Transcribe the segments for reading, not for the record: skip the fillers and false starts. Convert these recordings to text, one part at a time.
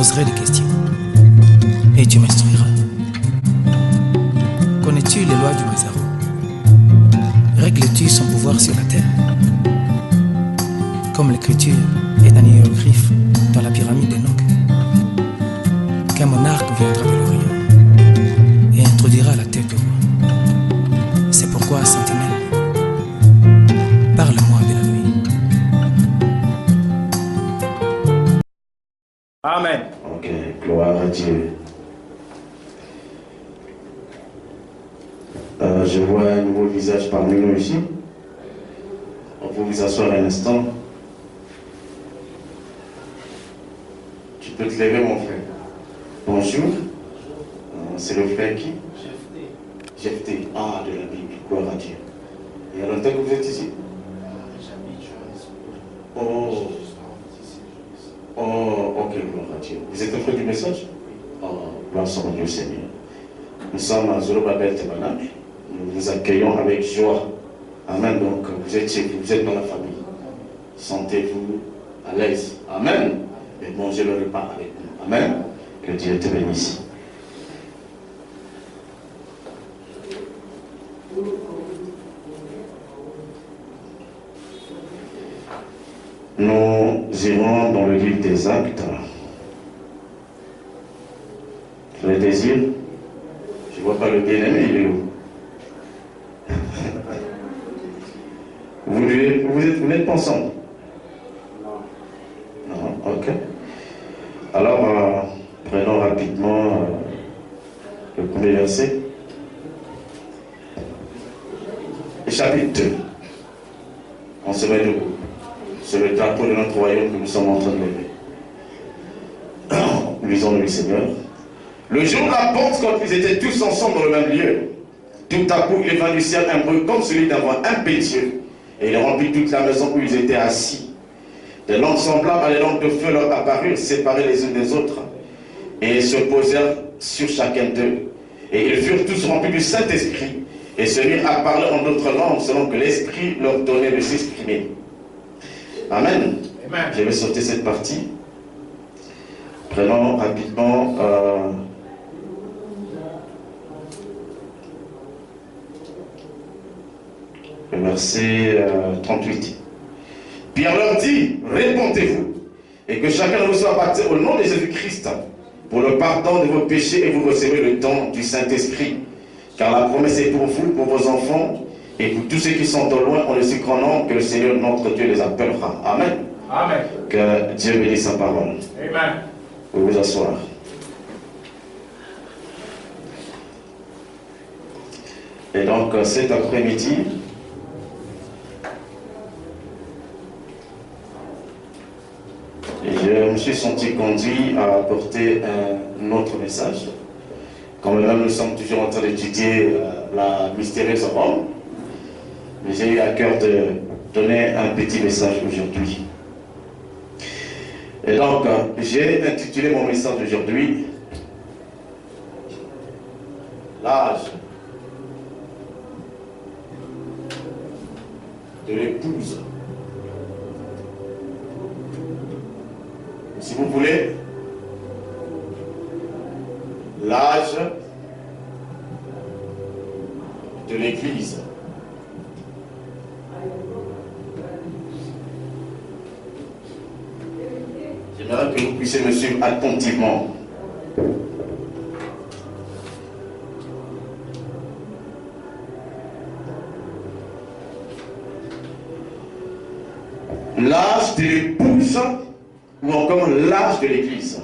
poserai des questions et tu m'instruiras. Connais-tu les lois du Mazaro? Règles-tu son pouvoir sur la terre? Comme l'écriture est un hiéroglyphe dans la pyramide d'Enoch, qu'un monarque viendra de l'Orient et introduira la tête au roi. C'est pourquoi, sentinelle, parle-moi de la nuit. Amen. Ok, gloire à Dieu. Je vois un nouveau visage parmi nous ici. On peut vous asseoir un instant. Tu peux te lever, mon frère. Bonjour. C'est le frère qui? Jephté. Ah, de la Bible. Gloire à Dieu. Il y a longtemps que vous êtes ici? Oh. Oh, ok, gloire à Dieu. Vous êtes un frère du message? Oh, gloire à Dieu, Seigneur. Nous sommes à Zorobabel Tabernacle. Nous vous accueillons avec joie. Amen. Donc, vous êtes chez vous, vous êtes dans la famille. Sentez-vous à l'aise. Amen. Et mangez le repas avec nous. Amen. Que Dieu te bénisse. Nous irons dans le livre des Actes. Le désir. Je ne vois pas le bien-aimé, il est où? Vous n'êtes pas ensemble? Non, ok. Alors, prenons rapidement le premier verset. Chapitre 2. On se met debout. C'est le drapeau de notre royaume que nous sommes en train de lever. Lisons-le, Seigneur. Le jour de la Pentecôte, ils étaient tous ensemble dans le même lieu. Tout à coup, il vint du ciel un bruit comme celui d'un vent impétueux. Et il remplit toute la maison où ils étaient assis. Des langues semblables à des langues de feu leur apparurent, séparées les unes des autres. Et ils se posèrent sur chacun d'eux. Et ils furent tous remplis du Saint-Esprit. Et se mirent à parler en d'autres langues, selon que l'Esprit leur donnait de s'exprimer. Amen. Amen. Je vais sauter cette partie. Prenons rapidement le verset 38. Pierre leur dit, répondez-vous, et que chacun de vous soit baptisé au nom de Jésus-Christ, pour le pardon de vos péchés, et vous recevez le don du Saint-Esprit. Car la promesse est pour vous, pour vos enfants, et pour tous ceux qui sont au loin, en le si grand nom, que le Seigneur notre Dieu les appellera. Amen. Amen. Que Dieu bénisse sa parole. Amen. Vous vous asseoir. Et donc, cet après-midi, je me suis senti conduit à apporter un autre message. Quand même, nous sommes toujours en train d'étudier la mystérieuse Rome. Mais j'ai eu à cœur de donner un petit message aujourd'hui. Et donc, j'ai intitulé mon message d'aujourd'hui l'âge de l'épouse. Si vous voulez, l'âge de l'Église. J'aimerais que vous puissiez me suivre attentivement. L'âge de l'épouse ou encore l'âge de l'Église.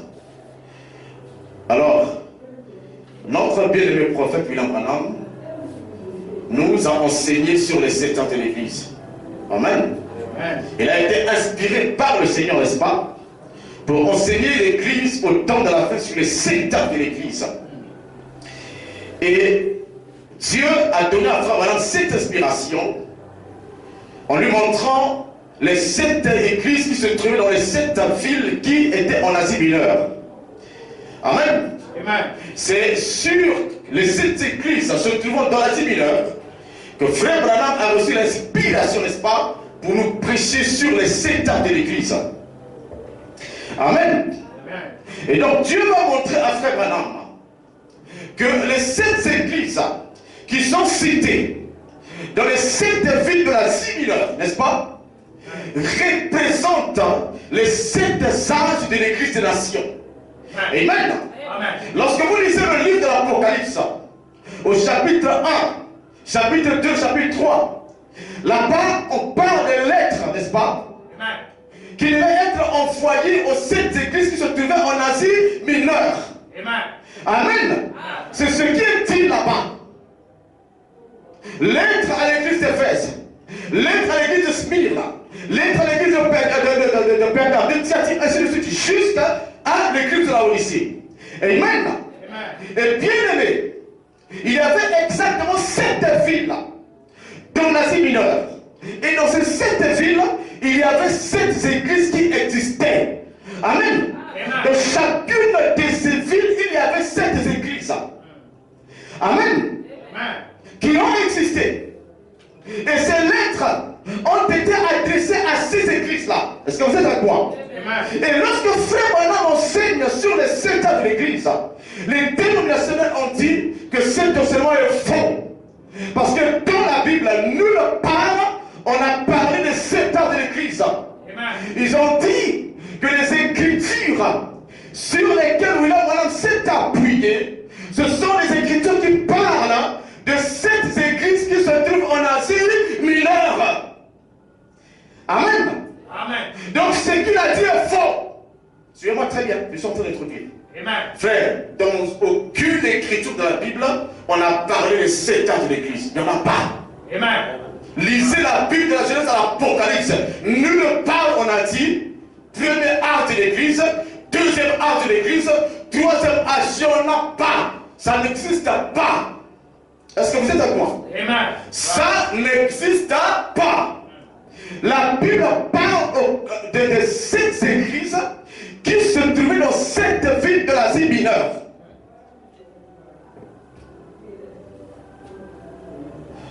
Alors, notre bien-aimé prophète William Branham nous a enseigné sur les 7 ans de l'Église. Amen. Amen. Il a été inspiré par le Seigneur, n'est-ce pas, pour enseigner l'Église au temps de la fin sur les 7 ans de l'Église. Et Dieu a donné à Frère Branham cette inspiration en lui montrant les 7 églises qui se trouvaient dans les 7 villes qui étaient en Asie mineure. Amen. Amen. C'est sur les 7 églises se trouvant dans l'Asie mineure que Frère Branham a reçu l'inspiration, n'est-ce pas, pour nous prêcher sur les 7 ans de l'Église. Amen. Amen. Et donc Dieu va montrer à Frère Branham que les 7 églises qui sont citées dans les 7 villes de l'Asie mineure, n'est-ce pas, représentent les 7 âges de l'église des nations. Amen. Lorsque vous lisez le livre de l'Apocalypse, au chapitre 1, chapitre 2, chapitre 3, là-bas on parle des lettres, n'est-ce pas, qui devaient être envoyées aux 7 églises qui se trouvaient en Asie mineure. Amen. C'est ce qui est dit là-bas. Lettre à l'église d'Éphèse, lettre à l'église de Smyrna, lettre à l'église de Pergame, de Thyatire, ainsi de suite, jusqu'à l'église de Laodicée. Amen. Et bien aimé, il y avait exactement 7 villes dans l'Asie mineure. Et dans ces 7 villes, il y avait 7 églises qui existaient. Amen. Dans chacune de ces villes, il y avait 7 églises. Amen. Qui ont existé. Et ces lettres ont été adressées à 6 églises-là. Est-ce que vous êtes avec moi? Et lorsque Frère Branham enseigne sur les 7 ans de l'église, les dénominationnels ont dit que cet enseignement est faux. Parce que dans la Bible, nulle part, on a parlé des 7 ans de l'église. Ils ont dit que les écritures sur lesquelles William Branham s'est appuyé, ce sont les écritures qui parlent de 7 églises qui se trouvent en Asie mineure. Amen. Donc ce qu'il a dit est faux. Suivez-moi très bien, je suis en train d'introduire. Frère, dans aucune écriture de la Bible, on a parlé des 7 ans de l'église. Il n'y en a pas. Lisez la Bible de la Genèse à l'Apocalypse. Nulle part on a dit premier âge de l'église, deuxième âge de l'église, troisième âge. Il n'y en a pas. Ça n'existe pas. Est-ce que vous êtes avec moi? Ça n'existe pas. La Bible parle des 7 églises qui se trouvaient dans 7 villes de l'Asie mineure.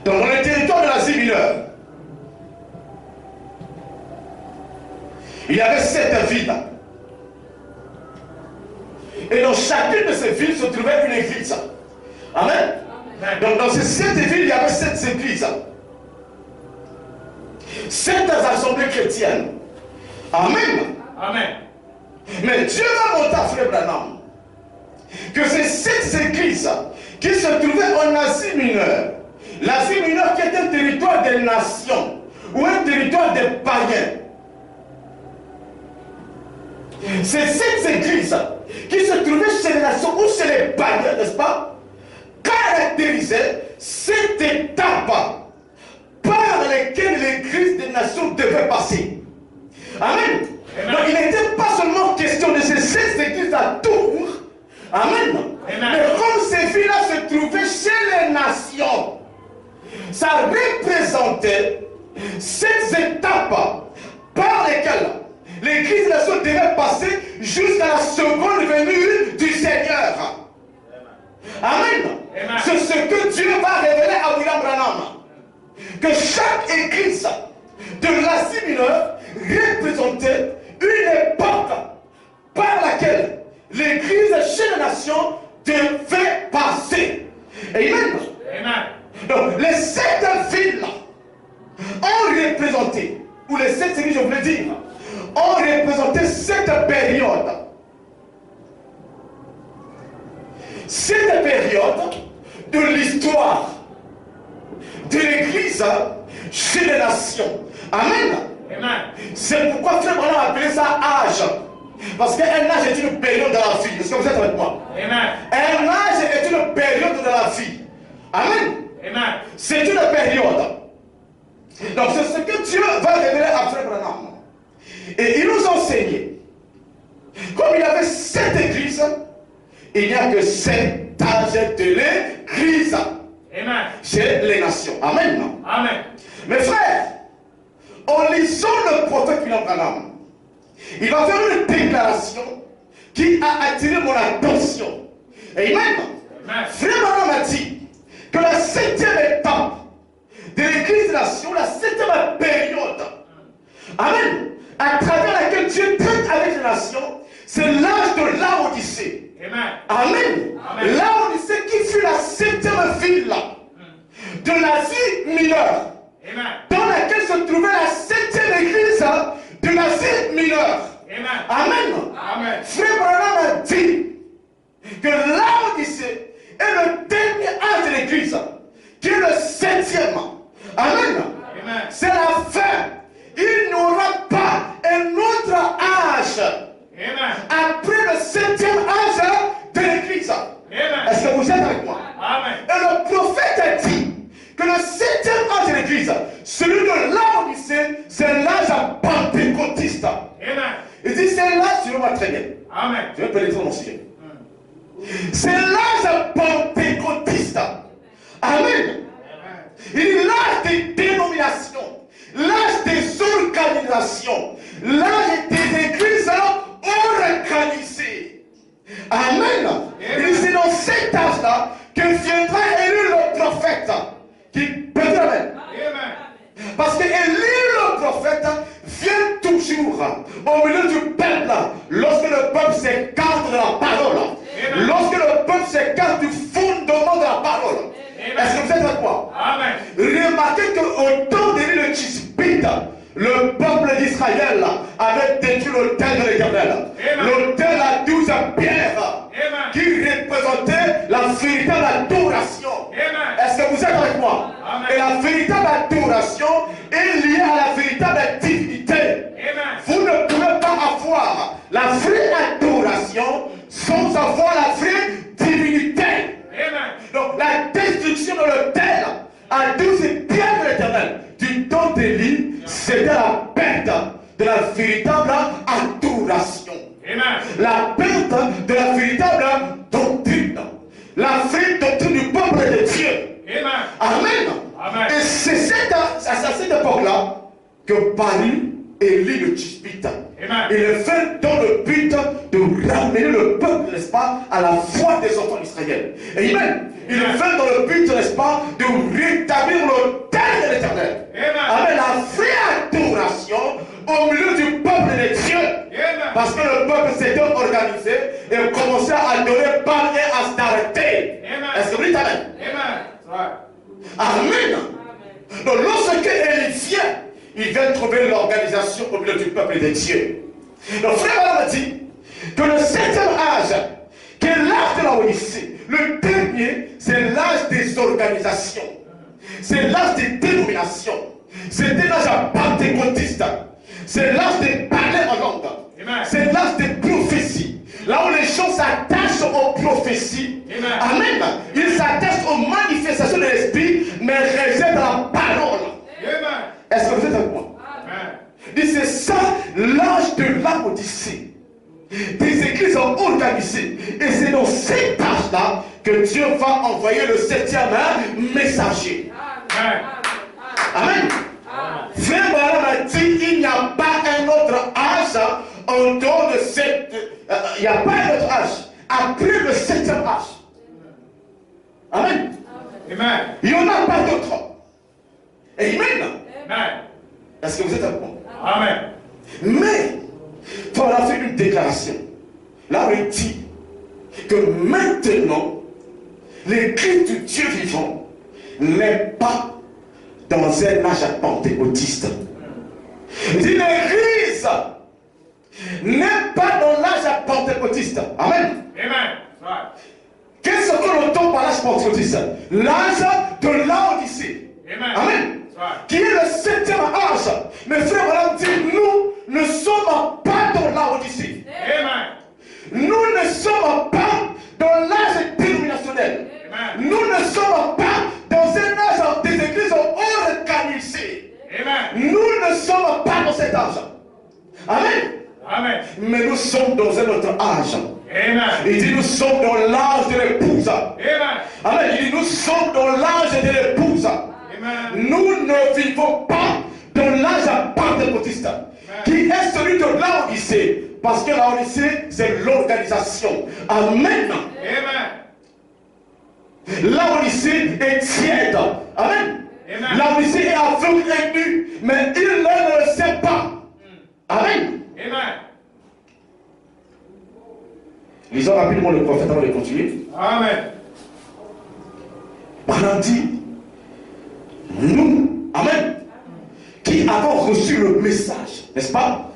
Dans le territoire de l'Asie mineure, il y avait 7 villes. Et dans chacune de ces villes se trouvait une église. Amen. Donc dans ces 7 villes, il y avait 7 églises. 7 assemblées chrétiennes. Amen. Mais Dieu va montrer à Frère Branham que ces 7 églises qui se trouvaient en Asie mineure, l'Asie mineure qui est un territoire des nations ou un territoire des païens, ces 7 églises qui se trouvaient chez les nations ou chez les païens, n'est-ce pas, caractérisaient cette étape par laquelle l'église des nations devait passer. Amen. Donc il n'était pas seulement question de ces 7 églises à Tours. Amen. Mais comme ces villes-là se trouvaient chez les nations, ça représentait cette étape par lesquelles l'église des nations devait passer jusqu'à la seconde venue du Seigneur. Amen. C'est ce que Dieu va révéler à William Branham. Que chaque église de l'Asie mineure représentait une époque par laquelle l'église chez les nations devait passer. Amen. Donc les 7 villes ont représenté, ou les 7 églises, je voulais dire, ont représenté cette période. Cette période de l'histoire de l'église chez les nations. Amen. C'est pourquoi Frère Branham a appelé ça âge. Parce qu'un âge est une période de la vie. Est-ce que vous êtes avec moi? Un âge est une période de la vie. Amen. C'est une période. Donc c'est ce que Dieu va révéler à Frère Branham. Et il nous enseignait. Comme il y avait 7 églises, il n'y a que 7 âges de l'église. Chez les nations. Amen. Mes frères, en lisant le prophète William Branham, il va faire une déclaration qui a attiré mon attention. Amen. Frère Branham a dit que la 7e étape de l'église des nations, la 7e période, amen, à travers laquelle Dieu traite avec les nations, c'est l'âge de ville de l'Asie mineure, dans laquelle se trouvait la 7e église de l'Asie mineure. Amen. Frère Branham a dit que Laodicée est le dernier âge de l'église, qui est le 7e. Amen. C'est la fin. Il n'y aura pas un autre âge après le 7e âge de l'église. Est-ce que vous êtes avec moi? Et le prophète a dit que le 7e âge de l'église, celui de Laodicée, c'est l'âge pentecôtiste. Il dit c'est l'âge, tu le vois très bien. Je vais pénétrer mon sujet. C'est l'âge pentecôtiste. Amen. Il est l'âge des dénominations, l'âge des organisations, l'âge des églises organisées. Amen. Et c'est dans cet âge-là que viendra élire le prophète. Qui peut dire amen. Parce que élire le prophète vient toujours au milieu du peuple lorsque le peuple s'écarte de la parole. Lorsque le peuple s'écarte du fondement de la parole. Est-ce que vous êtes avec moi? Remarquez qu'au temps d'Élie le Tishbite, le peuple d'Israël avait détruit l'autel de l'Éternel. L'autel à 12 pierres qui représentait la véritable adoration. Est-ce que vous êtes avec moi? Et la véritable adoration est liée à la véritable divinité. Vous ne pouvez pas avoir la vraie adoration sans avoir la vraie divinité. Donc la destruction de l'autel à 12 pierres de l'Éternel du temps d'Élie, c'était la perte de la véritable adoration. La perte de la véritable doctrine. La vraie doctrine du peuple de Dieu. Amen. Et c'est à cette époque-là que parut Élie le Tishbite. Il est fait dans le but de ramener le peuple, n'est-ce pas, à la foi des enfants d'Israël. Amen. Il est fait dans le but, n'est-ce pas, de rétablir l'autel de l'Éternel. Avec la vraie adoration au milieu du peuple de Dieu. Parce que le peuple s'était organisé et commençait à adorer Baal et Astarté. Est-ce que vous dites amen? Amen. Donc lorsque Élie vient, il vient trouver l'organisation au milieu du peuple de Dieu. Donc frère Branham a dit que le 7e âge, qui est l'âge de la Odyssée, le dernier, c'est l'âge des organisations. C'est l'âge des dénominations. C'est l'âge pentecôtiste. C'est l'âge des parler en langue. C'est l'âge des prophéties. Là où les gens s'attachent aux prophéties. Amen. Ils s'attachent aux manifestations de l'esprit, mais rejettent la parole. Est-ce que vous êtes avec moi? C'est ça l'âge de la Odyssée. Des églises organisées. Et c'est dans cet âge-là que Dieu va envoyer le 7e messager. Amen. Frère Branham a dit il n'y a pas un autre âge en dehors de cette. Il n'y a pas un autre âge après le 7e âge. Amen. Il n'y en a pas d'autre. Amen. Est-ce que vous êtes avec moi? Amen. Mais, Paul a fait une déclaration. Là où il dit que maintenant, l'église du Dieu vivant n'est pas dans un âge pentecôtiste. Il dit l'église n'est pas dans l'âge pentecôtiste. Amen. Qu'est-ce que l'on par l'âge pentecôtiste? L'âge de Laodicée. Amen. Qui est le 7e âge. Mais frère Branham dit nous ne sommes pas dans Laodicée. Nous ne sommes pas dans l'âge dénominationnel. Nous ne sommes pas dans un âge des églises organisées. Nous ne sommes pas dans cet âge. Amen. Mais nous sommes dans un autre âge. Il dit nous sommes dans l'âge de l'épouse. Amen. Il dit nous sommes dans l'âge de l'épouse. Nous ne vivons pas dans l'âge pentecôtiste, qui est celui de Laodicée. Parce que Laodicée, c'est l'organisation. Amen. Laodicée est tiède. Amen. Laodicée est aveugle et nu, mais il ne le sait pas. Amen. Lisons rapidement le prophète avant de continuer. Amen. Branham dit, nous, amen, qui avons reçu le message, n'est-ce pas,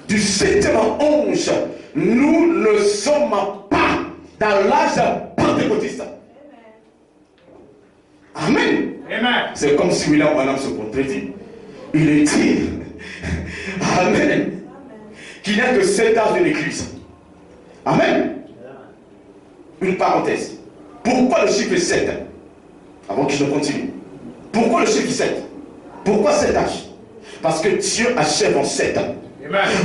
du 7e ange, nous ne sommes pas dans l'âge pentecôtiste. Amen. Amen. C'est comme si William Branham se contredit. Il est dit, amen, qu'il n'y a que 7 âges de l'église. Amen. Une parenthèse. Pourquoi le chiffre 7? Avant que je continue. Pourquoi le chiffre 7? Pourquoi 7 âges? Parce que Dieu achève en 7 ans.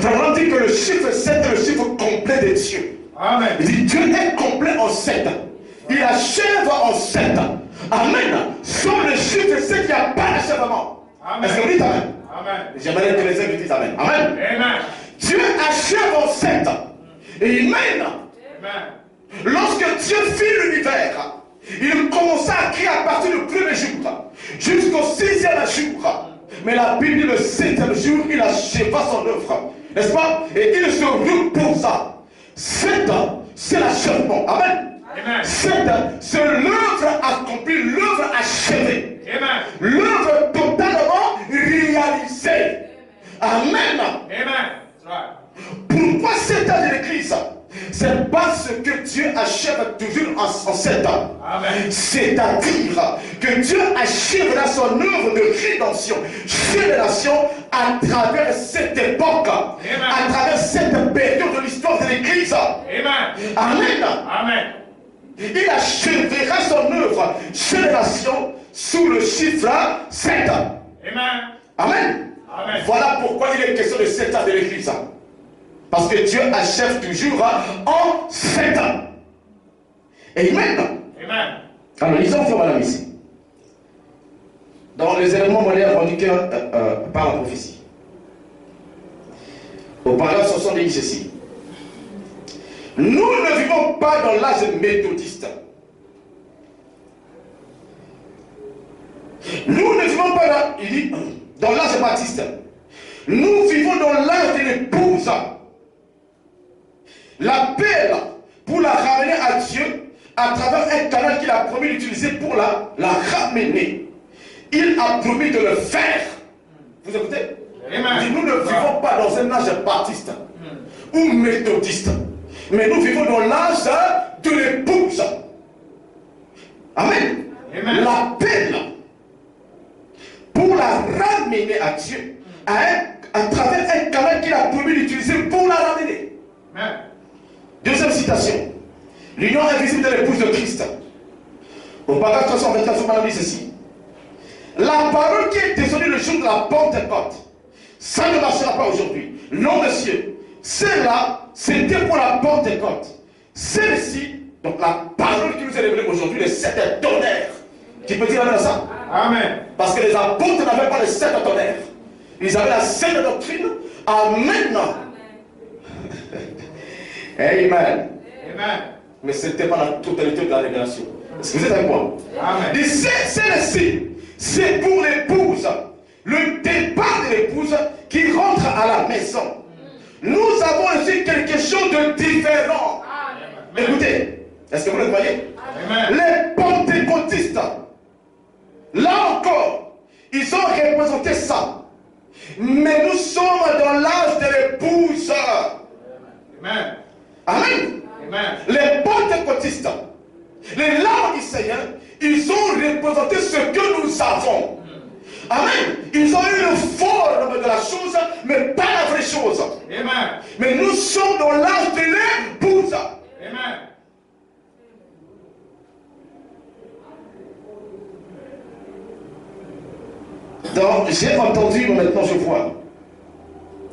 Vraiment dit que le chiffre 7 est le chiffre complet de Dieu. Amen. Il dit Dieu est complet en 7 ans. Il achève en 7 ans. Amen. Sur le chiffre 7, il n'y a pas d'achèvement. Est-ce que vous dites Amen? Amen. J'aimerais que les uns disent Amen. Amen. Amen. Dieu achève en 7 ans. Et il mène. Amen. Lorsque Dieu fit l'univers, il commença à créer à partir du premier jour jusqu'au 6e jour. Mais la Bible dit le 7e jour, il acheva son œuvre. N'est-ce pas? Et il se reposa. 7 ans, c'est l'achèvement. Amen. 7 ans, c'est l'œuvre accomplie, l'œuvre achevée. L'œuvre totalement réalisée. Amen. Pourquoi 7 ans de l'église? C'est parce que Dieu achève toujours en 7 ans. C'est-à-dire que Dieu achève dans son œuvre de rédemption chez les nations à travers cette époque, à travers cette période de l'histoire de l'Église. Amen. Amen. Il achèvera son œuvre chez les nations sous le chiffre 7. Amen. Amen. Voilà pourquoi il est question de 7 ans de l'Église. Parce que Dieu achève toujours en 7 ans. Amen. Amen. Alors, lisons frère madame ici. Dans les éléments modernes indiqués par la prophétie. Au paragraphe 60, il dit ceci. Nous ne vivons pas dans l'âge méthodiste. Nous ne vivons pas dans l'âge baptiste. Nous vivons dans l'âge de l'épouse. L'appel pour la ramener à Dieu à travers un canal qu'il a promis d'utiliser pour la ramener. Il a promis de le faire. Vous écoutez? Nous ne vivons pas dans un âge baptiste ou méthodiste, mais nous vivons dans l'âge de l'épouse. Amen. L'appel pour la ramener à Dieu à travers un canal qu'il a promis d'utiliser pour la ramener. Amen. Deuxième citation. L'union invisible de l'épouse de Christ. Au paragraphe 324, on dit ceci. La parole qui est descendue le jour de la Pentecôte, ça ne marchera pas aujourd'hui. Non, monsieur. Celle-là, c'était pour la Pentecôte. Celle-ci, donc la parole qui nous est révélée aujourd'hui, les 7 tonnerres. Tu peux dire amen à ça? Amen. Parce que les apôtres n'avaient pas les 7 tonnerres. Ils avaient la sainte doctrine. Amen. Amen. Amen. Mais ce n'était pas la totalité de la révélation. Est-ce que vous êtes avec moi? Amen. Celle-ci, c'est pour l'épouse. Le départ de l'épouse qui rentre à la maison. Nous avons aussi quelque chose de différent. Amen. Écoutez, est-ce que vous le voyez? Amen. Les pentecôtistes, là encore, ils ont représenté ça. Mais nous sommes dans l'âge de l'épouse. Amen. Amen. Amen. Les pentecôtistes, les laodicéens, ils ont représenté ce que nous avons. Amen. Ils ont eu une forme de la chose, mais pas la vraie chose. Amen. Mais nous sommes dans l'âge de l'épouse. Amen. Donc, j'ai entendu, mais maintenant je vois.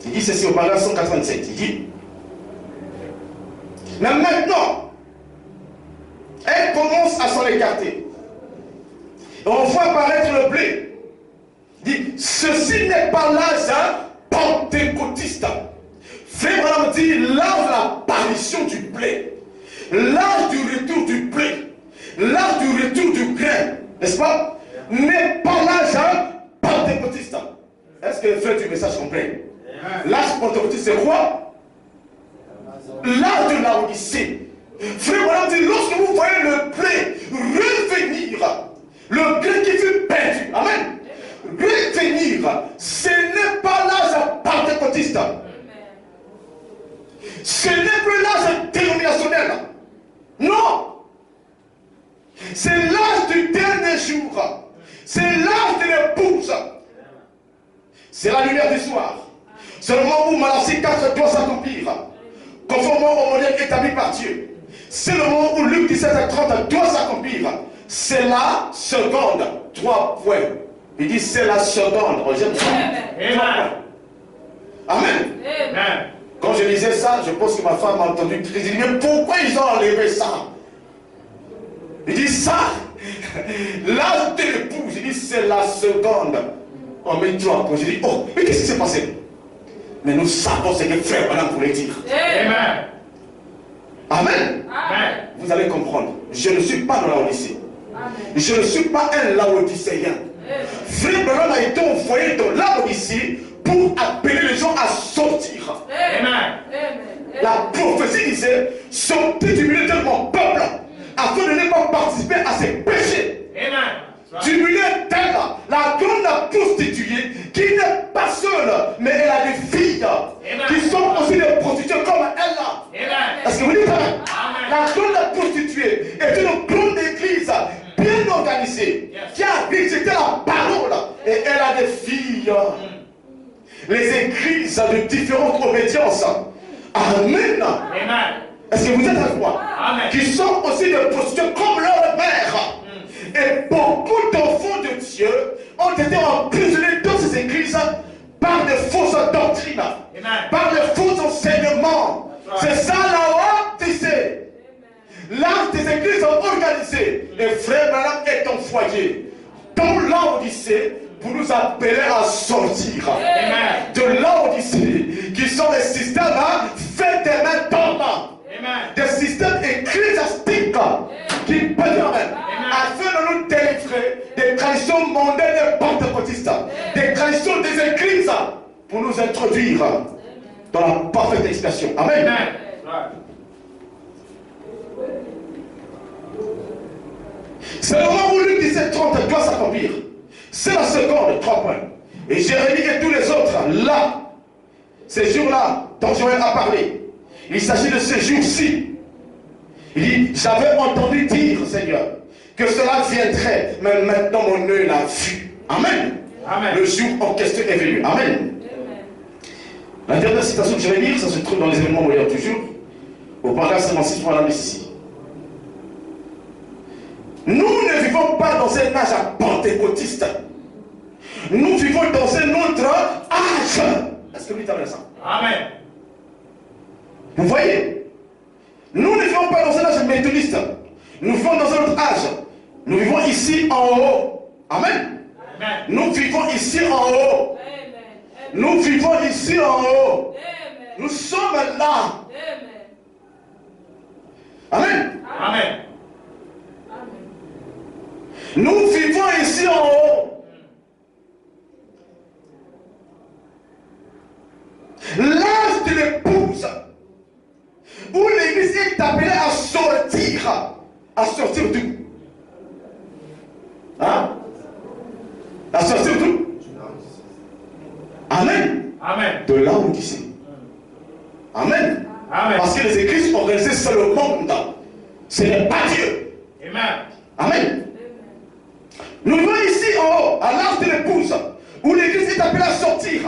Il dit ceci au paragraphe 187. Il dit, mais maintenant, elle commence à s'en écarter. On voit apparaître le blé. Il dit, ceci n'est pas l'âge pentecôtiste. Frère Branham dit l'âge de l'apparition du blé. L'âge du retour du blé. L'âge du retour du grain. N'est-ce pas? N'est pas l'âge pentecôtiste. Est-ce que les frères du message comprennent? L'âge pentecôtiste, c'est quoi? L'âge de la Odyssée. Frère Branham dit, lorsque vous voyez le blé revenir, le C'est l'âge du dernier jour. C'est l'âge de l'épouse. C'est la lumière du soir. C'est le moment où Malachie 4 doit s'accomplir, conformément au modèle établi par Dieu. C'est le moment où Luc 17 à 30 doit s'accomplir. C'est la seconde. 3 points. Il dit c'est la seconde. Oh, j'aime ça. Amen. Amen. Amen. Quand je lisais ça, je pense que ma femme m'a entendu. Je dis, mais pourquoi ils ont enlevé ça? Il dit ça. L'âge de l'épouse, il dit c'est la seconde. On met 3 points. Je dis, oh, mais qu'est-ce qui s'est passé? Mais nous savons ce que frère Branham voulait dire. Amen. Amen. Amen. Vous allez comprendre. Je ne suis pas dans la Odyssée. Je ne suis pas un laodicéen. Frère Branham a été envoyé dans la Odyssée pour appeler les gens à sortir. Amen. La prophétie disait, sortez du milieu de mon peuple afin de ne pas participer à ses péchés. Amen. Du milieu d'elle, la grande prostituée qui n'est pas seule, mais elle a des filles. Amen. Qui sont aussi des prostituées comme elle. Est-ce que vous dites Amen? La grande prostituée est une grande église bien organisée qui a rejeté la parole et elle a des filles. Les églises de différentes obédiences. Amen. Est-ce que vous êtes avec moi? Qui sont aussi des prostituées comme leur mère. Et beaucoup d'enfants de Dieu ont été emprisonnés dans ces églises par de fausses doctrines, par de faux enseignements. C'est ça la Odyssée. L'âge des églises organisées. Et frère Branham est en foyer. Dans la Odyssée, pour nous appeler à sortir. Amen. De la Odyssée, qui sont des systèmes faits des mains d'hommes. Des systèmes ecclésiastiques qui peuvent dire Amen. Afin de nous délivrer des traditions mondaines et pentecôtistes, des traditions des églises, pour nous introduire dans la parfaite expression. Amen. C'est le moment où Luc 17, 30 doit s'accomplir. C'est la seconde, 3 points. Et Jérémie et tous les autres, là, ces jours-là, dont Joël a parlé, il s'agit de ces jours-ci. Il dit, j'avais entendu dire, Seigneur, que cela viendrait, mais maintenant mon œil l'a vu. Amen. Amen. Le jour en question est venu. Amen. Amen. La dernière citation que je vais lire, ça se trouve dans les événements modernes du jour, au paragraphe 56 pour la ici. Nous ne vivons pas dans un âge pentecôtiste. Nous vivons dans un autre âge. Est-ce que vous dites ça? Amen. Vous voyez? Nous ne vivons pas dans un âge méthodiste. Nous vivons dans un autre âge. Nous vivons ici en haut. Amen. Amen. Nous vivons ici en haut. Amen. Nous vivons ici en haut. Amen. Nous sommes là. Amen. Amen. Nous vivons ici en haut. L'âge de l'épouse, où l'église est appelée à sortir. À sortir d'où? Hein? À sortir d'où? Amen. Amen. De là où tu sais. Amen. Amen. Parce que les églises organisées, c'est le monde. Ce n'est pas Dieu. Amen. Amen. Nous vivons ici en haut, à l'âge de l'épouse, où l'église est appelée à sortir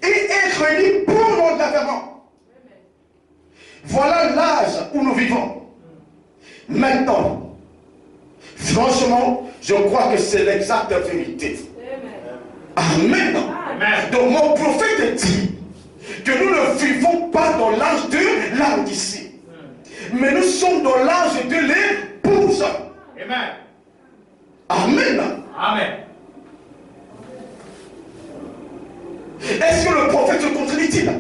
et être réunie pour l'enlèvement. Voilà l'âge où nous vivons. Maintenant, franchement, je crois que c'est l'exacte vérité. Amen. Amen. Donc mon prophète dit que nous ne vivons pas dans l'âge de l'Odyssée, mais nous sommes dans l'âge de l'épouse. Amen. Amen. Amen. Est-ce que le prophète se contredit-il?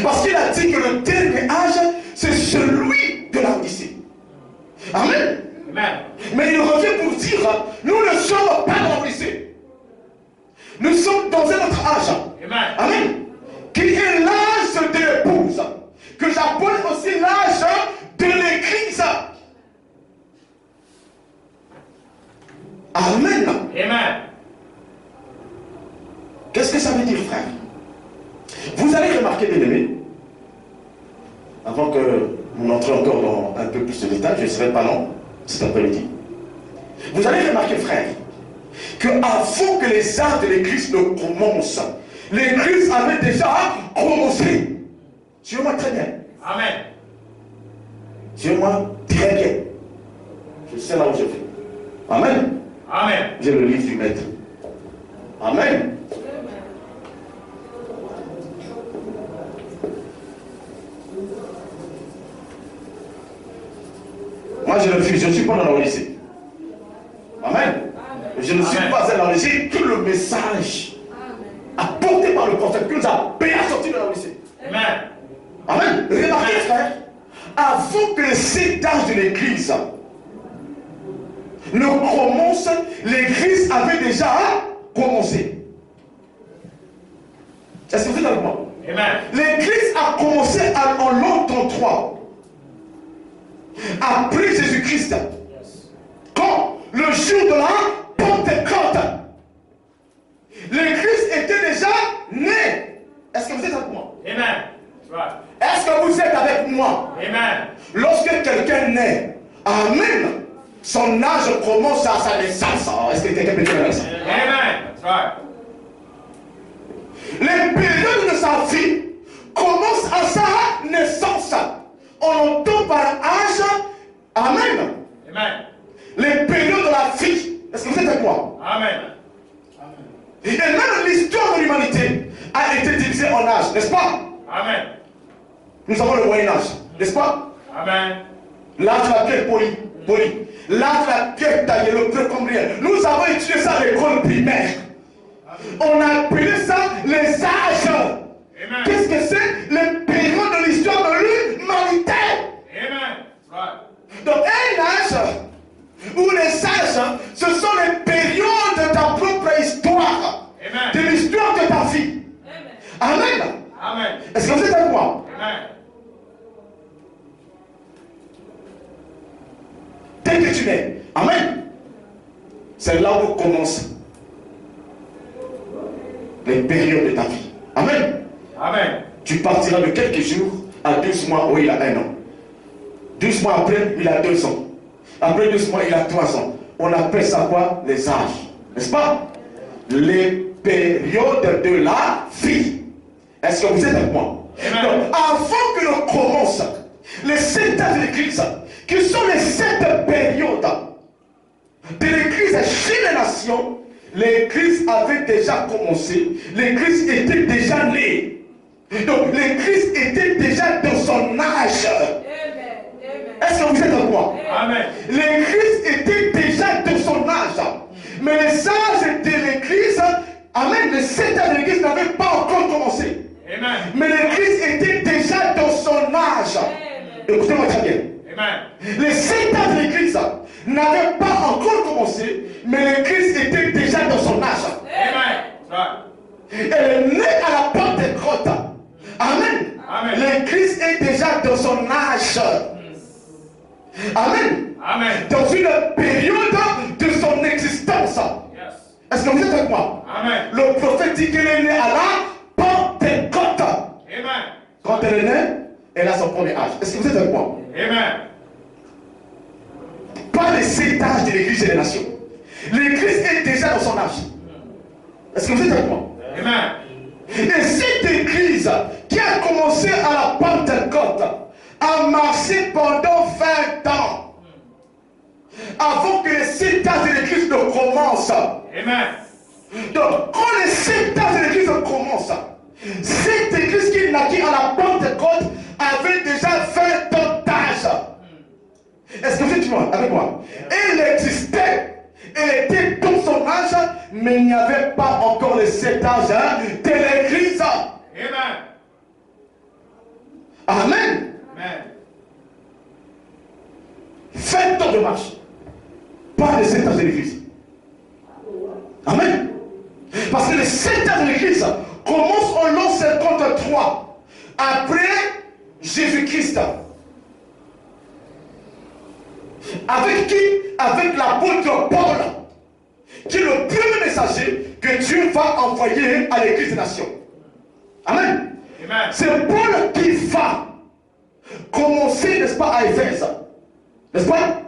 Parce qu'il a dit que le dernier âge, c'est celui de l'Odyssée. Amen. Amen. Mais il revient pour dire, nous ne sommes pas dans l'Odyssée. Nous sommes dans un autre âge. Amen. Amen. Qui est l'âge de l'épouse, que j'appelle aussi l'âge de l'église. Amen. Amen. Qu'est-ce que ça veut dire, frère? Vous allez remarquer, bien aimé, avant que pour entrer encore dans un peu plus de détails, je ne serai pas long cet après-midi. Vous allez remarquer, frère, qu'avant que les œuvres de l'Église ne commencent, l'Église avait déjà commencé. Suivez-moi très bien. Amen. Suivez-moi très bien. Je sais là où je vais. Amen. Amen. J'ai le livre du maître. Amen. Moi, je refuse. Je ne suis pas dans la lycée. Amen. Je ne suis pas dans la lycée. Tout le message apporté par le prophète que nous a bien sorti de la lycée. Amen. Amen. Remarquez, frère, avant que le sétage de l'église ne commence, l'église avait déjà commencé. Est-ce que vous êtes avec moi? Amen. L'église a commencé en l'an 33. Après Jésus-Christ. Quand le jour de la Pentecôte, l'église était déjà née. Est-ce que vous êtes avec moi? Amen. Est-ce que vous êtes avec moi? Amen. Lorsque quelqu'un naît, amen, son âge commence à sa naissance. Est-ce que quelqu'un peut dire ça? Amen. Les périodes de sa vie commencent à sa naissance. On entend par âge, amen. Amen. Les périodes de la vie. Est-ce que vous êtes avec moi? Amen. Et même l'histoire de l'humanité a été divisée en âges, n'est-ce pas? Amen. Nous avons le Moyen-Âge, n'est-ce pas? Amen. L'âge de la pierre polie. L'âge de la pierre taillée, le précambrien. Nous avons étudié ça à l'école primaire. On a appelé ça les âges. Qu'est-ce que c'est? Les périodes de l'histoire de l'humanité. Amen. Donc un âge ou les âges, ce sont les périodes de ta propre histoire. Amen. De l'histoire de ta vie. Amen. Amen. Est-ce que vous êtes avec moi? Amen. Dès que tu nais, amen. C'est là où commencent les périodes de ta vie. Amen. Amen. Tu partiras de quelques jours à 12 mois où il a 1 an. 12 mois après, il a 2 ans. Après 12 mois, il a 3 ans. On appelle ça quoi? Les âges. N'est-ce pas? Les périodes de la vie. Est-ce que vous êtes avec moi? Donc, avant que l'on commence les 7 ans de l'église, qui sont les 7 périodes de l'église chez les nations, l'église avait déjà commencé, l'église était déjà née. Donc l'église était déjà dans son âge. Est-ce que vous êtes avec moi? Amen. L'église était déjà dans son âge. Mais les âges de l'église, amen, les 7 ans de l'église n'avaient pas encore commencé. Amen. Mais l'église était déjà dans son âge. Écoutez-moi très bien. Amen. Les 7 ans de l'église n'avaient pas encore commencé, mais l'église était déjà dans son âge. Amen. Elle est née à la Pentecôte. Amen. Amen. L'église est déjà dans son âge. Amen. Amen. Dans une période de son existence. Yes. Est-ce que vous êtes avec moi? Amen. Le prophète dit qu'elle est née à la Pentecôte. Amen. Quand elle est née, elle a son premier âge. Est-ce que vous êtes avec moi? Amen. Pas les 7 âges de l'église et des nations. L'église est déjà dans son âge. Est-ce que vous êtes avec moi? Amen. Et cette église qui a commencé à la Pentecôte a marché pendant 20 ans avant que les 7 âges de l'église ne commencent. Amen. Donc, quand les 7 âges de l'église commencent, cette église qui naquit à la Pentecôte avait déjà 20 ans d'âge. Est-ce que vous êtes avec moi? Elle existait, elle était dans son âge, mais il n'y avait pas encore les 7 âges de l'église. Amen. Amen. Amen. 20 ans de marche. Pas les 7 âges de l'église. Amen. Parce que les 7 âges de l'église commencent en l'an 53 après Jésus-Christ. Avec qui? Avec l'apôtre Paul, qui est le premier messager que Dieu va envoyer à l'église des nations. Amen. Amen. C'est Paul qui va commencé, n'est-ce pas, à Éphèse. N'est-ce pas?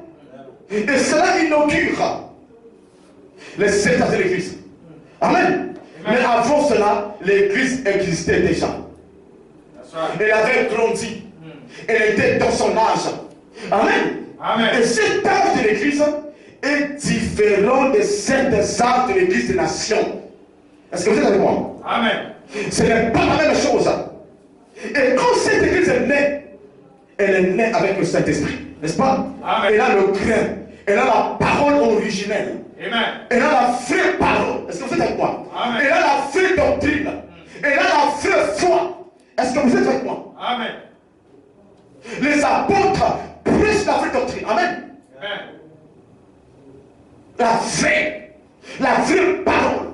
Et cela inaugure les 7 ans de l'église. Amen. Mais avant cela, l'église existait déjà. Elle avait grandi. Elle était dans son âge. Amen. Amen. Et cet âge de l'église est différent de certains âges de l'église des nations. Est-ce que vous êtes avec moi? Amen. Ce n'est pas la même chose. Et quand cette église est née, elle est née avec le Saint-Esprit. N'est-ce pas? Amen. Elle a le grain. Elle a la parole originelle. Amen. Elle a la vraie parole. Est-ce que vous êtes avec moi? Amen. Elle a la vraie doctrine. Elle a la vraie foi. Est-ce que vous êtes avec moi? Amen. Les apôtres prêchent la vraie doctrine. Amen. Amen. La vraie parole.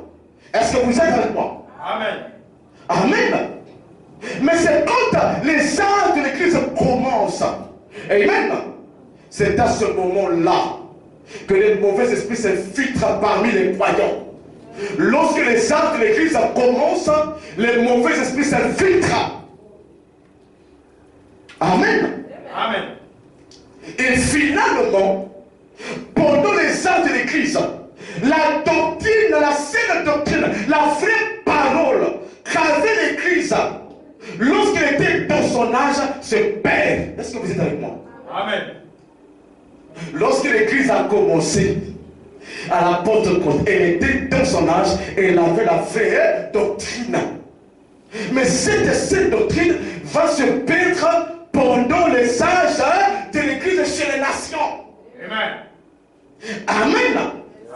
Est-ce que vous êtes avec moi? Amen. Amen. Mais c'est quand les âges de l'église commencent. Amen. C'est à ce moment-là que les mauvais esprits s'infiltrent parmi les croyants. Lorsque les âges de l'église commencent, les mauvais esprits s'infiltrent. Amen. Amen. Et finalement, pendant les âges de l'église, la doctrine, la saine doctrine, la vraie parole qu'avait l'église, lorsqu'elle était dans son âge, se perd. Est-ce que vous êtes avec moi? Amen. Lorsque l'église a commencé à la Pentecôte, elle était dans son âge et elle avait la vraie doctrine. Mais cette doctrine va se perdre pendant les âges de l'église chez les nations. Amen. Amen.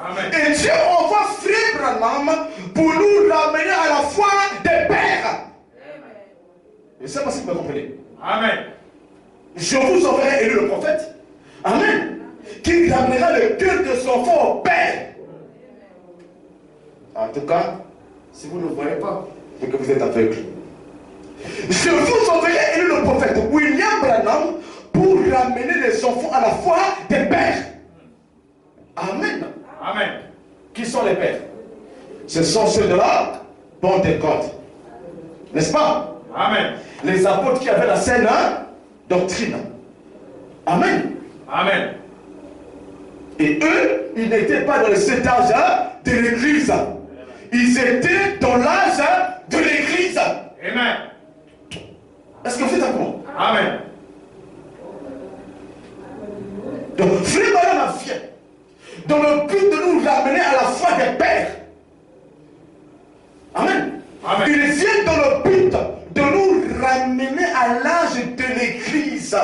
Amen. Et Dieu envoie Frère Branham pour nous ramener à la foi des pères. Je ne sais pas si vous me comprenez. Amen. Je vous enverrai élu le prophète. Amen. Qui ramènera le cœur de son enfant au père. En tout cas, si vous ne voyez pas, c'est que vous êtes aveugle. Je vous enverrai élu le prophète William Branham pour ramener les enfants à la foi des pères. Amen. Amen. Qui sont les pères? Ce sont ceux de la Pentecôte. N'est-ce pas? Amen. Les apôtres qui avaient la saine doctrine. Amen. Amen. Et eux, ils n'étaient pas dans le 7 âge de l'église. Ils étaient dans l'âge de l'église. Amen. Est-ce que vous êtes avec moi? Amen. Donc, Frère Branham vient dans le but de nous ramener à la foi des pères. Amen. Amen. Il vient dans le but de nous ramener à l'âge de l'église.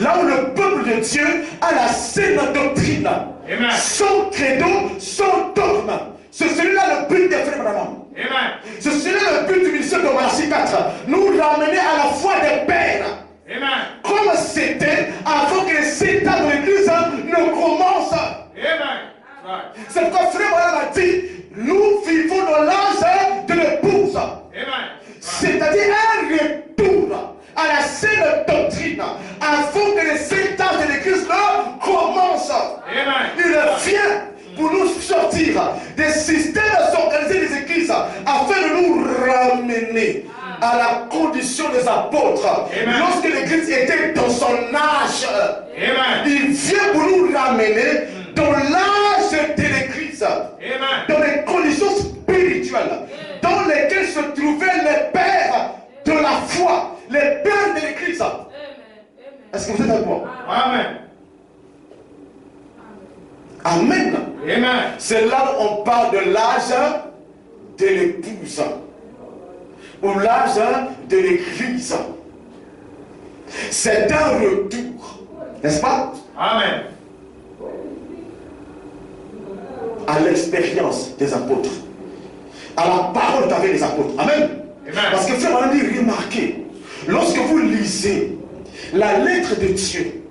Là où le peuple de Dieu a la saine doctrine. Amen. Son credo, son dogme. C'est celui-là le but des frères Branham. Amen. C'est celui-là le but du ministère de Malachie 4. Nous ramener à la foi des pères. Amen. Comme c'était avant que les 7 ans de l'église ne commencent. Amen. Right. C'est pourquoi Frère Branham a dit, nous vivons dans l'âge de l'épouse. Amen. C'est-à-dire un retour à la saine doctrine avant que les 7 ans de l'église ne commencent. Amen. Il vient pour nous sortir des systèmes organisés des églises afin de nous ramener à la condition des apôtres. Amen. Lorsque l'église était dans son âge, Amen. il vient pour nous ramener dans l'âge de l'église, Amen. dans les conditions spirituelles dans lesquelles se trouvaient les pères de la foi, les pères de l'église. Est-ce que vous êtes avec moi? Amen. Amen. Amen. C'est là où on parle de l'âge de l'épouse ou l'âge de l'église. C'est un retour, n'est-ce pas, Amen. à l'expérience des apôtres, à la parole qu'avaient les apôtres. Amen. Amen. Parce que frère, on a dit, remarquez, lorsque vous lisez la lettre de Dieu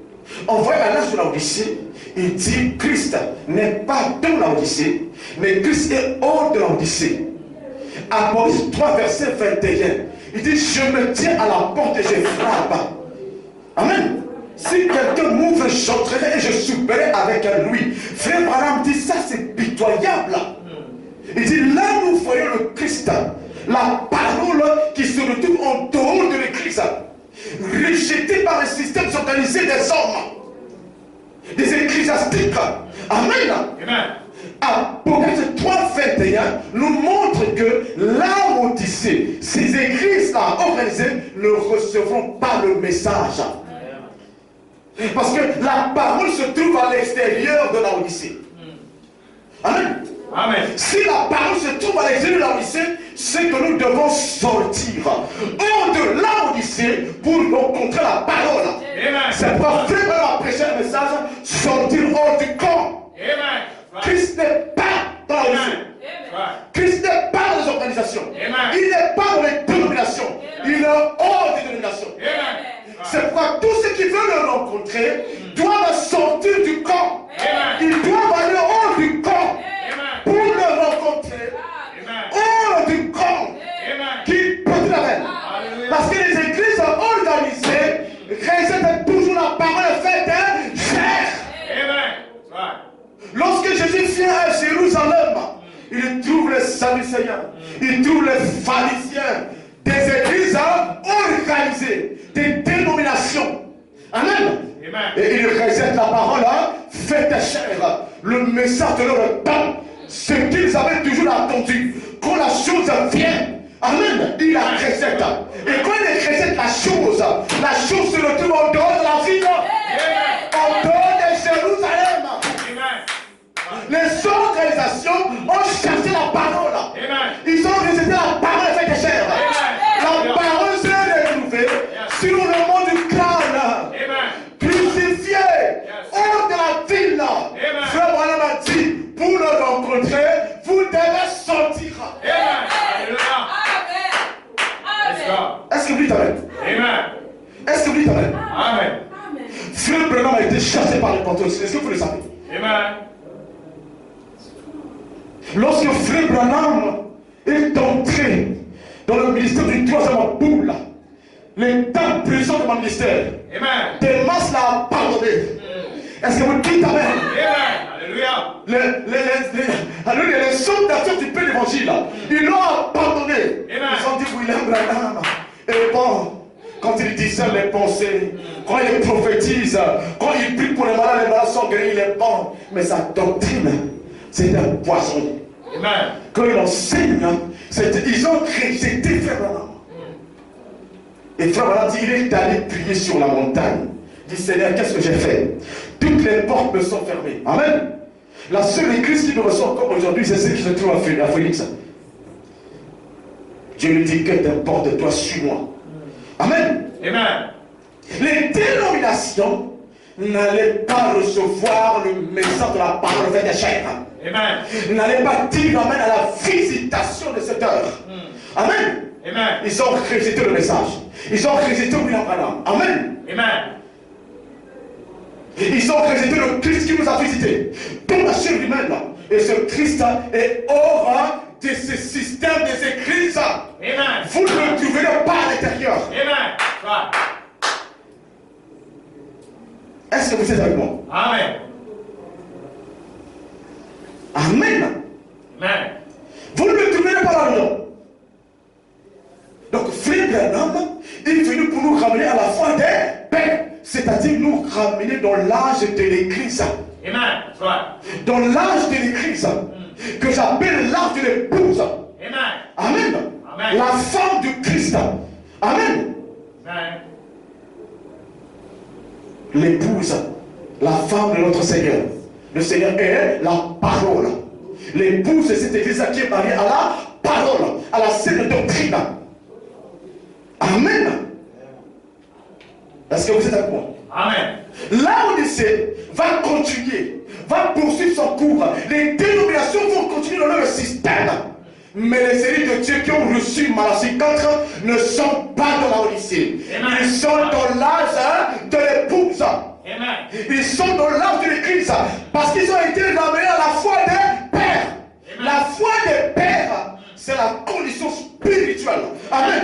envoyée à l'âge de l'Odyssée, il dit Christ n'est pas dans l'Odyssée, mais Christ est hors de l'Odyssée. Apocalypse 3, verset 21. Il dit, je me tiens à la porte et je frappe. Amen. Si quelqu'un m'ouvre, j'entrerai et je souperai avec lui. Frère Branham dit, ça c'est pitoyable. Il dit, là nous voyons le Christ, la parole qui se retrouve en dehors de l'église, rejeté organisé des hommes, des ecclésiastiques. Amen. Amen. Apocalypse 3:21 nous montre que là où Odyssée, ces églises-là organisées ne recevront pas le message. Parce que la parole se trouve à l'extérieur de la Odyssée. Amen. Amen. Si la parole se trouve à l'extérieur de la Odyssée, c'est que nous devons sortir hors de la Odyssée pour rencontrer la parole. Amen. C'est pourquoi Frère a prêché un message, sortir hors du camp. Amen. Christ n'est pas dans la Odyssée. Christ n'est pas dans les organisations. Amen. Il n'est pas dans les dénominations. Il est hors des dénominations. Amen. C'est pourquoi tous ceux qui veulent le rencontrer doivent sortir du camp. Amen. Ils doivent aller hors du camp Amen. pour le rencontrer. Amen. Hors du camp Amen. qui peut l'amène. Alléluia. Parce que les églises organisées réservent toujours la parole faite chair. Amen. Lorsque Jésus vient à Jérusalem, il trouve les Sadducéens, il trouve les pharisiens, des églises organisées, des dénominations. Amen. Amen. Et il réserve la parole faite chair, le message de leur temps, ce qu'ils avaient toujours attendu. Quand la chose vient, amen, il la réserve. Et quand il réserve la chose se retrouve en dehors de la ville, en dehors de Jérusalem. Les organisations ont cherché la parole. Amen. Ils ont rejeté la parole faite chair. La parole s'est retrouvée sur le mont du crâne, crucifié hors de la ville. Frère Branham a dit, pour le rencontrer, vous devez sortir. Est-ce que vous dites amen? Est-ce que vous dites amen? Frère Branham a été chassé par les pentecôtistes. Est-ce que vous le savez? Lorsque Frère Branham est entré dans le ministère du troisième boule, l'état présent de mon ministère, des masses l'ont pardonné. Est-ce que vous dites amen? Les soldats du pays d'évangile, ils l'ont pardonné. Ils ont dit William Branham est bon. Quand il discerne les pensées, quand il prophétise, quand il prie pour les malades sont guéris, il est bon. Mais sa doctrine, c'est un poison. Quand il enseigne, ils ont rejeté Frère Branham. Et Frère Branham dit, il est allé prier sur la montagne. Il dit, Seigneur, qu'est-ce que j'ai fait? Toutes les portes me sont fermées. Amen. La seule église qui me reçoit encore aujourd'hui, c'est celle qui se trouve à Phoenix. Dieu lui dit, que t'importe de toi, suis-moi. Amen. Amen. Les dénominations n'allaient pas recevoir le message de la parole faite chair. Amen. N'allaient pas dire amen à la visitation de cette heure. Amen. Amen. Ils ont rejeté le message. Ils ont rejeté William Branham. Amen. Amen. Ils ont rejeté le Christ qui nous a visité dans la chair humaine. Et ce Christ est hors de ce système des églises. Amen. Vous ne le trouverez pas à l'intérieur. Amen. Est-ce que vous êtes avec moi? Amen. Amen. Amen. Vous ne le trouverez pas là-dedans. Donc, Frère Branham est venu pour nous ramener à la foi des pères. C'est-à-dire nous ramener dans l'âge de l'église. Amen. Dans l'âge de l'église. Que j'appelle l'âge de l'épouse. Amen. Amen. Amen. La femme du Christ. Amen. Amen. L'épouse, la femme de notre Seigneur. Le Seigneur est la parole. L'épouse de cette église qui est mariée à la parole, à la saine doctrine. Amen. Est-ce que vous êtes avec moi? Amen. Là où l'Odyssée va continuer, va poursuivre son cours. Les dénominations vont continuer dans leur système. Mais les élus de Dieu qui ont reçu Malachie 4 ne sont pas dans la Odyssée. Ils sont dans l'âge de l'épouse. Ils sont dans l'âge de l'église. Parce qu'ils ont été ramenés à la foi des pères. La foi des pères, c'est la condition spirituelle. Amen.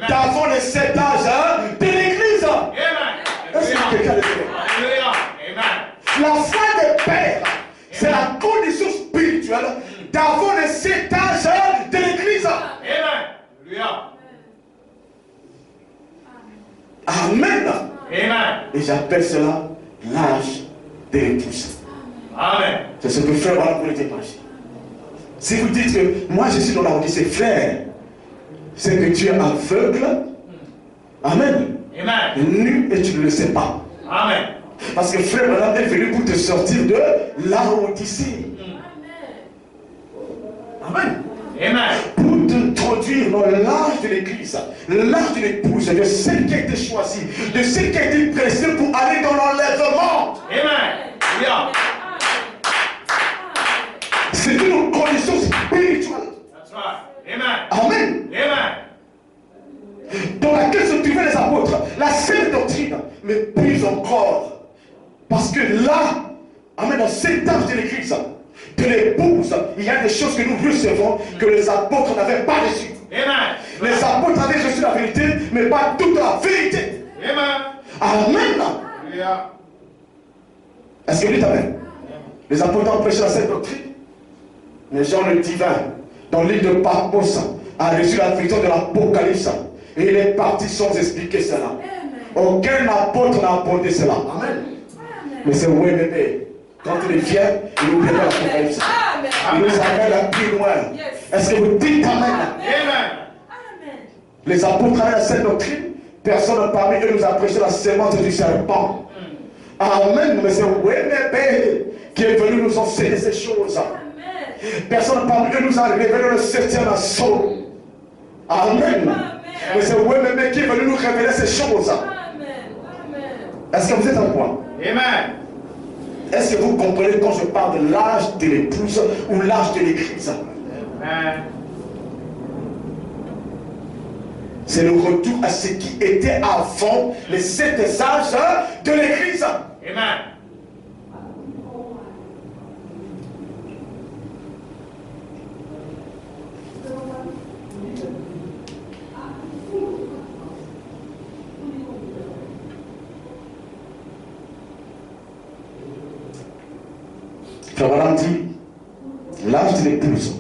D'avant les 7 âges de l'église. Est-ce que quelqu'un le fait? La foi des pères, c'est la condition spirituelle d'avant les 7 âges de l'église. Amen. Et j'appelle appelle cela l'âge de l'épouse. Amen. C'est ce que frère Branham voulait partager. Si vous dites que moi je suis dans la Odyssée, frère, c'est que tu es aveugle. Amen. Amen. Nu et tu ne le sais pas. Amen. Parce que frère Branham est venu pour te sortir de la Odyssée. Amen. Amen. Pour t'introduire dans l'âge de l'église, l'âge de l'épouse, de celle qui a été choisie, de celle qui a été pressée pour aller dans l'enlèvement. Amen. Yeah. C'est une condition spirituelle. That's right. Amen. Amen. Amen. Dans laquelle se trouvaient les apôtres, la seule doctrine, mais plus encore. Parce que là, amen, dans cet âge de l'église, de l'épouse, il y a des choses que nous recevons que les apôtres n'avaient pas reçues. Amen. Les apôtres avaient reçu la vérité, mais pas toute la vérité. Amen. Amen. Yeah. Est-ce que vous dites amen? Les apôtres ont prêché la sainte doctrine. Mais Jean le divin, dans l'île de Patmos, a reçu la vision de l'Apocalypse. Et il est parti sans expliquer cela. Aucun apôtre n'a apporté cela. Amen. Mais c'est oui, bébé. Quand il vient, il oublie l'Apocalypse. Il nous amène à plus loin. Est-ce que vous dites amen? Amen. Les apôtres avaient la sainte doctrine. Personne parmi eux nous a prêché la sémence du serpent. Amen. Mais c'est oui, bébé, qui est venu nous enseigner ces choses. Personne parmi eux nous a révélé le septième assaut. Amen. Mais c'est oui, bébé, qui est venu nous révéler ces choses. Est-ce que vous êtes en quoi? Amen. Est-ce que vous comprenez quand je parle de l'âge de l'épouse ou l'âge de l'église? Amen. C'est le retour à ce qui était avant les 7 âges de l'église. Amen. Frère Branham dit, l'âge de l'épouse,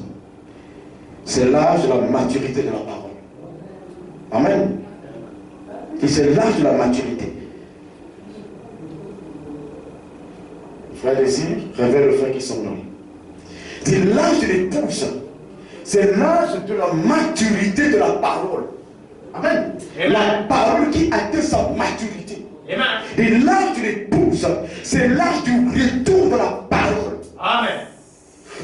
c'est l'âge de la maturité de la parole. Amen. Et c'est l'âge de la maturité. Frère Désir, révèle le frère qui sont nommés. C'est l'âge de l'épouse, c'est l'âge de la maturité de la parole. Amen. Amen. La parole qui atteint sa maturité. Amen. Et l'âge de l'épouse, c'est l'âge du retour de la parole. Amen.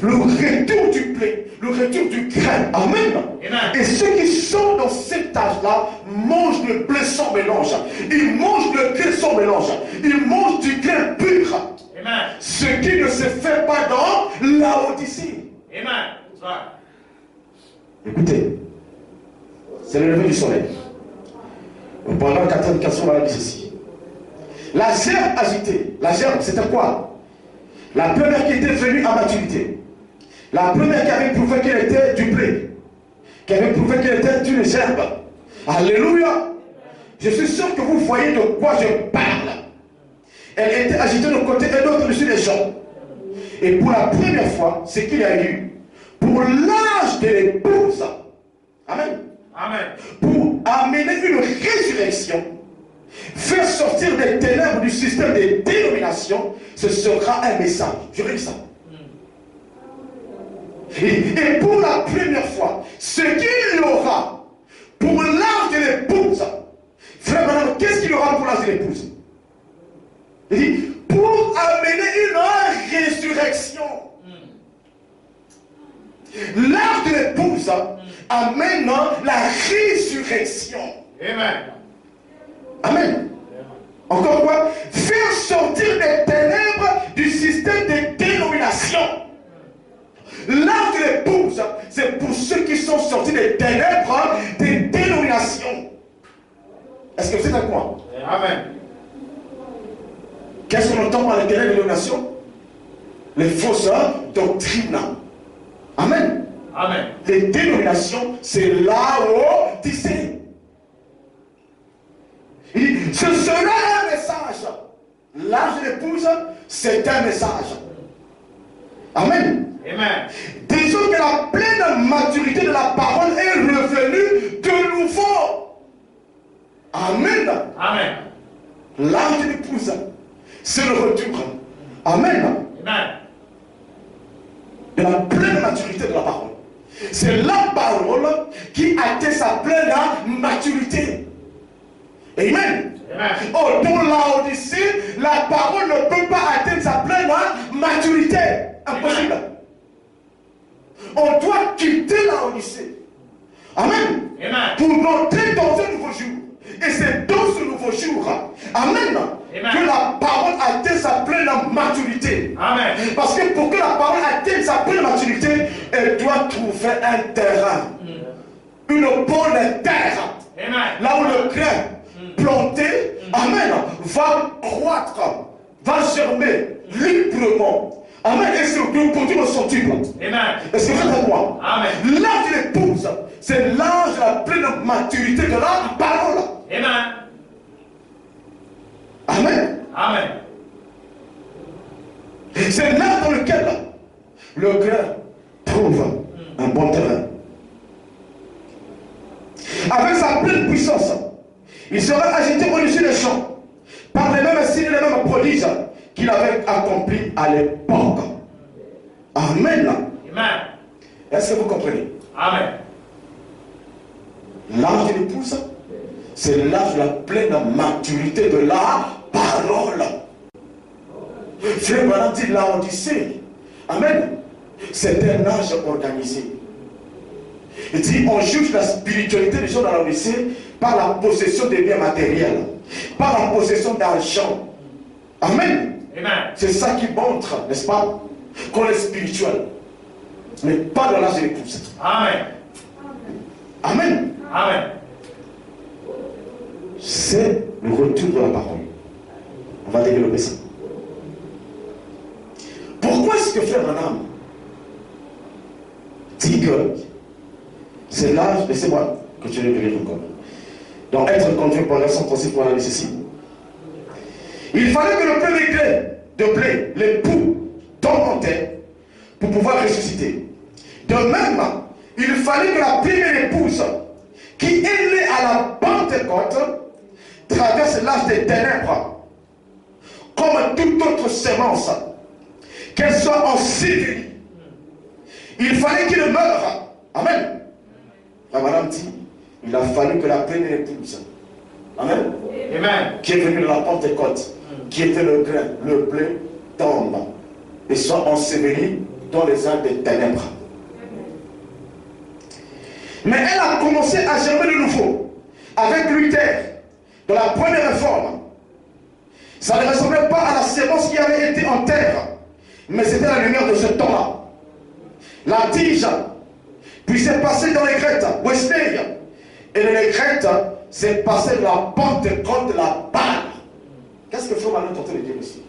Le retour du blé, le retour du grain. Amen. Amen. Et ceux qui sont dans cet âge-là mangent le blé sans mélange. Ils mangent le grain sans mélange. Ils mangent du grain pur. Amen. Ce qui ne se fait pas dans la Odyssée. Amen. That's right. Écoutez, c'est le lever du soleil. Pendant 4 on va dire ceci. La gerbe agitée, la gerbe c'était quoi? La première qui était venue à maturité. La première qui avait prouvé qu'elle était du blé. Qui avait prouvé qu'elle était d'une gerbe. Alléluia. Je suis sûr que vous voyez de quoi je parle. Elle était agitée de côté et d'autre dessus des gens. Et pour la première fois, ce qu'il y a eu, pour l'âge de l'épouse, amen, Amen. pour amener une résurrection, faire sortir des ténèbres du système des dénominations, ce sera un message. Je redis ça. Et pour la première fois, ce qu'il y aura pour l'âge de l'épouse, frère Branham, qu'est-ce qu'il y aura pour l'âge de l'épouse? Il dit, pour amener une résurrection. L'âge de l'épouse amène la résurrection. Amen. Amen. Encore quoi? Faire sortir des ténèbres du système des dénominations. L'âge de l'épouse, c'est pour ceux qui sont sortis des ténèbres des dénominations. Est-ce que vous êtes avec moi? Amen. Qu'est-ce qu'on entend par les ténèbres des dénominations? Les fausses doctrines. Amen. Amen. Les dénominations, c'est l'Odyssée. Ce sera un message. L'âge de l'épouse, c'est un message. Amen. Amen. Disons que la pleine maturité de la parole est revenue de nouveau. Amen. Amen. l'âge de l'épouse, c'est le retour. Amen. Amen. De la pleine maturité de la parole. C'est la parole qui atteint sa pleine maturité. Amen. Amen. Oh, dans Laodicée, la parole ne peut pas atteindre sa pleine maturité. Impossible. On doit quitter Laodicée. Amen. Amen. Pour entrer dans un nouveau jour. Et c'est dans ce nouveau jour, amen, que la parole atteint sa pleine maturité. Amen. Parce que pour que la parole atteigne sa pleine maturité, elle doit trouver un terrain. Une bonne terre. Amen. Là où le grain planté, amen, va croître, va germer librement. Amen. Et c'est le produit de son type. Amen. Est-ce que vous êtes avec moi? Amen. L'âge de l'épouse, c'est l'âge de la pleine maturité de la parole. Amen. Amen. Amen. C'est l'âge dans lequel le grain trouve un bon terrain. Avec sa pleine puissance, il sera agité au-dessus des champs par les mêmes signes et les mêmes prodiges qu'il avait accomplis à l'époque. Amen. Amen. Est-ce que vous comprenez? Amen. L'âge de l'épouse, c'est l'âge de la pleine maturité de la parole. Frère Branham dit Laodicée. Amen. C'est un âge organisé. Il dit on juge la spiritualité des gens dans Laodicée par la possession des biens matériels, par la possession d'argent. Amen. Amen. C'est ça qui montre, n'est-ce pas, qu'on est spirituel. Mais pas dans l'âge de l'épouse. Amen. Amen. Amen. C'est le retour de la parole. On va développer ça. Pourquoi est-ce que Frère Branham dit que c'est l'âge, laissez-moi continuer de lire encore. Donc être conduit par la son principe pour analyser ceci. Il fallait que le plein de blé, l'époux, tombe en terre pour pouvoir ressusciter. De même, il fallait que la première épouse, qui est née à la Pentecôte, traverse l'âge des ténèbres, comme toute autre sémence, qu'elle soit ensevelie. Il fallait qu'il meure. Amen. Madame dit, il a fallu que la première épouse, amen, Amen. qui est venue de la Pentecôte, qui était le grain, le blé, tombe et soit ensevelie dans les âges des ténèbres. Mais elle a commencé à germer de nouveau avec Luther dans la première réforme. Ça ne ressemblait pas à la sémence qui avait été en terre, mais c'était la lumière de ce temps-là. La tige, puis c'est passé dans les Grecs, Wesley, et les Grecs, c'est passé de la Pentecôte de la balle. Qu'est-ce que Frère Branham tentait de dire ici?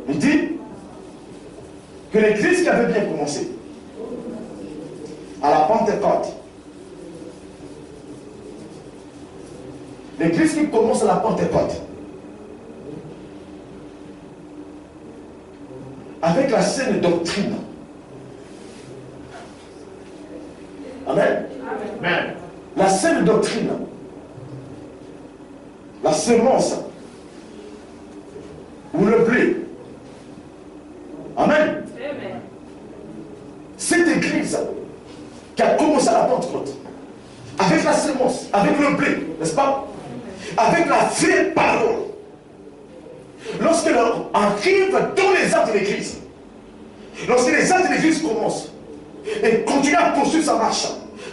Il dit que l'église qui avait bien commencé à la Pentecôte, l'église qui commence à la Pentecôte, avec la saine doctrine. Amen. Amen. La saine doctrine, la semence ou le blé. Amen. Cette église qui a commencé à la Pentecôte, avec la semence, avec le blé, n'est-ce pas? Avec la vraie parole. Lorsqu'elle arrive dans les actes de l'église, lorsque les actes de l'église commencent et continue à poursuivre sa marche,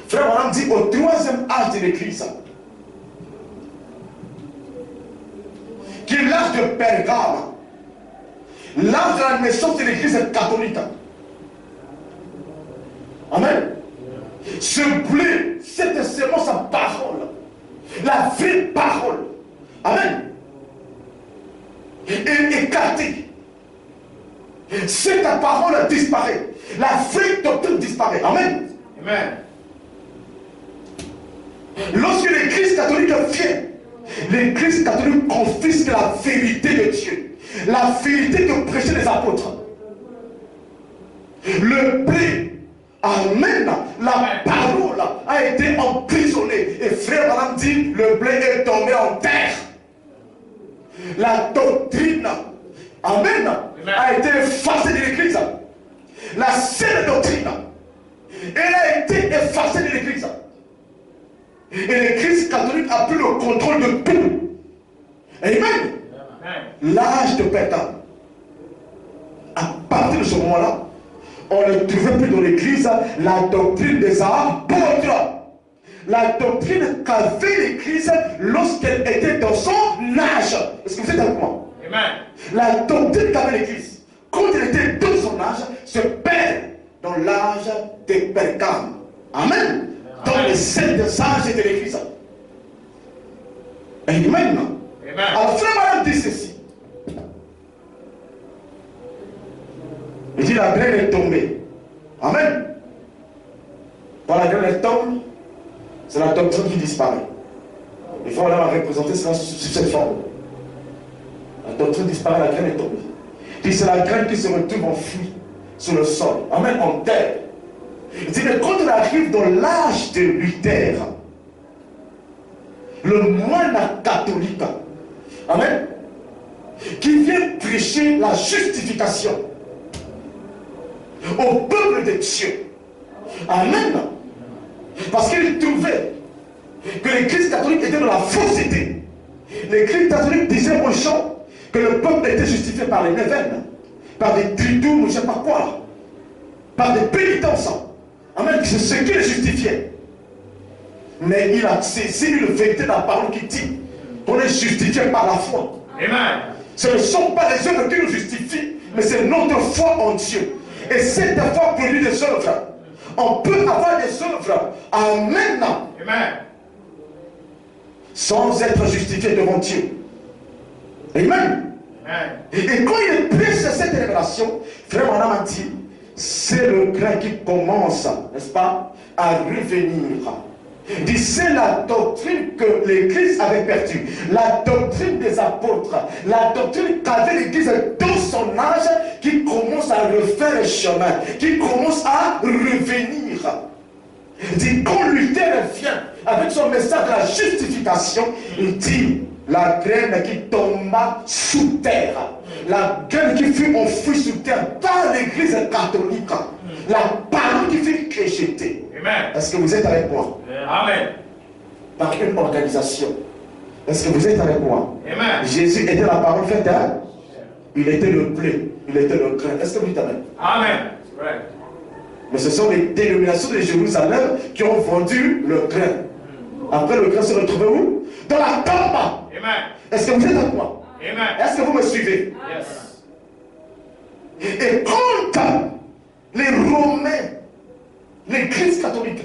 Frère Branham dit au troisième âge de l'église, qui est l'âge de Pergame, l'âge de la naissance de l'église catholique. Amen. Ce blé, cette semence en parole, la vraie parole, amen, est écartée. Cette parole disparaît. La vraie doctrine disparaît. Amen. Amen. Lorsque l'église catholique vient, l'église catholique confisque la vérité de Dieu, la vérité que prêchaient les apôtres. Le blé, Amen. La parole a été emprisonnée. Et frère Madame dit, le blé est tombé en terre. La doctrine, amen, a été effacée de l'église. La saine doctrine, elle a été effacée de l'église. Et l'église catholique a pris le contrôle de tout. Amen. L'âge de Pétain. À partir de ce moment-là, on ne trouvait plus dans l'église la doctrine des apôtres. La doctrine qu'avait l'église lorsqu'elle était dans son âge. Est-ce que vous êtes avec moi? Amen. La doctrine qu'avait l'église, quand elle était dans son âge, se perd dans l'âge des Pergames. Amen. Dans les sept âges de l'église. Amen. Alors, frère Madame dit ceci. Il dit la graine est tombée. Amen. Quand la graine est tombée, c'est la doctrine qui disparaît. Il faut Madame avait présenté cela sous cette forme. La doctrine disparaît, la graine est tombée. Il dit c'est la graine qui se retrouve enfouie sur le sol. Amen, en terre. Il dit mais quand on arrive dans l'âge de Luther, le moine catholique, amen, qui vient prêcher la justification au peuple de Dieu. Amen. Parce qu'il trouvait que l'église catholique était dans la fausseté. L'église catholique disait aux gens que le peuple était justifié par les neuvaines, par des tridumes, je ne sais pas quoi, par des pénitences. Amen. C'est ce qui les justifiait. Mais il a saisi une vérité de la parole qui dit qu'on est justifié par la foi. Amen. Ce ne sont pas les œuvres qui nous justifient, mais c'est notre foi en Dieu. Et cette foi produit des œuvres. On peut avoir des œuvres. Amen. Amen. Sans être justifié devant Dieu. Amen. Amen. Et quand il prêche cette révélation, frère Madame a dit, c'est le grain qui commence, n'est-ce pas, à revenir. Il dit, c'est la doctrine que l'Église avait perdue. La doctrine des apôtres. La doctrine qu'avait l'Église dans son âge qui commence à refaire le chemin. Qui commence à revenir. Il dit, quand Luther vient avec son message de la justification, il dit, la graine qui tomba sous terre. La graine qui fut enfouie sous terre par l'Église catholique. La parole qui fut rejetée. Est-ce que vous êtes avec moi? Amen. Par une organisation. Est-ce que vous êtes avec moi? Amen. Jésus était la parole faite. Hein? Il était le blé. Il était le grain. Est-ce que vous dites Amen? Amen. Right. Mais ce sont les dénominations de Jérusalem qui ont vendu le grain. Après le grain se retrouvait où? Dans la tombe. Est-ce que vous êtes avec moi? Amen. Est-ce que vous me suivez? Yes. Et quand les Romains, l'Église catholique,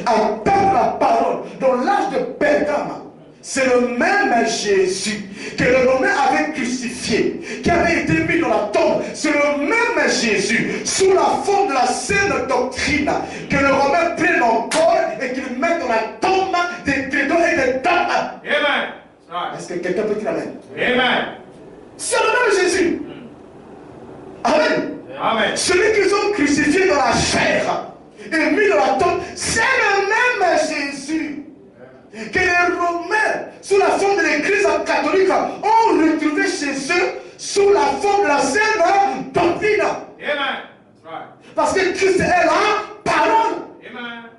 attend la parole dans l'âge de Pergame, c'est le même Jésus que le Romain avait crucifié, qui avait été mis dans la tombe. C'est le même Jésus, sous la forme de la saine doctrine, que le Romain prenne encore et qu'il mette dans la tombe des crédits et des tombes. Amen. Est-ce que quelqu'un peut dire Amen? Amen. C'est le même Jésus. Amen. Amen. Celui qu'ils ont crucifié dans la chair et mis dans la tombe, c'est le même Jésus que les Romains, sous la forme de l'Église catholique, ont retrouvé chez eux sous la forme de la saine doctrine. Amen. Parce que Christ est la parole. Amen.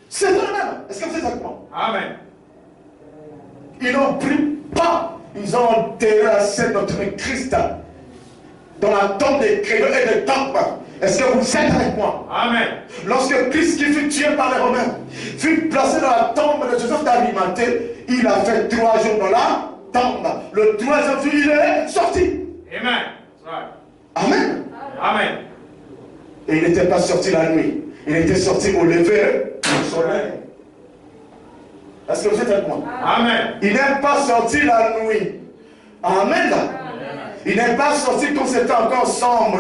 C'est le même. Est-ce que vous êtes avec moi? Amen. Ils n'ont pris pas, ils ont enterré la saine doctrine de Christ dans la tombe des créneaux et des temples. Est-ce que vous êtes avec moi? Amen. Lorsque Christ qui fut tué par les Romains fut placé dans la tombe de Joseph d'Arimathée, il a fait 3 jours dans la tombe. Le 3e jour, il est sorti. Amen. Amen. Amen. Et il n'était pas sorti la nuit. Il était sorti au lever du soleil. Est-ce que vous êtes avec moi? Amen. Il n'est pas sorti la nuit. Amen. Il n'est pas sorti quand c'était encore sombre.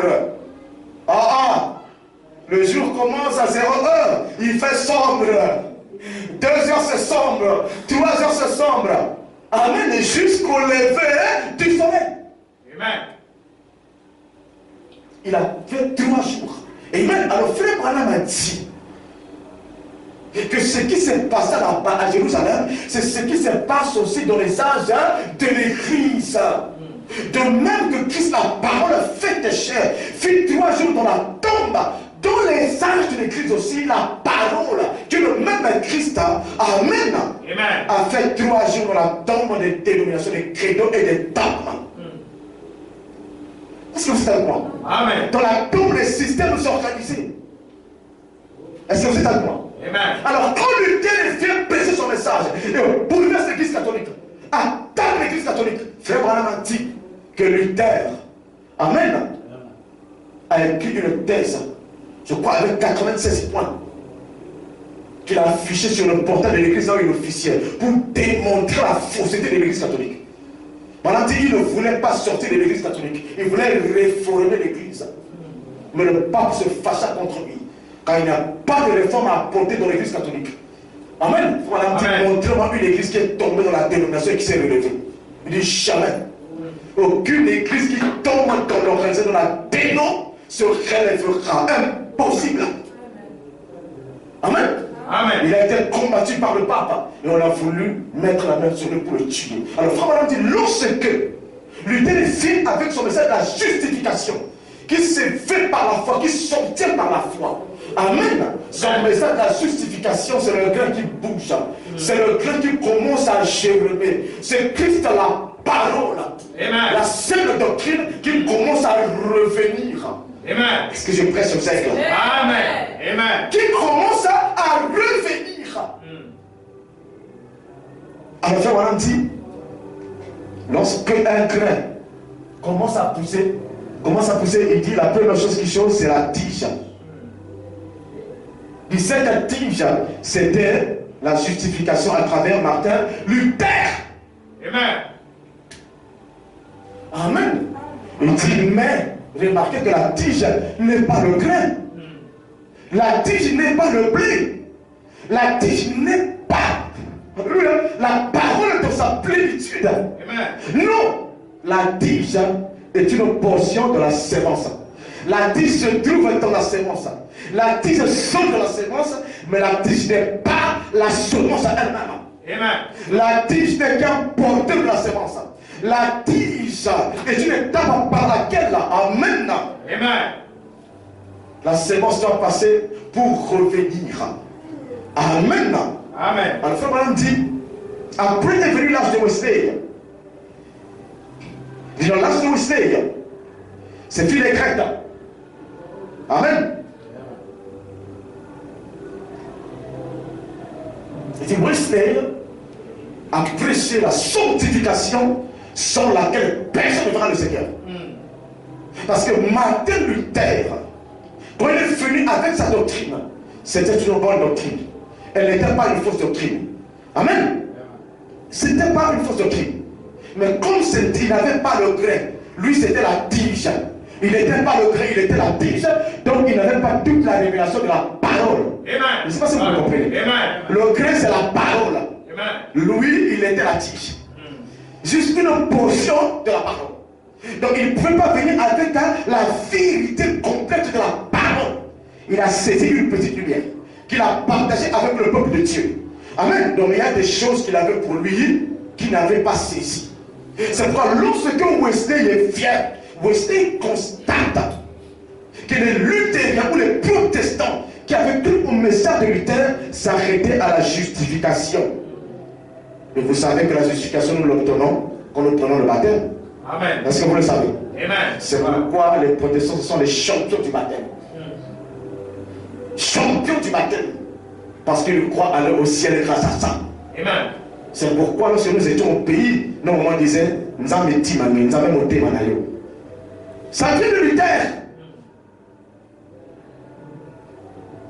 Le jour commence à 0 heure, il fait sombre. 2 heures c'est sombre, 3 heures c'est sombre. Amen. Et jusqu'au lever du soleil. Amen. Il a fait 3 jours. Amen. Alors frère Branham a dit que ce qui s'est passé là-bas à Jérusalem, c'est ce qui se passe aussi dans les âges de l'Église. De même que Christ, la parole faite chair, fit 3 jours dans la tombe, dans les âges de l'Église aussi, la parole, que le même Christ, Amen, a fait 3 jours dans la tombe des dénominations, des credos et des dogmes. Est-ce que vous êtes avec moi? Amen. Dans la tombe, les systèmes sont organisés. Est-ce que vous êtes avec moi? Amen. Alors, quand Luther vient prêcher son message et bouleverse l'église catholique, attaque l'église catholique, frère Branham a dit que Luther, Amen, a écrit une thèse, je crois avec 96 points, qu'il a affiché sur le portail de l'église dans une officielle pour démontrer la fausseté de l'église catholique. Branham dit qu'il ne voulait pas sortir de l'église catholique, il voulait réformer l'église. Mais le pape se fâcha contre lui, car il n'y a pas de réforme à apporter dans l'église catholique. Amen. Branham dit, montrez-moi une église qui est tombée dans la dénomination et qui s'est relevée. Il dit jamais. Aucune église qui tombe dans l'organisation de la déno se relèvera. Impossible. Amen. Amen. Il a été combattu par le pape et on a voulu mettre la main sur lui pour le tuer. Alors frère Branham dit, lorsque Luther est avec son message de la justification, qui s'est fait par la foi, qui s'obtient par la foi. Amen. Son message de la justification, c'est le grain qui bouge. C'est le grain qui commence à germer. C'est Christ la parole. Amen. La seule doctrine qui commence à revenir. Amen. Est-ce que je prêche sur ça? Amen. Amen. Qui commence à revenir. Alors frère Branham dit, lorsque un grain commence à pousser, il dit la première chose qui chose, c'est la tige. Et cette tige, c'était la justification à travers Martin Luther. Amen. Amen. Il dit, mais remarquez que la tige n'est pas le grain. La tige n'est pas le blé. La tige n'est pas la parole dans sa plénitude. Amen. Non. La tige est une portion de la sémence. La tige se trouve dans la sémence. La tige sort de la sémence, mais la tige n'est pas la semence elle-même. La tige n'est qu'un porteur de la sémence. La tige est une étape par laquelle, Amen, la sémence doit passer pour revenir. Amen. Amen. Alors, frère Branham dit, après est venu l'âge de Wesley. Dans l'âge de Wesley, c'est fini les Grecs. Amen. Il dit, Wesley a prêché la sanctification sans laquelle personne ne verra le Seigneur. Parce que Martin Luther, quand il est venu avec sa doctrine, c'était une bonne doctrine. Elle n'était pas une fausse doctrine. Amen. Ce n'était pas une fausse doctrine. Mais comme il n'avait pas le grain, lui c'était la tige. Il n'était pas le grain, il était la tige. Donc il n'avait pas toute la révélation de la parole. Amen. Je ne sais pas si vous me comprenez. Amen. Le grain c'est la parole. Amen. Lui il était la tige. Juste une portion de la parole. Donc il ne pouvait pas venir avec la vérité complète de la parole. Il a saisi une petite lumière qu'il a partagée avec le peuple de Dieu. Amen. Donc il y a des choses qu'il avait pour lui qu'il n'avait pas saisi. C'est pourquoi lorsque Wesley est fier, Wesley constate que les luthériens ou les protestants qui avaient cru au message de Luther s'arrêtaient à la justification. Et vous savez que la justification nous l'obtenons quand nous prenons le baptême. Amen. Est-ce que vous le savez? C'est pourquoi les protestants sont les champions du baptême. Champions du baptême. Parce qu'ils croient aller au ciel grâce à ça. Amen. C'est pourquoi lorsque nous étions au pays, nous on disait, nous avons dit, nous avons monté Manayo. Ça vient de Luther.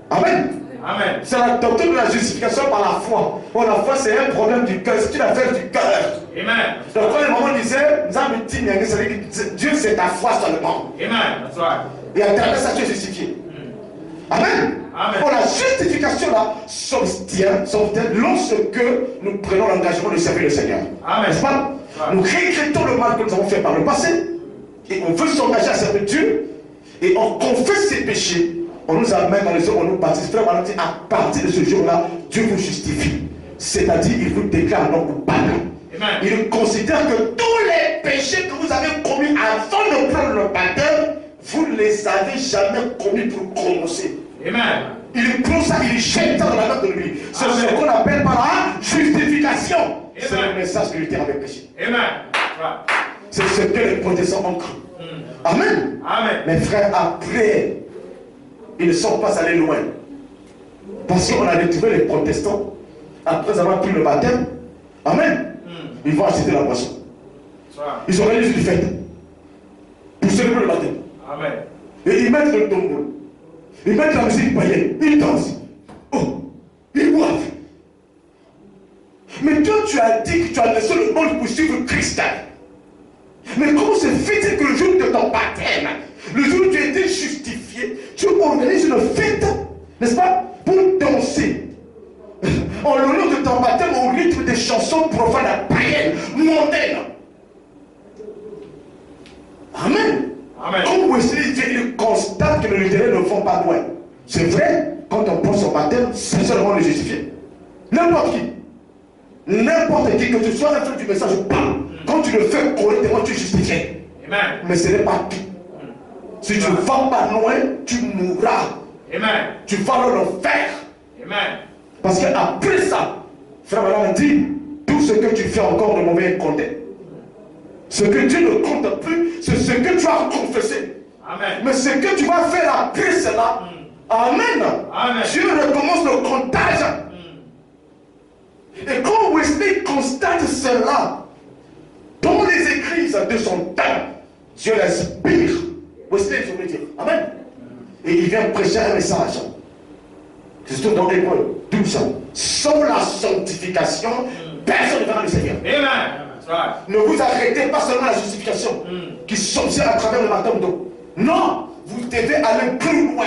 Amen. Amen. C'est la doctrine de la justification par la foi. Bon, la foi c'est un problème du cœur, c'est une affaire du cœur. Amen. Donc quand les mamans disaient, nous avons dit, Dieu c'est ta foi seulement. Amen. That's right. Et à travers ça tu es justifié. Amen. Amen. Bon, la justification là s'obtient lorsque nous prenons l'engagement de servir le Seigneur. N'est-ce pas? Nous regrettons le mal que nous avons fait par le passé et on veut s'engager à servir Dieu et on confesse ses péchés on nous amène dans les eaux, on nous baptise. Frère, on dit à partir de ce jour-là, Dieu vous justifie. C'est-à-dire, il vous déclare non coupable. Il considère que tous les péchés que vous avez commis avant de prendre le baptême, vous ne les avez jamais commis pour commencer. Amen. Il prend ça, il jette ça dans la main de lui. C'est ce qu'on appelle par la justification. C'est le message que Luther avait prêché. C'est ce que les protestants ont cru. Amen. Amen. Mes frères, après, ils ne sont pas allés loin. Parce qu'on a retrouvé les protestants, après avoir pris le baptême, amen, ils vont acheter la boisson. Ils organisent une fête pour célébrer le baptême. Amen. Et ils mettent le tombeau. Ils mettent la musique païenne. Ils dansent. Oh, ils boivent. Mais toi, tu as dit que tu as laissé le monde pour suivre Christ. Mais comment se fait-il que le jour de ton baptême, le jour où tu as été justifié, tu organises une fête, n'est-ce pas, pour danser en l'honneur de ton baptême au rythme des chansons profanes, païennes, mondaines. Amen. Amen. Comme Wesley vient, il constate que les luthériens ne vont pas loin. C'est vrai, quand on prend son baptême, c'est seulement le justifier. N'importe qui, que tu sois un frère du message ou pas, quand tu le fais correctement, tu es justifié. Amen. Mais ce n'est pas tout. Si tu ne vas pas loin, tu mourras. Amen. Tu vas dans l'enfer. Amen. Parce qu'après ça, frère Madame dit, tout ce que tu fais encore de mauvais est compté. Ce que Dieu ne compte plus, c'est ce que tu as confessé. Amen. Mais ce que tu vas faire après cela, amen. Amen. Dieu recommence le comptage. Et quand Wesley constate cela, dans les églises de son temps, Dieu l'inspire. Wesley, je veux dire, amen. Et il vient prêcher un message. C'est tout dans Hébreux 12 ans. Sans la sanctification, personne ne verra le Seigneur. Amen. Ne vous arrêtez pas seulement à la justification qui s'obtient à travers le baptême d'eau. Non, vous devez aller plus loin.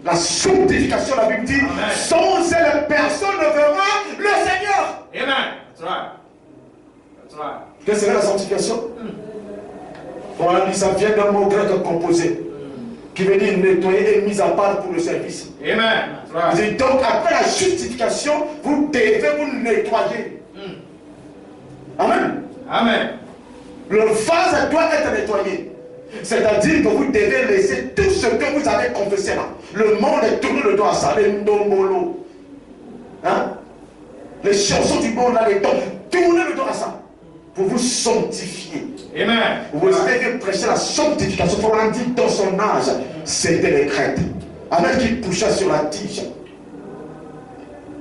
La sanctification, la Bible dit, sans elle, personne ne verra le Seigneur. Amen. Qu'est-ce que c'est la sanctification? On a dit, ça vient d'un mot grec composé qui veut dire nettoyer et mise à part pour le service. Amen. Et donc, après la justification, vous devez vous nettoyer. Amen. Amen. Le vase doit être nettoyé. C'est-à-dire que vous devez laisser tout ce que vous avez confessé là. Le monde est tourné le dos à ça. Les ndombolo. Hein? Les chansons du monde là, les dons. Tournez le dos à ça. Pour vous sanctifier. Amen. Vous devez prêcher la sanctification. Pour on dit dans son âge, c'était les crêtes. Amen, qui toucha sur la tige.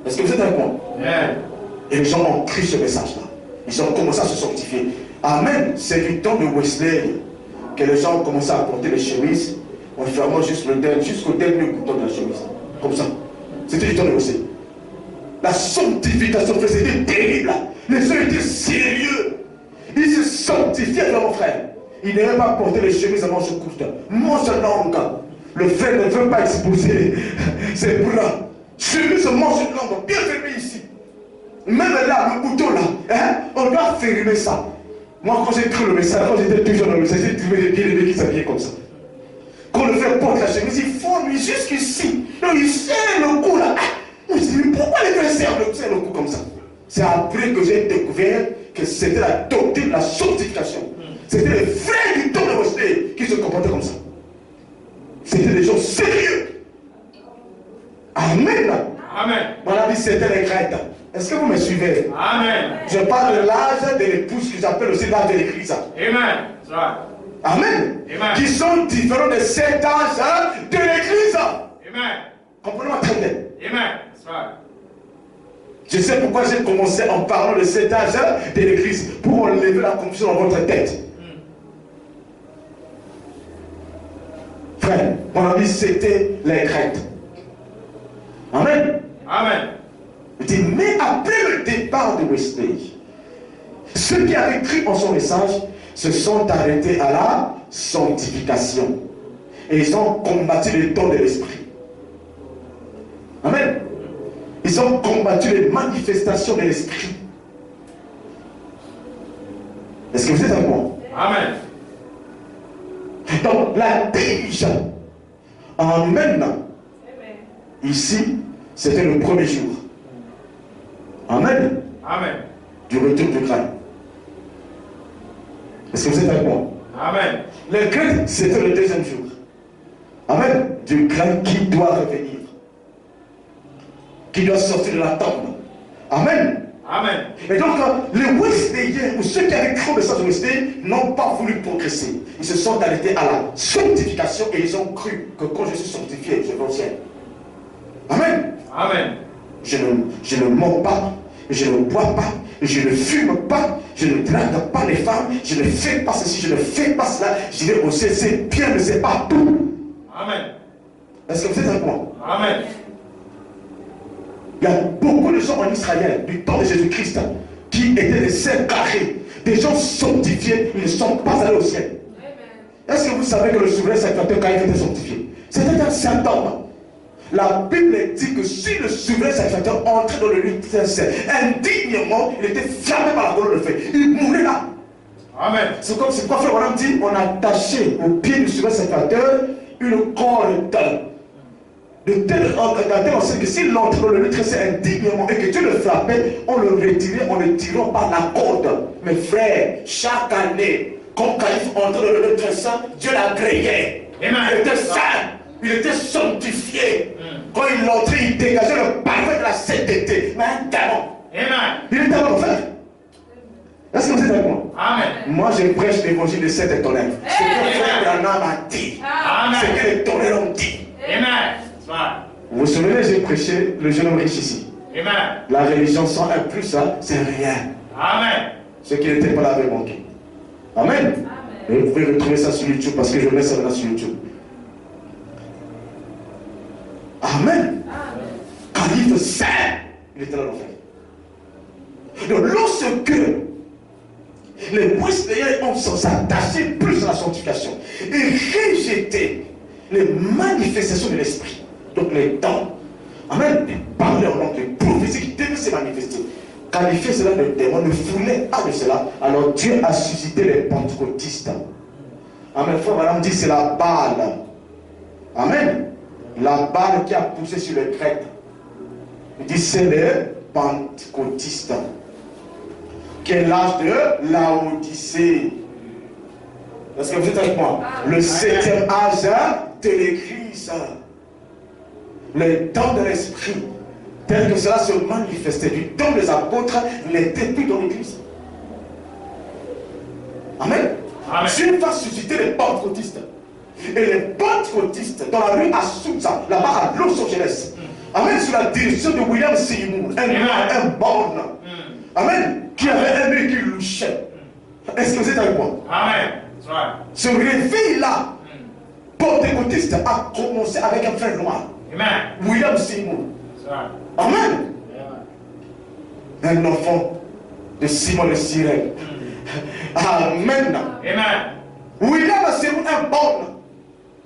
Est-ce que vous êtes avec moi? Amen. Et les gens ont pris ce message-là. Ils ont commencé à se sanctifier. Amen. C'est du temps de Wesley que les gens ont commencé à porter les chemises en fermant juste le dernier, jusqu'au dernier bouton de la chemise. Comme ça. C'était du temps de Wesley. La sanctification, c'était terrible. Les gens étaient sérieux. Ils se sanctifiaient, mon frère. Ils n'aimaient pas porter les chemises à manches courtes. Manche longue. Le frère ne veut pas exposer ses bras. Chemise manche longue, bien fermée ici. Même là, le bouton là, hein, on doit fermer ça. Moi, quand j'ai cru le message, quand j'étais toujours dans le message, j'ai trouvé des bien-aimés qui s'habillaient comme ça. Quand le frère porte la chemise, il fond lui jusqu'ici. Donc il serre le cou là. Je me suis dit, pourquoi les frères serrent le cou comme ça? C'est après que j'ai découvert que c'était la doctrine de la sanctification. C'était les frères du temps de Wesley qui se comportaient comme ça. C'était des gens sérieux. Amen. Amen. Mon ami, c'était les Grecs. Est-ce que vous me suivez? Amen. Je parle de l'âge de l'épouse que j'appelle aussi l'âge de l'église. Amen. Amen. Amen. Qui sont différents de cet âge de l'église. Amen. Comprenez-moi très bien. Amen. Je sais pourquoi j'ai commencé en parlant de cet âge de l'église, pour enlever la confusion dans votre tête. Frère, mon ami, c'était les Grecs. Amen. Amen. Il dit, mais après le départ de Wesley, ceux qui avaient cru en son message se sont arrêtés à la sanctification. Et ils ont combattu les dons de l'esprit. Amen. Ils ont combattu les manifestations de l'esprit. Est-ce que vous êtes avec moi? Amen. Donc la tige emmène Ici, c'était le premier jour. Amen. Amen. Du retour du Christ. Est-ce que vous êtes avec moi? Amen. Le Christ, c'était le deuxième jour. Amen. Du Christ qui doit revenir. Qui doit sortir de la tombe. Amen. Amen. Et donc, les Wesleyens, ou ceux qui avaient cru au message de Wesley, n'ont pas voulu progresser. Ils se sont arrêtés à la sanctification et ils ont cru que quand je suis sanctifié, je vais au ciel. Amen. Amen. Je ne mens pas, je ne bois pas, je ne fume pas, je ne drague pas les femmes, je ne fais pas ceci, je ne fais pas cela. Je dirais au ciel, c'est bien, mais c'est pas tout. Amen. Est-ce que vous êtes avec moi? Amen. Il y a beaucoup de gens en Israël, du temps de Jésus-Christ, qui étaient des saints carrés, des gens sanctifiés, ils ne sont pas allés au ciel. Est-ce que vous savez que le souverain sacrificateur, quand il était sanctifié, c'était un saint homme? La Bible dit que si le souverain sacrificateur entrait dans le lieu très saint, indignement, il était fermé par la colonne de feu. Il mourait là. Amen. C'est comme si, quoi frère Branham dit, on a attaché au pied du souverain sacrificateur une corde de telle enseigne que s'il entrait dans le lieu très saint indignement et que Dieu le frappait, on le retirait en le tirant par la corde. Mes frères, chaque année, quand Caïphe entrait dans le lieu très saint, Dieu l'agréait. Il était saint. Il était sanctifié. Quand il entrait, il dégageait le parfum de la sainteté. Mais un démon. Il était en enfer. Est-ce que vous êtes avec moi? Amen. Moi, je prêche l'évangile de cet étonnel. Ce que frère Branham a dit. Ce que les tonnerres ont dit. Amen. Vous vous souvenez, j'ai prêché le jeune homme riche ici. Amen. La religion sans un plus, ça, c'est rien. Amen. Ce qui n'était pas là avait manqué. Amen. Et vous pouvez retrouver ça sur YouTube parce que je mets ça là sur YouTube. Amen. Caïphe saint, il était dans l'enfer. Donc lorsque les Wesleyens ont s'attaché plus à la sanctification et rejeté les manifestations de l'esprit, donc les dons, amen, les paroles en langue, les prophéties qui devaient se manifester, qualifier cela de démon, ne voulait pas de cela, alors Dieu a suscité les pentecôtistes. Amen. Frère Madame dit c'est la balle. Amen. La balle qui a poussé sur les Grecs. Il dit c'est les pentecôtistes. Qui est l'âge de l'Odyssée. Est-ce que vous êtes avec moi? Le 7e âge de l'Église. Le temps de l'Esprit, tel que cela se manifestait du temps des apôtres, n'était plus dans l'Église. Amen. Dieu va susciter les pentecôtistes. Et les pentecôtistes dans la rue Azusa, là-bas à Los Angeles, amen, sous la direction de William Seymour, un borne, amen, qui avait un œil qui louchait. Est-ce que vous êtes avec moi? Amen. Ce réveil-là, pentecôtiste, a commencé avec un frère noir, William Seymour. Amen. Un enfant de Simon le Cyrène. Amen. William Seymour, un borne,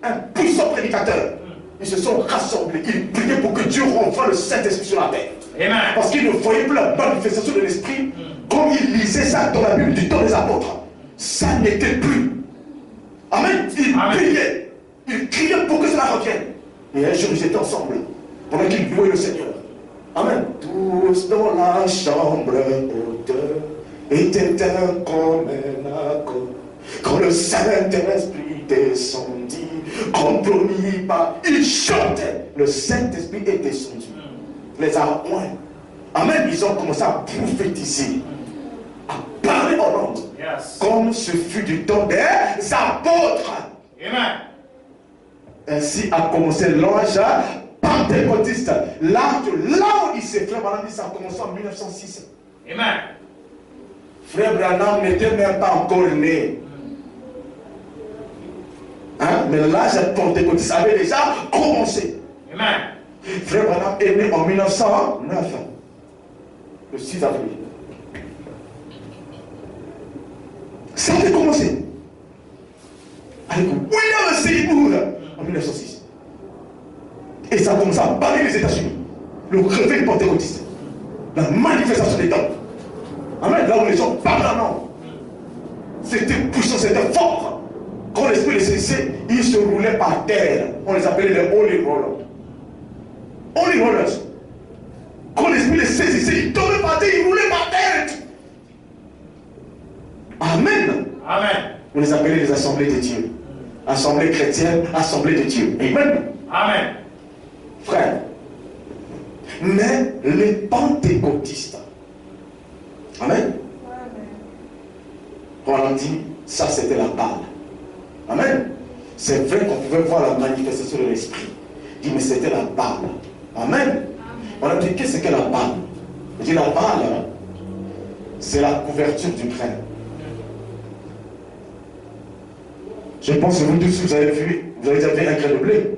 un puissant prédicateur. Ils se sont rassemblés, ils priaient pour que Dieu renvoie le Saint-Esprit sur la terre. Amen. Parce qu'ils ne voyaient plus la manifestation de l'Esprit comme ils lisaient ça dans la Bible du temps des apôtres. Ça n'était plus. Amen. Ils priaient, ils criaient pour que cela revienne. Et un jour ils étaient ensemble pendant qu'ils louaient le Seigneur. Amen. Tous dans la chambre haute étaient un comme un accord. Quand le Saint-Esprit descendit, compromis par, il chantait. Le Saint-Esprit est descendu. Les a oints. Amen. Ils ont commencé à prophétiser, à parler en langue, comme ce fut du temps des apôtres. Amen. Ainsi a commencé l'ange pentecôtiste. L'âge de l'Odyssée. Frère Branham dit ça a commencé en 1906. Amen. Frère Branham n'était même pas encore né. Hein? Mais l'âge pentecôtiste avait déjà commencé. Amen. Frère Branham est né en 1909, le 6 avril. Ça avait commencé avec William Seymour en 1906. Et ça a commencé à balayer les États-Unis. Le réveil pentecôtiste. La manifestation des dons. Amen. Là où les gens parlent en langue. C'était puissant, c'était fort. Quand l'esprit les saisissait, ils se roulaient par terre. On les appelait les holy rollers. Holy rollers. Quand l'esprit les saisissait, il tombait par terre, il roulait par terre. Amen. Amen. Vous les appelez les assemblées de Dieu. Assemblée chrétienne, assemblée de Dieu. Amen. Amen. Frère. Mais les pentecôtistes. Amen. Quand on dit, ça c'était la balle. Amen. C'est vrai qu'on pouvait voir la manifestation de l'esprit. Il dit, mais c'était la balle. Amen. On a dit, qu'est-ce que la balle? On dit, la balle, c'est la couverture du grain. Je pense que vous tous, vous avez vu, vous avez déjà vu un grain de blé.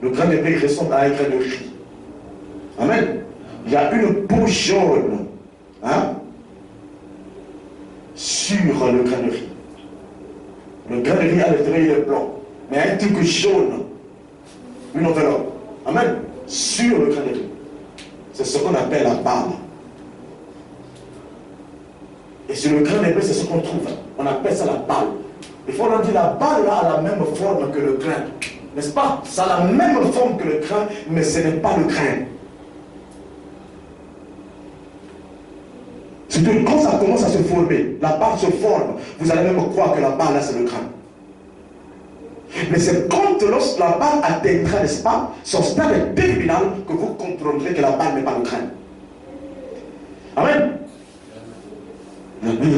Le grain de blé ressemble à un grain de riz. Amen. Il y a une peau jaune, hein, sur le grain de riz. Le grain de riz à l'intérieur il est blanc, mais un truc jaune, une enveloppe. Amen. Sur le grain de riz. C'est ce qu'on appelle la balle. Et sur le grain de blé, c'est ce qu'on trouve. On appelle ça la balle. Il faut leur dire la balle là, a la même forme que le grain. N'est-ce pas? Ça a la même forme que le grain, mais ce n'est pas le grain. Surtout quand ça commence à se former, la balle se forme, vous allez même croire que la balle là c'est le grain. Mais c'est quand lorsque la balle atteindra, n'est-ce pas, son stade terminal, que vous comprendrez que la balle n'est pas le grain. Amen.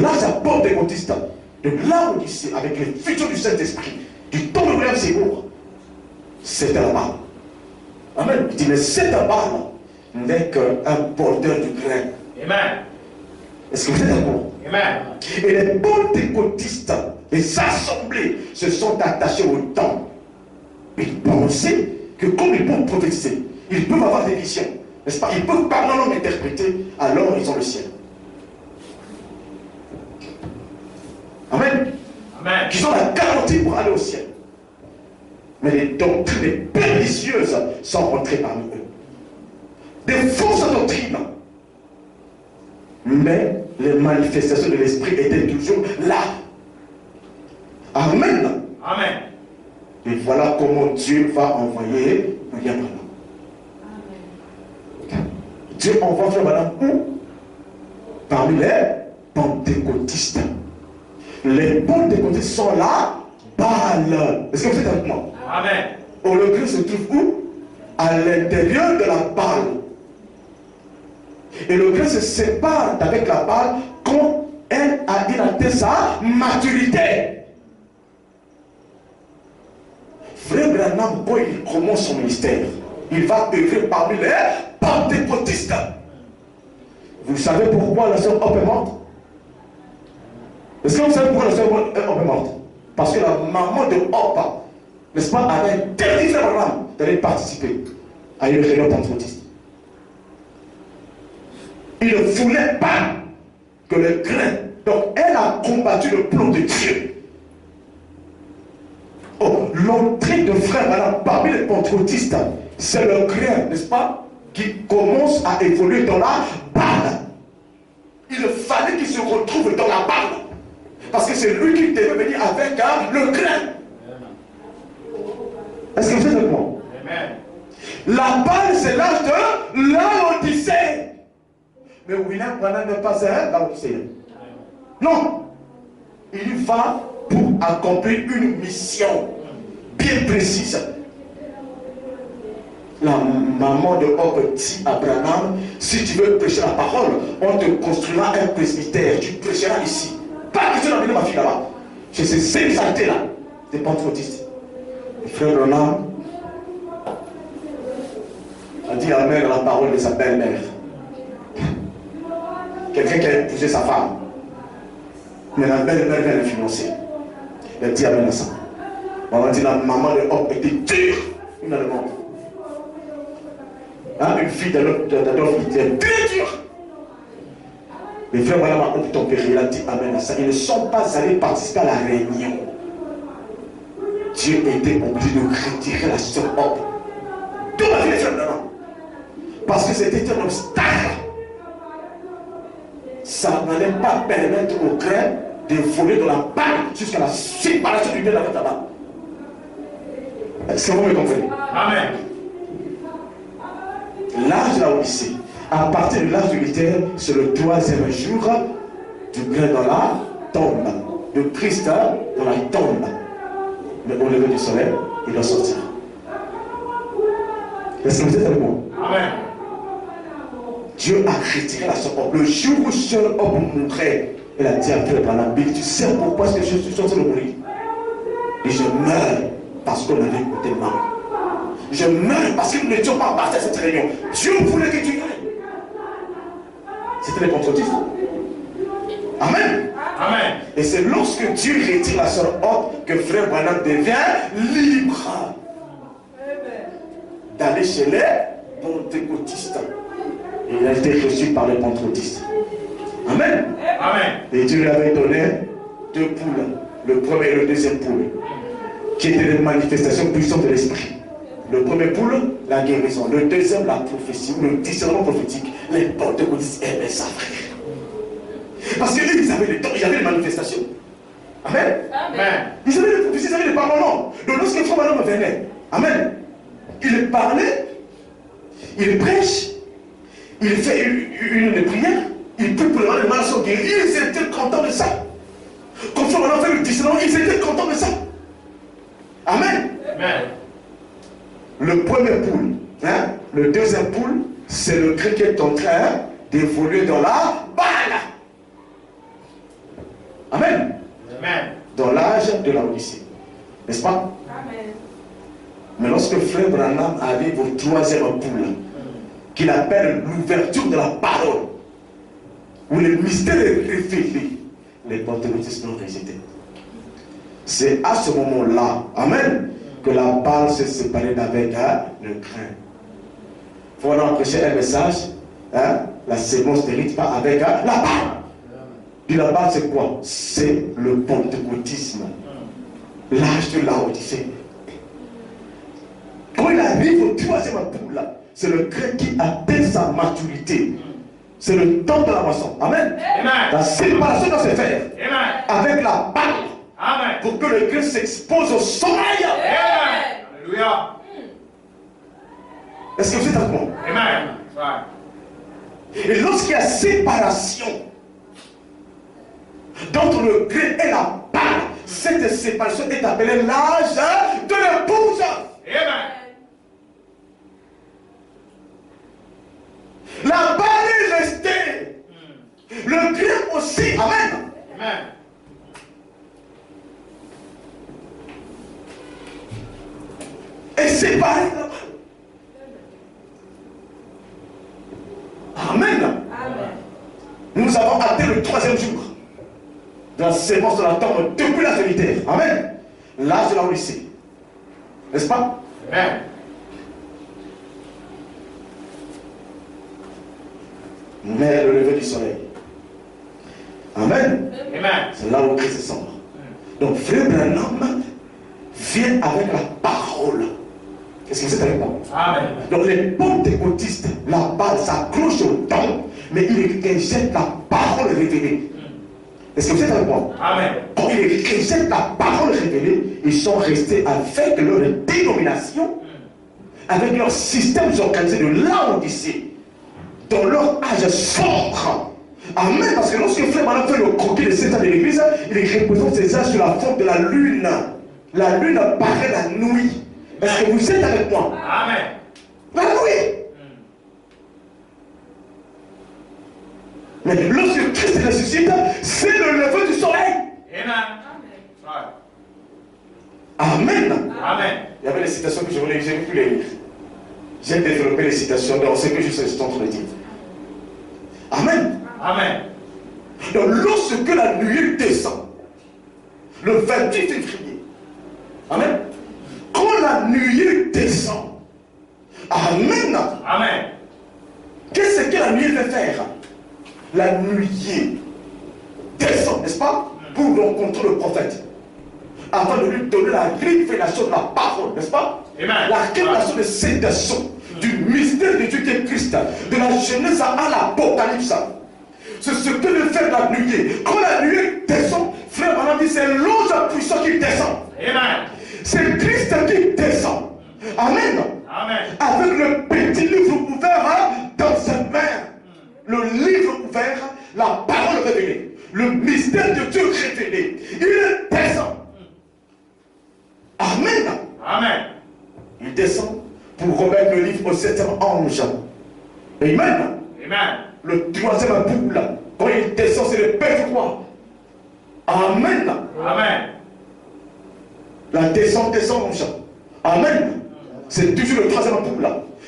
Là, ça porte des baptistes. De là où ici, avec les futurs du Saint-Esprit, du temps de William Seymour, c'était la balle. Amen. Il dit, mais cette balle n'est qu'un porteur du grain. Amen. Est-ce que vous êtes d'accord? Amen. Et les pentecôtistes, les assemblées, se sont attachés au temps. Ils pensaient que comme ils peuvent prophétiser, ils peuvent avoir des visions, n'est-ce pas? Ils peuvent par la langue interpréter, alors ils ont le ciel. Amen. Amen. Qu'ils ont la garantie pour aller au ciel. Mais les doctrines pernicieuses sont rentrées parmi eux. Des fausses doctrines. Mais les manifestations de l'esprit étaient toujours là. Amen. Amen. Et voilà comment Dieu va envoyer William Branham. Dieu envoie William Branham où? Parmi les pentecôtistes. Les pentecôtistes sont là, balle. Est-ce que vous êtes avec moi? Amen. Oh, le grain se trouve où? À l'intérieur de la balle. Et le grain se sépare avec la balle quand elle a atteint sa maturité. Frère Branham, quand il commence son ministère, il va œuvrer parmi les pentecôtistes. Vous savez pourquoi la sœur Hope est morte? Est-ce que vous savez pourquoi la sœur Hope est morte? Parce que la maman de Hope, n'est-ce pas, avait interdit Frère Branham d'aller participer à une réunion pentecôtiste. Il ne voulait pas que le grain. Donc elle a combattu le plan de Dieu. Oh, l'entrée de Frère Branham parmi les pentecôtistes, c'est le grain, n'est-ce pas, qui commence à évoluer dans la balle. Il fallait qu'il se retrouve dans la balle. Parce que c'est lui qui devait venir avec le grain. Est-ce que vous êtes avec moi? Amen. La balle, c'est l'âge de l'Odyssée. Mais William Branham n'est pas un Laodicéen. Non. Il va pour accomplir une mission bien précise. La maman de Hope dit à Branham, si tu veux prêcher la parole, on te construira un presbytère. Tu prêcheras ici. Pas question d'amener ma fille là-bas. Chez ces sexualités-là, des pentecôtistes. Le frère Branham a dit amen à la parole de sa belle-mère. Quelqu'un qui a épousé sa femme. Mais la belle-mère vient l'influencer. Elle dit amen à ça. On a dit la maman de Hope était dure. Une allemande. Hein, une fille d'Adolphe Hitler. Très dure. Les frères Branham ont tempéré. Il a dit amen à ça. Ils ne sont pas allés participer à la réunion. Dieu était obligé de retirer la sœur Hope. D'où la vie des frères Branham. Parce que c'était un obstacle. Ça n'allait pas permettre au grain de voler dans la balle jusqu'à la séparation du bien de la tabac. Est-ce que vous me comprenez? Amen. l'âge de la Odyssée. À partir de l'âge de l'Éther, c'est le 3e jour du grain dans la tombe, de Christ dans la tombe. Mais au lever du soleil, il doit sortir. Est-ce que vous êtes avec moi? Amen. Dieu a retiré la sorte. Le jour où seul homme mourrait, il a dit à Pierre dans la Bible, tu sais pourquoi est-ce que je suis censé mourir? Et je meurs parce qu'on avait écouté mal. Je meurs parce que nous n'étions pas partis à cette réunion. Dieu voulait que tu ailles. C'était les contredistes. Amen. Amen. Et c'est lorsque Dieu retire la sœur haute que frère Branham devient libre d'aller chez les pentecôtistes. Et il a été reçu par les pentecôtistes. Amen. Amen. Et Dieu lui avait donné 2 poules, le premier et le deuxième poule, qui étaient des manifestations puissantes de l'esprit. Le premier poule, la guérison. Le deuxième, la prophétie, le discernement prophétique. Les pentecôtistes aimaient ça, frère. Parce qu'ils avaient les dons, il y avait les manifestations. Amen. Amen. Ils avaient les prophéties, ils avaient les paroles. Donc lorsque Frère Branham venait, Amen, il parlait, il prêche, il fait une prière, il peut pour les malades sont guéris, ils étaient contents de ça. Comme Frère Branham fait le discernement, ils étaient contents de ça. Amen. Amen. Le premier poule, hein, le deuxième poule, c'est le cri qui est en train d'évoluer dans la balle. Amen. Amen. Dans l'âge de la Odyssée. N'est-ce pas? Amen. Mais lorsque Frère Branham arrive au 3e poule, qu'il appelle l'ouverture de la parole, où le mystère est révélé, les pentecôtistes l'ont rejeté. C'est à ce moment-là, Amen, que la balle s'est séparée d'avec le grain. Il faut alors prêcher un message, hein, la sémence n'hérite pas avec la balle. Puis la balle, c'est quoi? C'est le pentecôtisme. L'âge de la Odyssée. Quand il arrive au 3e poule, c'est le grain qui atteint sa maturité. C'est le temps de la moisson. Amen. Amen. La séparation doit se faire Amen. avec la balle Amen. pour que le grain s'expose au soleil. Amen. Alléluia. Est-ce que vous êtes avec moi? Amen. Ouais. Et lorsqu'il y a séparation d'entre le grain et la balle, cette séparation est appelée l'âge de l'épouse. Amen. La balle est restée. Le grain aussi. Amen. Amen. Et séparé de la balle. Amen. Amen. Nous avons atteint le 3e jour de la sémence de la tombe depuis la solitaire. Amen. L'âge de la Odyssée. N'est-ce pas? Amen. Mais le lever du soleil. Amen. Amen. C'est là où Christ sombre. Donc, Frère Branham vient avec la parole. Est-ce que vous êtes avec moi? Amen. Donc, les pentecôtistes, la balle s'accroche au temps, mais il rejette la parole révélée. Est-ce que vous êtes avec moi? Amen. Quand ils rejettent la parole révélée, ils sont restés avec leur dénomination, avec leur système organisé de l'Odyssée, dans leur âge sombre. Amen. Parce que lorsque Frère Branham fait le croquis de 7 ans de l'église, il représente ces âges sous la forme de la lune. La lune paraît la nuit. Est-ce que vous êtes avec moi? Amen. La nuit. Mais lorsque Christ ressuscite, c'est le lever du soleil. Amen. Amen. Amen. Il y avait des citations que je voulais, j'ai pu les lire. J'ai développé les citations dans ce que je suis en train de dire. Amen. Amen. Donc lorsque la nuit descend, le 28 février, Amen. Quand la nuit descend, Amen. Amen. Qu'est-ce que la nuit veut faire? La nuit descend, n'est-ce pas? Pour rencontrer le prophète. Afin de lui donner la révélation de la parole, n'est-ce pas? Amen. La révélation de cette leçon, du mystère de Dieu qui est Christ, de la Genèse à l'Apocalypse. C'est ce que veut faire la nuit. Quand la nuit descend, Frère Branham dit c'est l'ange puissant qui descend. Amen. C'est Christ qui descend. Amen. Amen. Avec le petit livre ouvert le livre ouvert, la parole révélée, le mystère de Dieu révélé. Il descend. Amen. Amen. Il descend pour remettre le livre au 7e ange. Amen. Amen. Le 3e boule, quand il descend, c'est le Père du roi. Amen. Amen. La descente des anges. Amen. C'est toujours le 3e boule.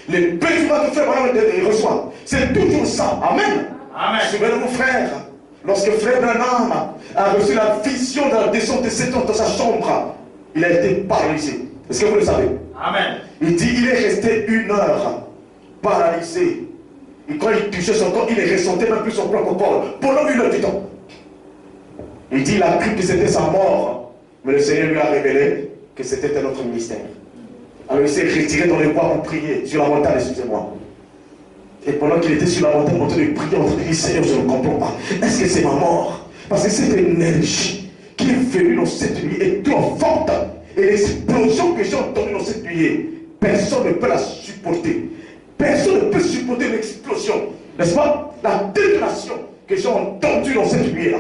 Les Pères du roi que frère Branham reçoit. C'est toujours ça. Amen. Amen. Souvenez-vous, frère, lorsque frère Branham a reçu la vision de la descente des 7 anges dans sa chambre, il a été paralysé. Est-ce que vous le savez? Amen. Il dit, il est resté 1 heure paralysé. Et quand il touchait son corps, il ne ressentait même plus son propre corps. Pendant 1 heure du temps. Il dit, il a cru que c'était sa mort. Mais le Seigneur lui a révélé que c'était un autre ministère. Alors il s'est retiré dans les bois pour prier, sur la montagne, excusez-moi. Et pendant qu'il était sur la montagne, en train de prier, en train de dire, Seigneur, je ne comprends pas. Est-ce que c'est ma mort? Parce que cette énergie qui est venue dans cette nuit est trop forte. Et l'explosion que j'ai entendue dans cette nuit, personne ne peut la supporter. Personne ne peut supporter l'explosion. N'est-ce pas? La détonation que j'ai entendue dans cette nuit-là.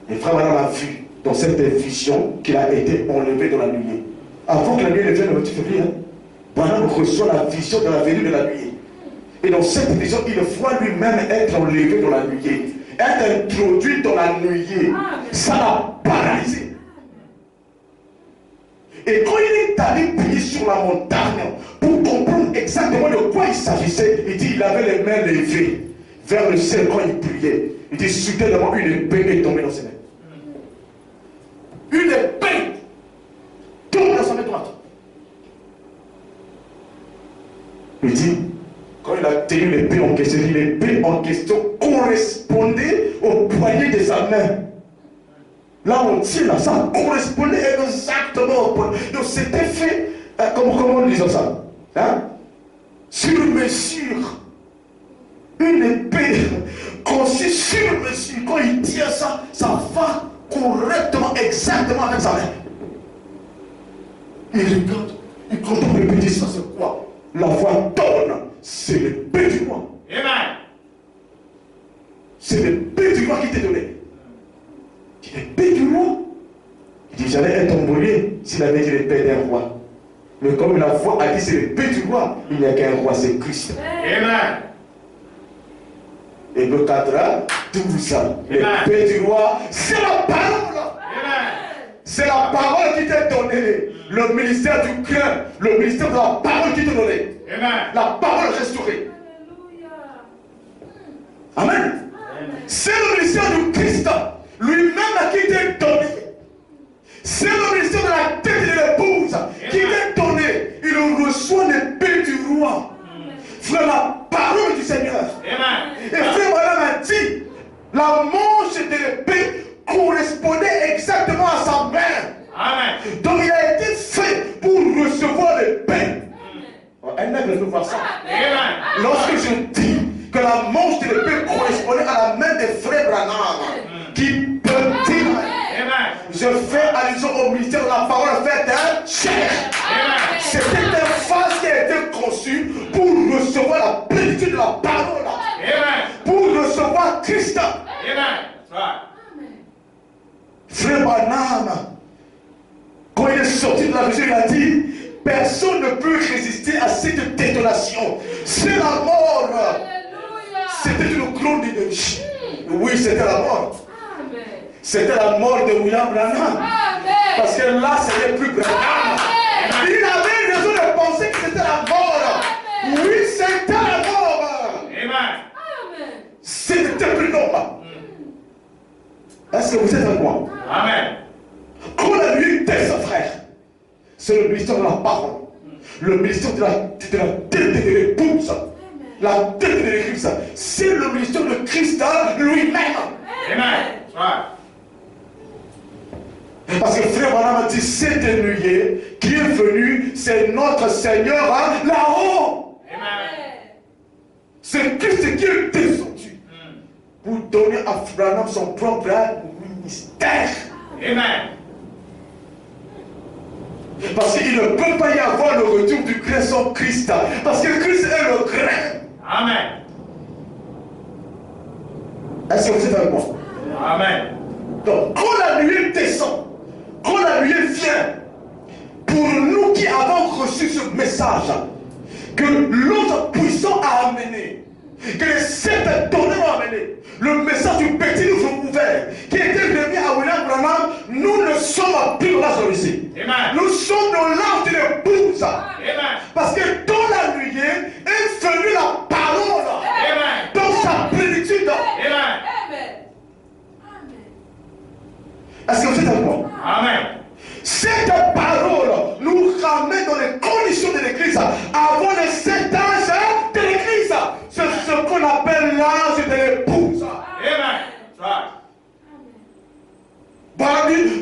Et frère Branham a vu dans cette vision qu'il a été enlevé dans la nuit. Avant que la nuit ne vienne le 28 février, Branham reçoit la vision de la venue de la nuit. Et dans cette vision, il voit lui-même être enlevé dans la nuit. Être introduit dans la nuit. Ça l'a paralysé. Et quand il est allé prier sur la montagne pour comprendre exactement de quoi il s'agissait, il dit qu'il avait les mains levées vers le ciel quand il priait. Il dit soudainement une épée est tombée dans ses mains. Une épée tombe dans sa main droite. Il dit, quand il a tenu l'épée en question, l'épée en question correspondait au poignet de sa main. Là, on tient là, ça correspondait exactement au poignet. Donc, c'était fait, comment nous disons ça? Hein? Sur mesure. Une épée conçue sur mesure. Quand il tient ça, ça va correctement, exactement avec sa main. Il regarde, il contemple l'épée, il dit, ça c'est quoi? La voix donne, c'est l'épée du roi. Amen. C'est l'épée du roi qui t'est donné. L'épée du roi. Il dit, j'allais être embrouillé s'il avait dit l'épée d'un roi. Mais comme la voix a dit c'est l'épée du roi, il n'y a qu'un roi, c'est Christ. Amen. Hébreux 4, 12. L'épée du roi, c'est la parole. Amen. C'est la parole qui t'est donnée. Le ministère du cœur, le ministère de la parole qui t'est donné. Amen. La parole restaurée. Amen. C'est le ministère du Christ, lui-même à qui t'est donné. C'est le ministère de la tête de l'épouse qui t'est donné. Il reçoit l'épée du roi. Frère, la parole du Seigneur. Amen. Et frère Branham a dit, la manche de l'épée correspondait exactement à sa main. Amen. Donc il a été fait pour recevoir l'épée. Un nègre peut voir ça. Amen. Lorsque je dis que la manche de l'épée correspondait à la main des frères Branham, qui peut dire, Amen. je fais allusion au ministère de la parole faite d'un chair. Amen. C'était une phase qui a été conçue pour recevoir la plénitude de la parole. Amen. Pour recevoir Christ. Amen. Right. Frère Branham, quand il est sorti de la vision, il a dit, personne ne peut résister à cette détonation. C'est la mort. C'était une grande énergie. Oui, c'était la mort. C'était la mort de William Branham. Parce que là, ce n'est plus Branham. Il avait raison de penser que c'était la mort. Oui, c'était la mort. Amen. C'était plus long. Est-ce que vous êtes avec moi? Amen. Quand la nuit descend, frère, c'est le ministère de la parole. Le ministère de la tête de l'épouse. La tête de l'église. C'est le ministère de Christ lui-même. Amen. Right. Parce que frère Branham a dit, cette nuit qui est venu, c'est notre Seigneur là-haut. Amen. C'est Christ qui est descendu pour donner à Branham son propre ministère. Amen. Parce qu'il ne peut pas y avoir le retour du grain sans Christ. Parce que Christ est le grain. Amen. Est-ce que vous êtes avec moi? Amen. Donc, quand la nuée descend, quand la nuée vient, pour nous qui avons reçu ce message, que l'autre puissant a amené, que les sept donneurs ont amené, le message du petit livre ouvert, qui était remis à William Branham, nous ne sommes plus dans l'âge de Russie. Nous sommes dans l'âge de l'épouse. Parce que dans la nuée est venue la parole dans sa plénitude. Est-ce que vous êtes avec moi? Amen. Cette parole nous ramène dans les conditions de l'église, avant les 7 âges de l'église. C'est ce qu'on appelle l'âge de l'épouse. Amen.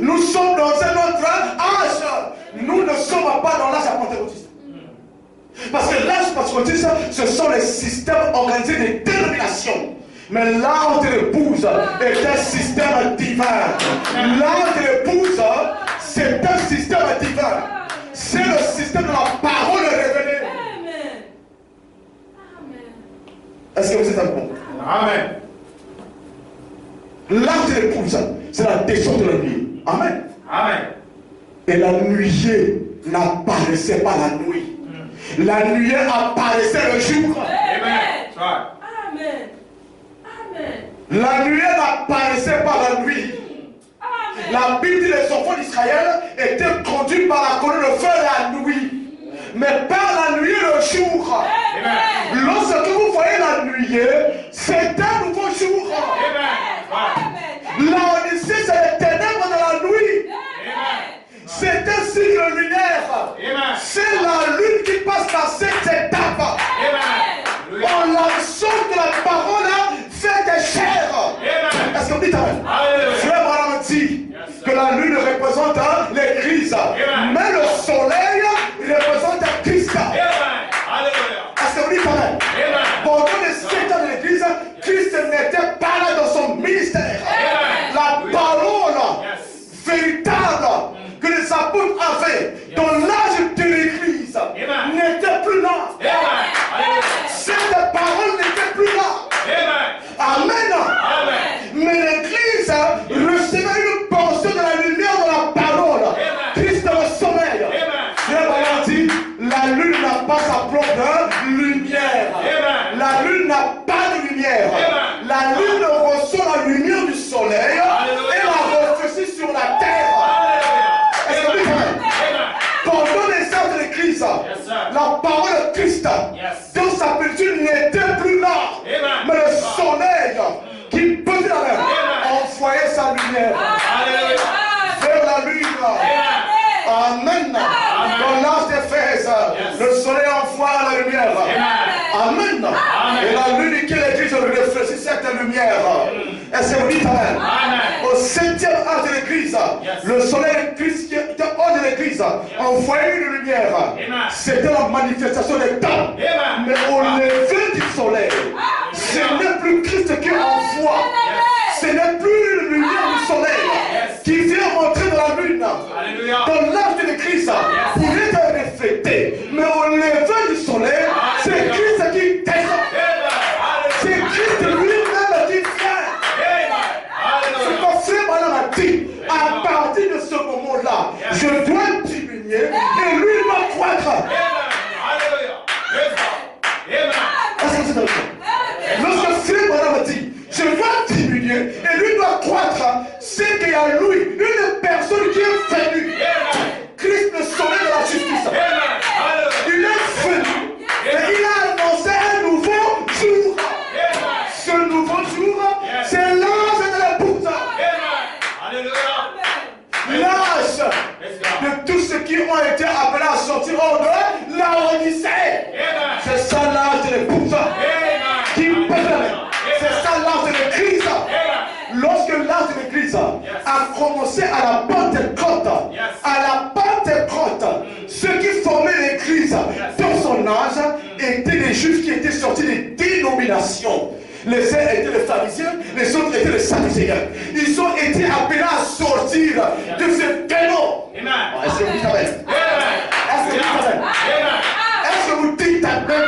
Nous sommes dans un autre âge. Nous ne sommes pas dans l'âge pentecôtiste. Parce que l'âge pentecôtiste, ce sont les systèmes organisés des dénominations. Mais l'âge de l'épouse est un système divin. L'âge de l'épouse, c'est un système divin. C'est le système de la parole révélée. Est-ce que vous êtes avec moi? Amen. L'âge de l'épouse, c'est la descente de la nuit. Amen. Amen. Et la nuée n'apparaissait pas la nuit. La nuée apparaissait le jour. Amen. Amen. La nuée n'apparaissait pas la nuit. La Bible dit que les enfants d'Israël étaient conduits par la colonne de feu la nuit. Mais par la nuit le jour. Amen. Lorsque vous voyez la nuée, c'est un nouveau jour. La Odyssée, c'est les ténèbres de la nuit. C'est un cycle lunaire. C'est la lune qui passe par cette étape. En l'absence de la parole fait des chairs. Est-ce que vous dites amen? Frère Branham dit que la lune représente l'église, mais le soleil représente Christ. Est-ce que vous dites amen? Pendant les 7 ans de l'église, Christ n'était pas là dans son ministère. La parole véritable que les apôtres avaient dans l'âge de l'église n'était plus là. Cette parole n'était plus là. Amen. Mais l'église recevait une portion de la lumière de la parole. Christ dans le sommeil. Frère Branham dit, la lune n'a pas sa propre lumière. La lune n'a pas de lumière. La lune reçoit la lumière du soleil et la refléchit sur la terre. Est-ce que vous comprenez? Pendant les heures de l'église, la parole de Christ dans sa plénitude n'était plus là. Mais le soleil qui pesait la mer envoyait sa lumière vers la lune. Amen. Dans l'âge d'Éphèse, le soleil envoie la lumière. Amen. Et la lune qui est l'église refléchit cette lumière. Est-ce que vous dites amen? Au 7e âge de l'église, le soleil Christ qui était hors de l'église envoyait une lumière. C'était la manifestation des temps. Mais au lever du soleil, ce n'est plus Christ qui envoie. Ce n'est plus une lumière du soleil qui vient rentrer dans la lune. Dans l'âge de l'église, pour être reflété. Mais au lever du soleil, c'est Christ qui descend. C'est Christ lui-même qui vient. Ce que frère Branham a dit, à partir de ce moment-là, je dois diminuer et lui doit croître. Est-ce que c'est d'accord? Lorsque frère Branham a dit, je dois diminuer et lui doit croître, c'est qu'il y a lui, une personne qui est venue. Christ le soleil de la justice. Il est venu et il a annoncé un nouveau jour. Ce nouveau jour, c'est l'âge de l'épouse. L'âge de tous ceux qui ont été appelés à sortir hors de la Odyssée. C'est ça l'âge de l'épouse. Qui peut. C'est ça l'âge de l'église. Lorsque l'âge de l'église a commencé à la Pentecôte, ceux qui formaient l'église dans son âge étaient des juifs qui étaient sortis des dénominations. Les uns étaient les pharisiens, les autres étaient les sadducéens. Ils ont été appelés à sortir de ce démon. Est-ce que vous dites amen? Est-ce que vous dites amen? Est-ce que vous dites amen?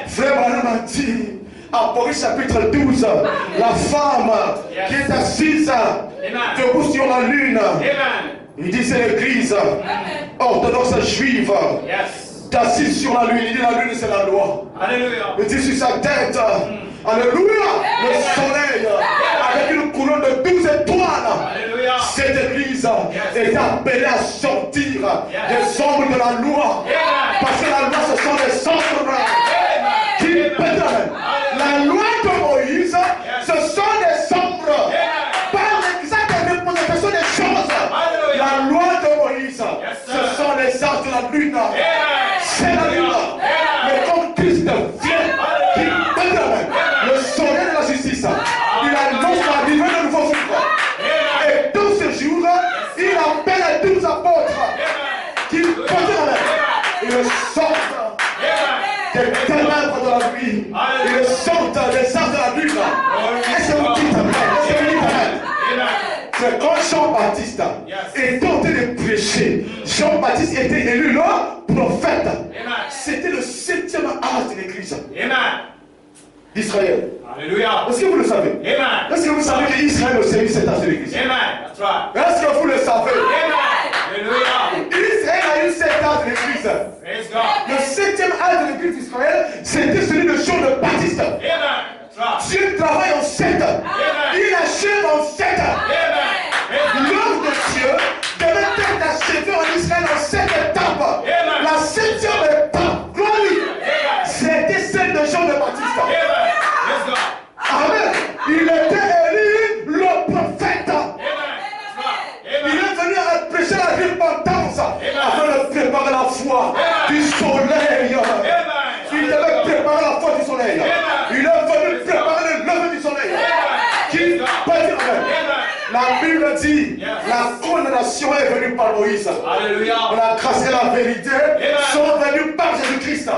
Frère Branham a dit, à Apocalypse chapitre 12, la femme qui est assise debout sur la lune. Il dit c'est l'église orthodoxe juive. Assise sur la lune. Il dit la lune c'est la loi. Il dit sur sa tête. Alléluia. Le soleil avec une couronne de 12 étoiles. Cette église est appelée à sortir des ombres de la loi. Parce que la loi ce sont des ombres qui pètent. La loi de Moïse ce sont des ombres. Par l'exacte représentation des choses. La loi de Moïse ce sont les arts de la lune. C'est la lune. Mais comme Christ vient, qui pète le soleil de la justice, il annonce l'arrivée de nouveaux jours. Et dans ce jour, il appelle les 12 apôtres qui pètent la main. Ils sortent des ténèbres de la nuit. Ils sortent des arts de la lune. Est-ce que vous dites amen? Est-ce que vous dites amen? C'est quand Jean-Baptiste était en train de prêcher, Jean-Baptiste était élu le prophète. C'était le 7e âge de l'église d'Israël. Alléluia. Est-ce que vous le savez? Est-ce que vous savez qu'Israël a servi cet âge de l'église? Est-ce que vous le savez? Israël a eu 7 âges de l'église. Le 7e âge de l'église d'Israël, c'était celui de Jean le Baptiste. Dieu travaille en 7. Il achève en 7. L'œuvre de Dieu devait être achevée en Israël en 7 étapes. La 7e étape, gloire, c'était celle de Jean le Baptiste. Amen. Il était élu le prophète. Il est venu à prêcher la repentance afin de préparer la foi du soleil. Il devait préparer la foi du soleil. Il est venu préparer le lever du soleil. Qui peut dire amen? La Bible dit la condamnation est venue par Moïse. La grâce et la vérité sont venues par Jésus-Christ.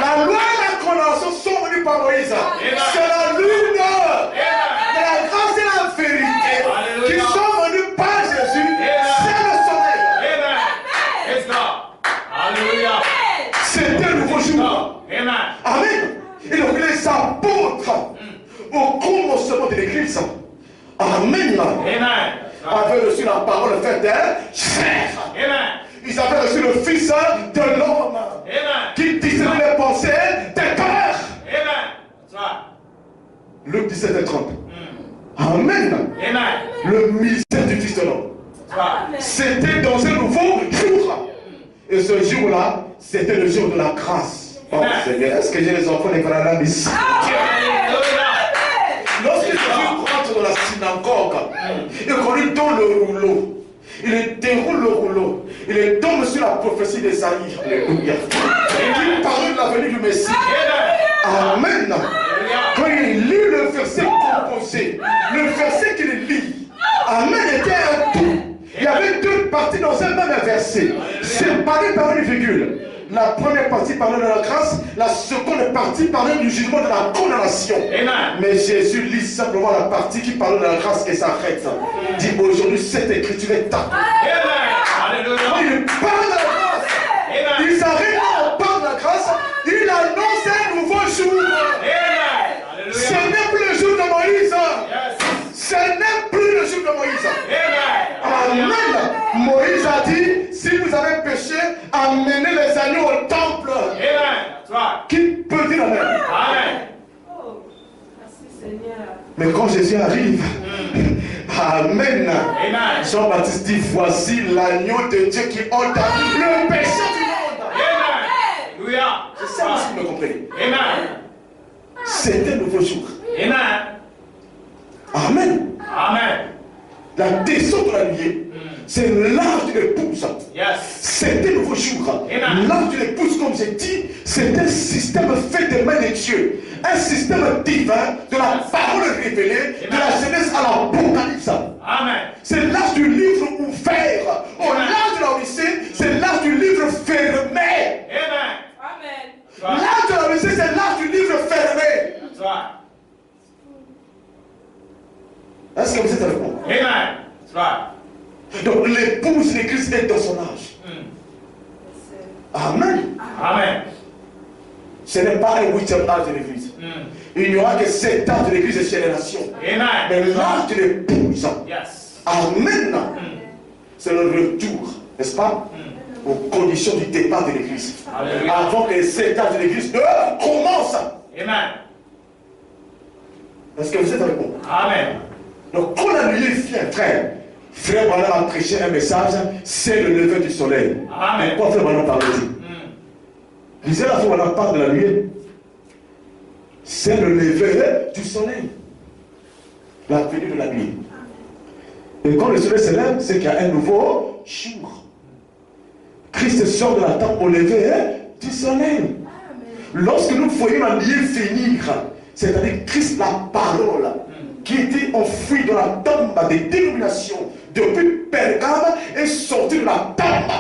La loi et la condamnation sont venues par Moïse. C'est la lune de la grâce et la vérité qui sont venues par Jésus. C'est le soleil. C'était un nouveau jour. Amen. Et donc les apôtres au commencement de l'église, amen, avaient reçu la parole faite chair. Ils avaient reçu le Fils de l'homme qui discerne les pensées des cœurs. Luc 17 et 30. Amen. Le mystère du Fils de l'homme. C'était dans un nouveau jour. Et ce jour-là, c'était le jour de la grâce. Oh Seigneur, est-ce que j'ai les enfants des Canadiens ici? Lorsque Jésus rentre dans la synagogue, il conduit dans le rouleau. Il déroule le rouleau. Il tombe sur la prophétie d'Esaïe. Alléluia. Il parle de la venue du Messie. Amen. Quand il lit le verset composé, le verset qu'il lit, Amen, était un tout. Il y avait deux parties dans un même verset, séparées par une virgule. La première partie parlait de la grâce, la seconde partie parlait du jugement de la condamnation. Mais Jésus lit simplement la partie qui parle de la grâce et s'arrête. Il dit aujourd'hui cette écriture est tapée. Il parle de la grâce. Il s'arrête en parle de la grâce. Il annonce un nouveau jour. Ce n'est plus le jour de Moïse. Ce n'est plus le jour de Moïse. Amen. Moïse a dit, si vous avez péché, amenez les agneaux au temple. Qui peut dire amen? Oh, merci Seigneur. Mais quand Jésus arrive, amen. Jean-Baptiste dit, voici l'agneau de Dieu qui ôte le péché du monde. C'est ça aussi que vous me comprenez. C'était un nouveau jour. Amen. La descente de la nuée, c'est l'âge de l'épouse. C'était un nouveau jour. L'âge de l'épouse, comme j'ai dit, c'est un système fait des mains de Dieu. Un système divin de la parole révélée, de la Genèse à l'Apocalypse. C'est l'âge du livre ouvert. Au l'âge de la Odyssée, c'est l'âge du livre fermé. L'âge de la Odyssée, c'est l'âge du livre fermé. Est-ce que vous êtes avec moi? Donc l'épouse de Christ est dans son âge. Amen. Ce n'est pas un 8e âge de l'église. Il n'y aura que 7 ans de l'église de génération. Mais l'âge de l'épouse. Amen. C'est le retour, n'est-ce pas? Aux conditions du départ de l'église. Avant que les 7 ans de l'église ne commencent. Est-ce que vous êtes avec moi? Amen. Donc quand la nuit vient, frère Branham a prêché un message, c'est le lever du soleil. Amen. Pourquoi frère Branham parle de lisez la fois on parle de la nuit. C'est le lever du soleil. La venue de la nuit. Et quand le soleil se lève, c'est qu'il y a un nouveau jour. Christ sort de la tente au lever du soleil. Lorsque nous voyons la nuit finir, c'est-à-dire Christ, la parole, qui était enfouie dans la tombe des dénominations depuis Pergame, est sorti de la tombe.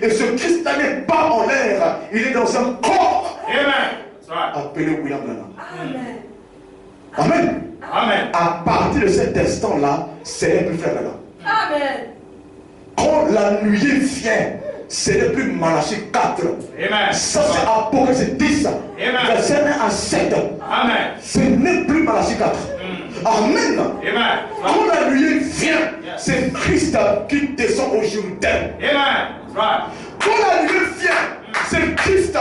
Et ce Christ n'est pas en l'air, il est dans un corps. Appelé William Branham. Amen. Amen. À partir de cet instant-là, c'est le plus frère Branham. Amen. Quand la nuit vient, ce n'est plus Malachie 4. Amen. Ça c'est Apocalypse 10. Verset 1 à 7. Amen. Ce n'est plus Malachie 4. Amen. Amen. Quand la nuit vient, c'est Christ qui descend au Jourdain. Amen. Quand la nuit vient, c'est Christ,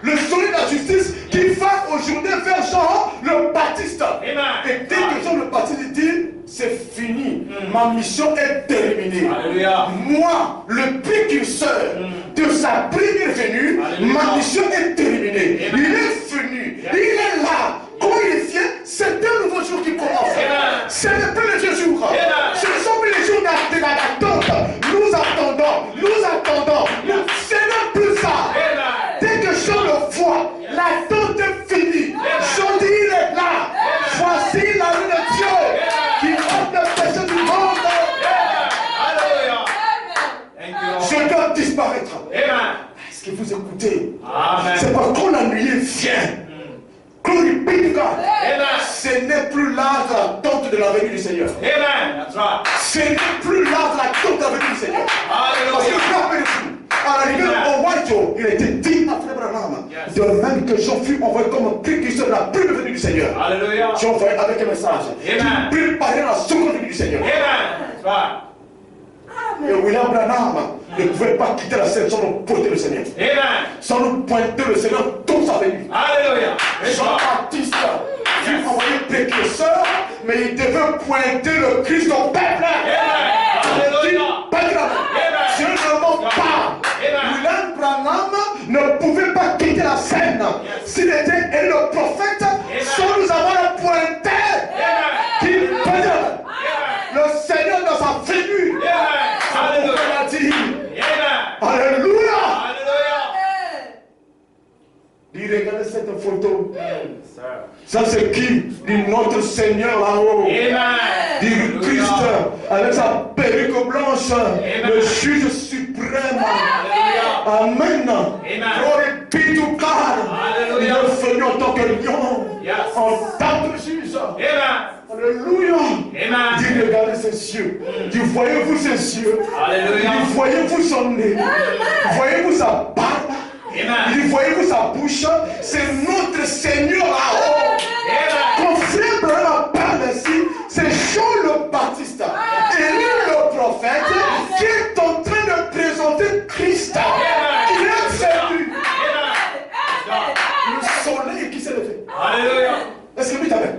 le soleil de la justice, qui va au Jourdain vers Jean le Baptiste. Et dès que Jean le Baptiste dit, c'est fini, ma mission est terminée. Alléluia. Moi, le précurseur de sa première venue, ma mission est terminée. Il est venu, il est là. Quand il vient, c'est un nouveau jour qui commence. Ce n'est plus les vieux jours. Ce ne sont plus les jours d'attente. Nous attendons. Ce n'est plus ça. Dès que Jean le voit, l'attente est finie. Jean dit, il est là. Voici la rue de Dieu qui ôte le péché du monde. Je dois disparaître. Est-ce que vous écoutez? C'est parce qu'on la nuit vient. Glory be to God. Ce n'est plus l'âge de l'attente de la venue du Seigneur. Ce n'est plus l'âge de l'attente de la venue du Seigneur. Parce que rappelez-vous, à l'arrivée au royaume, il a été dit à Frère Branham, de même que Jean fut envoyé comme précurseur de la première venue du Seigneur. Jean envoyé avec un message qui préparait la seconde venue du Seigneur. Et William Branham ne pouvait pas quitter la scène sans nous pointer le Seigneur. Sans nous pointer le Seigneur dans sa venue. Jean-Baptiste fut envoyé précurseur, mais il devait pointer le Christ au peuple. Je ne mens pas. William Branham ne pouvait pas quitter la scène s'il était le prophète sans nous avoir pointé. Le Seigneur dans sa venue. Alléluia. Regardez cette photo. Ça c'est qui? Notre Seigneur là-haut. Du Christ avec sa perruque blanche. Le juge suprême. Amen. Glory be to God. Il est venu en tant que lion. En tant que juge. Alléluia. Dis, regardez ses yeux. Dis, voyez-vous ses yeux. Dis, voyez-vous son nez. Voyez-vous sa barbe. Dis, voyez-vous sa bouche. C'est notre Seigneur là-haut. Quand frère Branham parle ici, c'est Jean le Baptiste. Élie le prophète qui est en train de présenter Christ. Il est venu. Le soleil qui s'est levé. Alléluia. Est-ce que vous avez?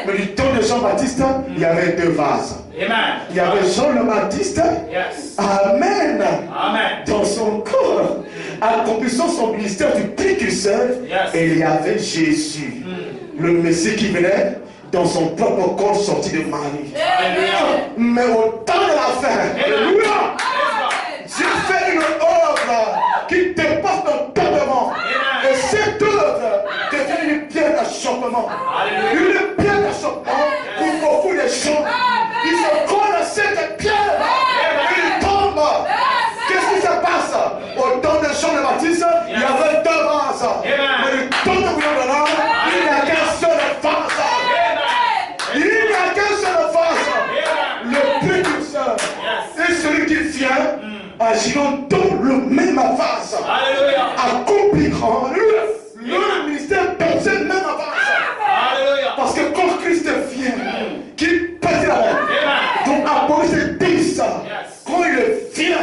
Mais du temps de Jean-Baptiste, il y avait 2 vases. Il y avait Jean le Baptiste. Amen. Dans son corps, accomplissant son ministère du précurseur. Et il y avait Jésus, le Messie qui venait dans son propre corps sorti de Marie. Mais au temps de la fin, alléluia, Dieu fait une œuvre qui dépasse l'entendement. Et cette œuvre devient une pierre d'achoppement. Une pierre d'achoppement pour beaucoup de gens. Ils se collent à cette pierre. Ils tombent. Qu'est-ce qui se passe? Au temps de Jean le Baptiste, il y avait 2 vases. Mais au temps de William Branham, il n'y a qu'un seul vase. Il n'y a qu'un seul vase. Le précurseur. Et celui qui vient agiront dans le même vase. Accompliront le ministère commençait même avant ça. Alléluia. Parce que quand Christ vient, qu'il pèse la main. Donc Apollose dit ça. Yes. Quand il vient,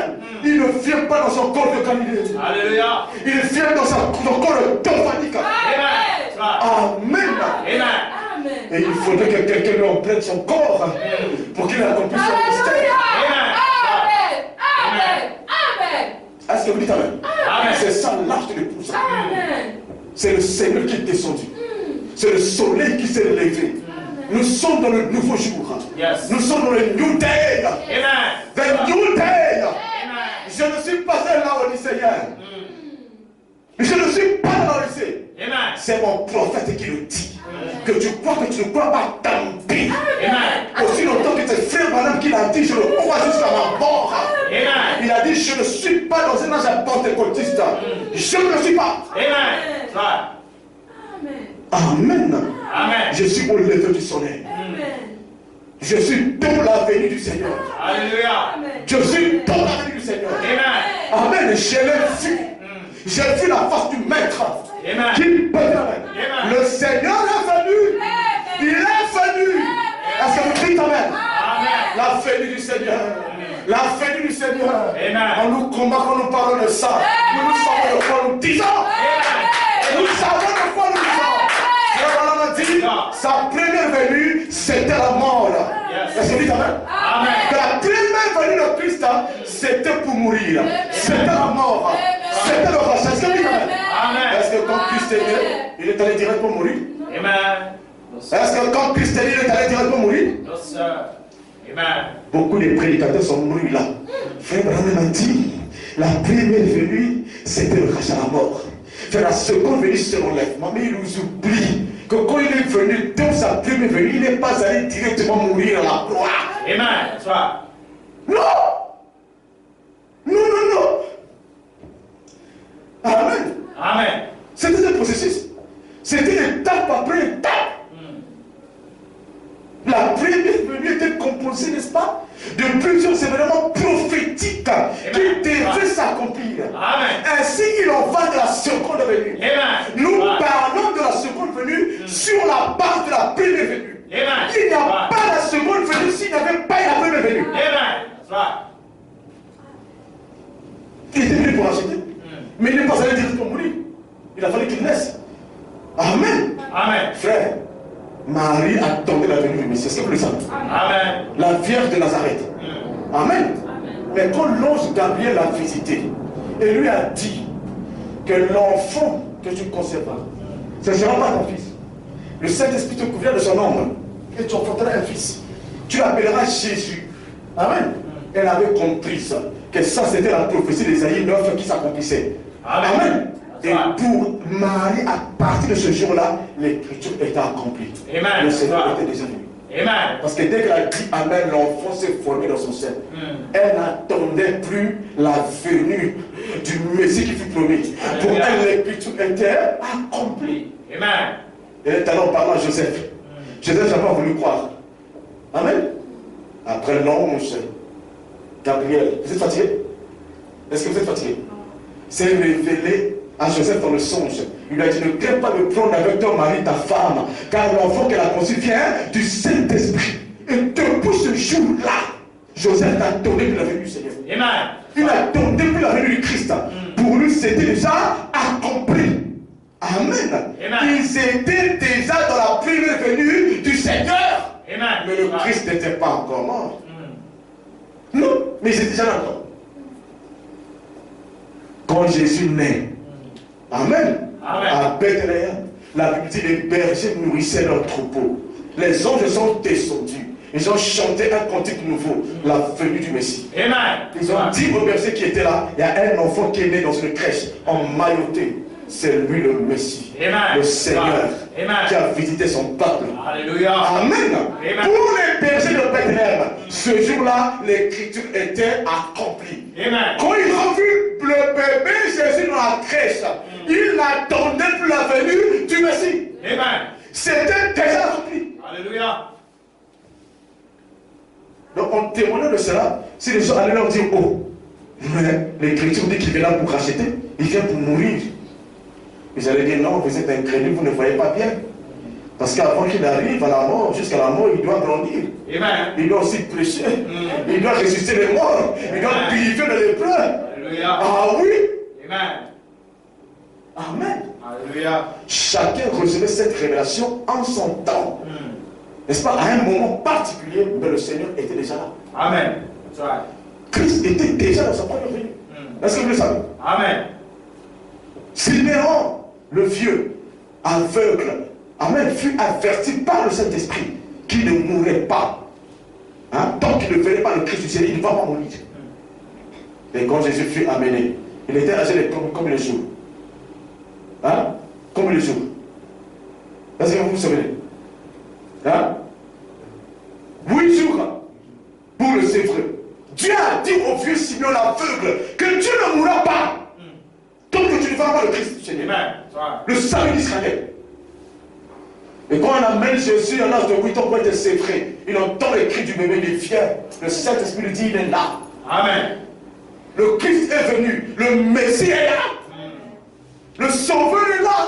il ne vient pas dans son corps de Galilée. Alléluia. Il vient dans son corps de Tophanica. Amen. Amen. Amen. Amen. Et il faudrait que quelqu'un lui emprunte son corps pour qu'il accomplisse son mystère. Amen. Amen. Amen. Amen. Est-ce que vous dites Amen? Amen. C'est ça l'arche de l'épouse. Amen. C'est le Seigneur qui est descendu. C'est le soleil qui s'est levé. Nous sommes dans le nouveau jour. Yes. Nous sommes dans le New Day. Amen. The New Day. Amen. Je ne suis pas un laodicéen. Je ne suis pas un laodicéen. Amen. C'est mon prophète qui le dit. Que tu crois que tu ne crois pas, tant pis. Amen. Aussi longtemps que c'est frère madame qui l'a dit, je le crois jusqu'à ma mort. Amen. Il a dit, je ne suis pas dans un âge pentecôtiste. Je ne le suis pas. Amen. Amen. Amen. Je suis au lever du soleil. Amen. Je suis dans la venue du Seigneur. Alléluia. Je suis dans la venue du Seigneur. Amen. Amen. Je l'ai vu. J'ai vu la face du Maître. Amen. Qui peut dire Amen. le Seigneur est venu. Il est venu. Est-ce que vous dites Amen? Amen. La venue du Seigneur. La venue du Seigneur. Amen. On nous combat quand nous parlons de ça. Nous savons de quoi nous disons. Et nous savons de quoi nous disons. Frère Branham a dit, sa première venue, c'était la mort. Yes. Est-ce que vous dites Amen? Amen. Que la première venue de Christ, c'était pour mourir. C'était la mort. C'était le rachat. Est-ce que vous dites Amen? Amen. Est-ce que quand Christ est né, il est allé direct pour mourir? Amen. Est-ce que quand Christ est né, il est allé direct pour mourir? No, sir. Amen. Beaucoup de prédicateurs sont morts là. Frère Branham a dit, la première venue, c'était le rachat à la mort. Frère, la seconde venue, c'est l'enlèvement. Mais il nous oublie que quand il est venu, dans sa première venue, il n'est pas allé directement mourir à la croix. Amen. That's right. Non! Non, non, non! Amen! Amen. C'était un processus. C'était étape après étape. La première venue était composée, n'est-ce pas, de plusieurs événements prophétiques qui devaient s'accomplir. Amen. Ainsi, il en va de la seconde venue. Amen. Nous Right. parlons de la seconde venue sur la base de la première venue. Amen. Il n'y a Right. pas la seconde venue s'il n'y avait pas la première venue. Amen. That's right. Il était venu pour acheter, mais il n'est pas allé directement mourir. Il a fallu qu'il naisse. Amen. Amen. Frère, Marie attendait la venue du Messie. Est-ce que vous le savez? Amen. La Vierge de Nazareth. Amen. Mais quand l'ange Gabriel l'a visité et lui a dit que l'enfant que tu concevras, ce ne sera pas ton fils. Le Saint-Esprit te couvrira de son ombre et tu enfanteras un fils. Tu l'appelleras Jésus. Amen. Elle avait compris ça, que ça c'était la prophétie d'Ésaïe 9 qui s'accomplissait. Amen. Amen. Et pour Marie, à partir de ce jour-là, l'écriture était accomplie. Amen. Le Seigneur était déjà venu. Amen. Parce que dès qu'elle a dit Amen, l'enfant s'est formé dans son sein. Elle n'attendait plus la venue du Messie qui fut promis. Pour elle, l'écriture était accomplie. Amen. Et elle est allée en parlant à Joseph. Joseph n'a pas voulu croire. Amen. Après l'ange, Gabriel, vous êtes fatigué? Est-ce que vous êtes fatigué? C'est révélé à Joseph dans le songe. Il lui a dit, ne crains pas de prendre avec toi Marie, ta femme, car l'enfant qu'elle a conçu vient du Saint-Esprit. Et depuis ce jour-là, Joseph n'attendait plus la venue du Seigneur. Amen. Il n'attendait plus la venue du Christ. Pour lui, c'était déjà accompli. Amen. Amen. Ils étaient déjà dans la première venue du Seigneur. Amen. Mais le Christ n'était pas encore mort. Non, mais ils étaient déjà là encore. Quand Jésus naît, Amen. Amen. À Bethléem, la Bible dit les bergers nourrissaient leurs troupeaux. Les anges sont descendus. Ils ont chanté un cantique nouveau, la venue du Messie. Amen. Ils ont dit aux bergers qui étaient là, il y a un enfant qui est né dans une crèche, emmailloté. C'est lui le Messie, Amen. le Seigneur, Amen. qui a visité son peuple. Alléluia. Amen. Amen. Pour les bergers de Bethléem, ce jour-là, l'écriture était accomplie. Amen. Quand ils ont vu le bébé Jésus dans la crèche, ils n'attendaient plus la venue du Messie. Amen. C'était déjà accompli. Alléluia. Donc en témoignant de cela, si les gens allaient leur dire, oh, mais l'écriture dit qu'il vient là pour racheter, il vient pour mourir. Ils allaient dire non, vous êtes incrédule, vous ne voyez pas bien. Parce qu'avant qu'il arrive à la mort, jusqu'à la mort, il doit grandir. Amen. Il doit aussi prêcher. Il doit ressusciter les morts. Il doit purifier les lépreux. Alléluia. Ah oui. Amen. Amen. Alléluia. Chacun recevait cette révélation en son temps. N'est-ce pas? À un moment particulier, mais le Seigneur était déjà là. Amen. That's right. Christ était déjà dans sa première venue. Est-ce que vous le savez? Amen. Siméon, le vieux, aveugle, Amen, fut averti par le Saint-Esprit qu'il ne mourrait pas. Hein? Tant qu'il ne verrait pas le Christ du Seigneur, il ne va pas mourir. Et quand Jésus fut amené, il était âgé comme le jour. Hein? Comme le jour. Est-ce que vous vous souvenez? Hein? 8 jours pour le sévreux. Dieu a dit au vieux Simeon l'aveugle que Dieu ne mourra pas tant que tu ne vas pas le Christ du Seigneur. Amen. That's right. Le salut d'Israël. Et quand on amène Jésus à l'âge de 8 ans pour être sévré, il entend les cris du bébé, il est fier. Le Saint-Esprit lui dit, il est là. Amen. Le Christ est venu, le Messie est là. Le Sauveur est là.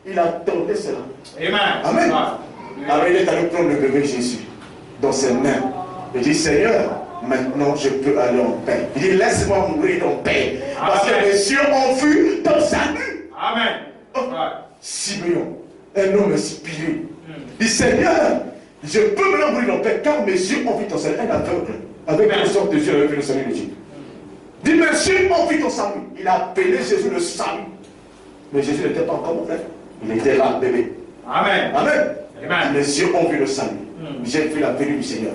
Il attendait cela. Amen. Amen. That's right. Alors il est allé prendre le bébé Jésus dans ses mains. Il dit, Seigneur, maintenant je peux aller en paix. Il dit, laisse-moi mourir en paix. Parce que les cieux ont vu ton salut. Amen. That's right. Simeon, un homme inspiré. Il dit, Seigneur, je peux maintenant mourir en paix car mes yeux ont vu ton salut. Un aveugle, avec une sorte de yeux, avait vu le salut de Dieu. Il dit, mes yeux ont vu ton salut. Il a appelé Jésus le salut. Mais Jésus n'était pas encore mort. Il était là, bébé. Amen. Amen. Amen. Les yeux ont vu le salut. J'ai vu la venue du Seigneur.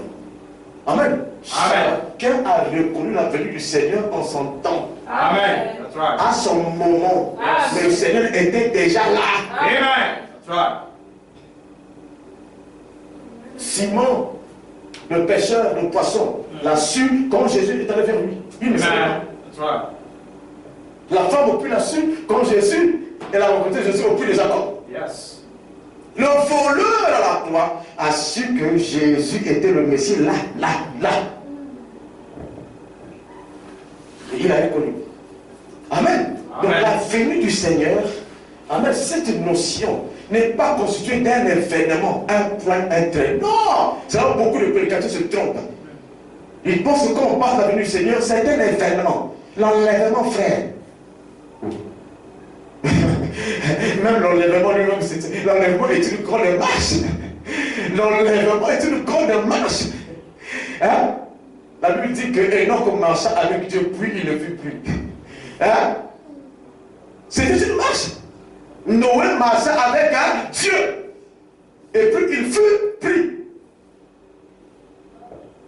Amen. Amen. Chacun a reconnu la venue du Seigneur en son temps, Amen. That's right. à son moment. Amen. Mais le Seigneur était déjà là. Amen. That's right. Simon, le pêcheur de poissons, l'a su quand Jésus est allé vers lui. Il ne savait pas. Amen. That's right. La femme au puits l'a su quand Jésus, elle a rencontré Jésus au puits de Jacob. Yes. Le voleur à la croix a su que Jésus était le Messie là. Et il a reconnu. Amen. Donc Amen. la venue du Seigneur, amen, cette notion n'est pas constituée d'un événement, un point, un trait. Non! C'est là où beaucoup de prédicateurs se trompent. Ils pensent que quand on parle de la venue du Seigneur, c'est un événement. L'enlèvement, frère. Même l'enlèvement lui-même, l'enlèvement est une grande marche. L'enlèvement est une grande marche. Hein? La Bible dit que Enoch marcha avec Dieu, puis il ne vit plus. Hein? C'était une marche. Noé marcha avec Dieu. Et puis il fut pris.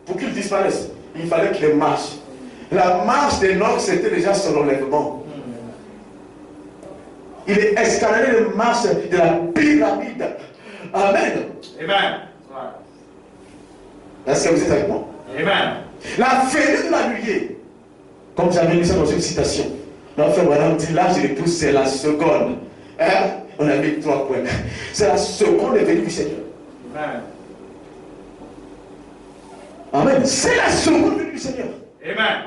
Pour qu'il disparaisse, il fallait qu'il marche. La marche d'Enoch, c'était déjà son enlèvement. Il est escaladé les marches de la pyramide. Amen. Amen. Est-ce que vous êtes avec moi? Amen. La venue de la nuée, comme j'avais lu ça dans une citation, notre frère Madame dit l'âge de l'épouse, c'est la seconde. Hein? On a mis 3 points. C'est la seconde venue du Seigneur. Amen. Amen. C'est la seconde venue du Seigneur. Amen.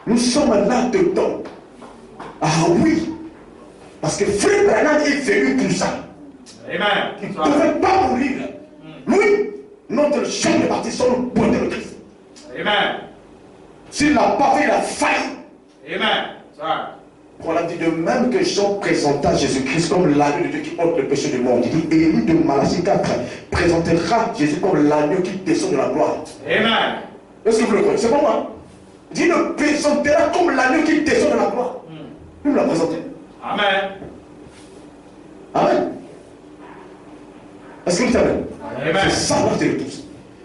Nous sommes là-dedans. Ah oui. Parce que Frère Branham est venu pour ça. Amen. Il ne pouvait pas mourir. Lui, notre champ de baptême, le point de Christ. Amen. S'il n'a pas fait, il a failli. Amen. That's right. On a dit de même que Jean présenta Jésus-Christ comme l'agneau de Dieu qui ôte le péché du monde. Il dit, Élie de Malachie 4 présentera Jésus comme l'agneau qui descend de la gloire. Amen. Est-ce que vous le croyez? C'est pas moi. Il dit, il le présentera comme l'agneau qui descend de la gloire. Il me l'a présenté. Amen. Amen. Est-ce que vous savez? Amen. C'est ça l'âge de tous.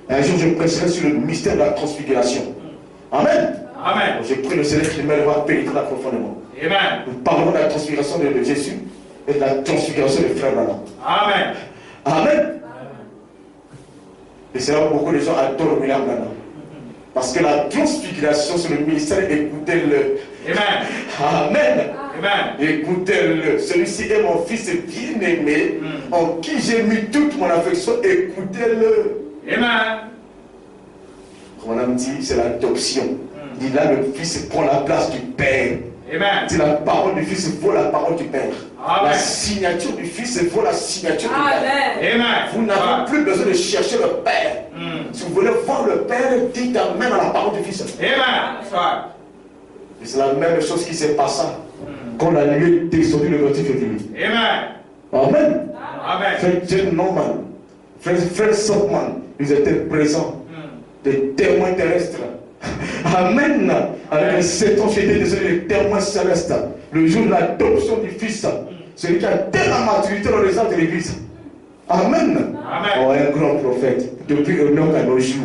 Un jour, je prêcherai sur le mystère de la transfiguration. Amen. Amen. J'ai pris le Seigneur qui m'aidera à pénétrer là profondément. Amen. Nous parlerons de la transfiguration de Jésus et de la transfiguration de frère Branham. Amen. Amen. Et c'est là où beaucoup de gens adorent William Branham. Parce que la transfiguration sur le ministère, écoutez-le. Amen. Amen. Amen. Écoutez-le. Celui-ci est mon fils bien-aimé, en qui j'ai mis toute mon affection. Écoutez-le. Amen. On a dit, c'est l'adoption. Il dit là, le fils prend la place du Père. Amen. C'est la parole du fils vaut la parole du Père. La signature du Fils, c'est pour la signature du Père. Amen. Vous n'avez plus besoin de chercher le Père. Si vous voulez voir le Père, dites Amen à la parole du Fils. Amen. Et c'est la même chose qui s'est passée quand la nuit est descendue, le motif est venu. Amen. Amen. Amen. Frère Jim Norman, frère Sockman, ils étaient présents. Des témoins terrestres. Amen. Avec les 7 ans, j'étais désolé, les témoins célestes. Le jour de l'adoption du Fils, celui qui a telle la maturité dans les âges de l'Église. Amen. Amen. Oh, un grand prophète, depuis Enoch à nos jours.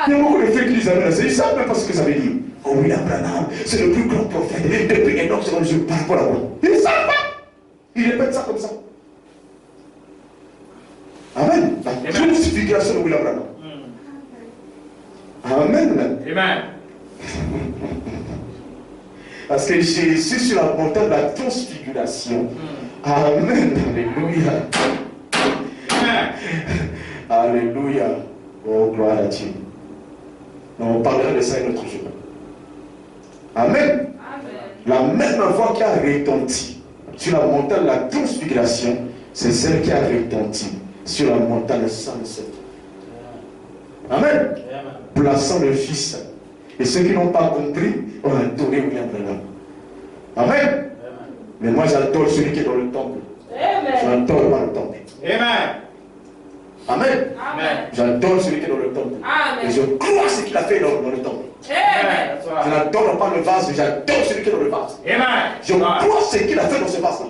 Il y a beaucoup de frères qui disent Amen. Ils ne savent même pas ce que ça veut dire. Oh oui, Abraham, c'est le plus grand prophète. Depuis Enoch, c'est comme je parle pour la voix. Ils ne savent pas. Ils répètent ça comme ça. Amen. La crucifixion de William Branham. Amen. Amen. Parce que Jésus sur la montagne de la transfiguration. Amen. Alléluia. Amen. Alléluia. Oh, gloire à Dieu. On parlera de ça un autre jour. Amen. La même voix qui a retenti sur la montagne de la transfiguration, c'est celle qui a retenti sur la montagne de Saint-Sept. Amen. Plaçant le Fils. Et ceux qui n'ont pas compris ont adoré William Branham. Amen. Mais moi j'adore celui qui est dans le temple. J'adore pas le temple. Amen. Amen. J'adore celui qui est dans le temple. Et je crois ce qu'il a fait dans le temple. Je n'adore pas le vase, mais j'adore celui qui est dans le vase. Amen. Je crois ce qu'il a fait dans ce vase-là.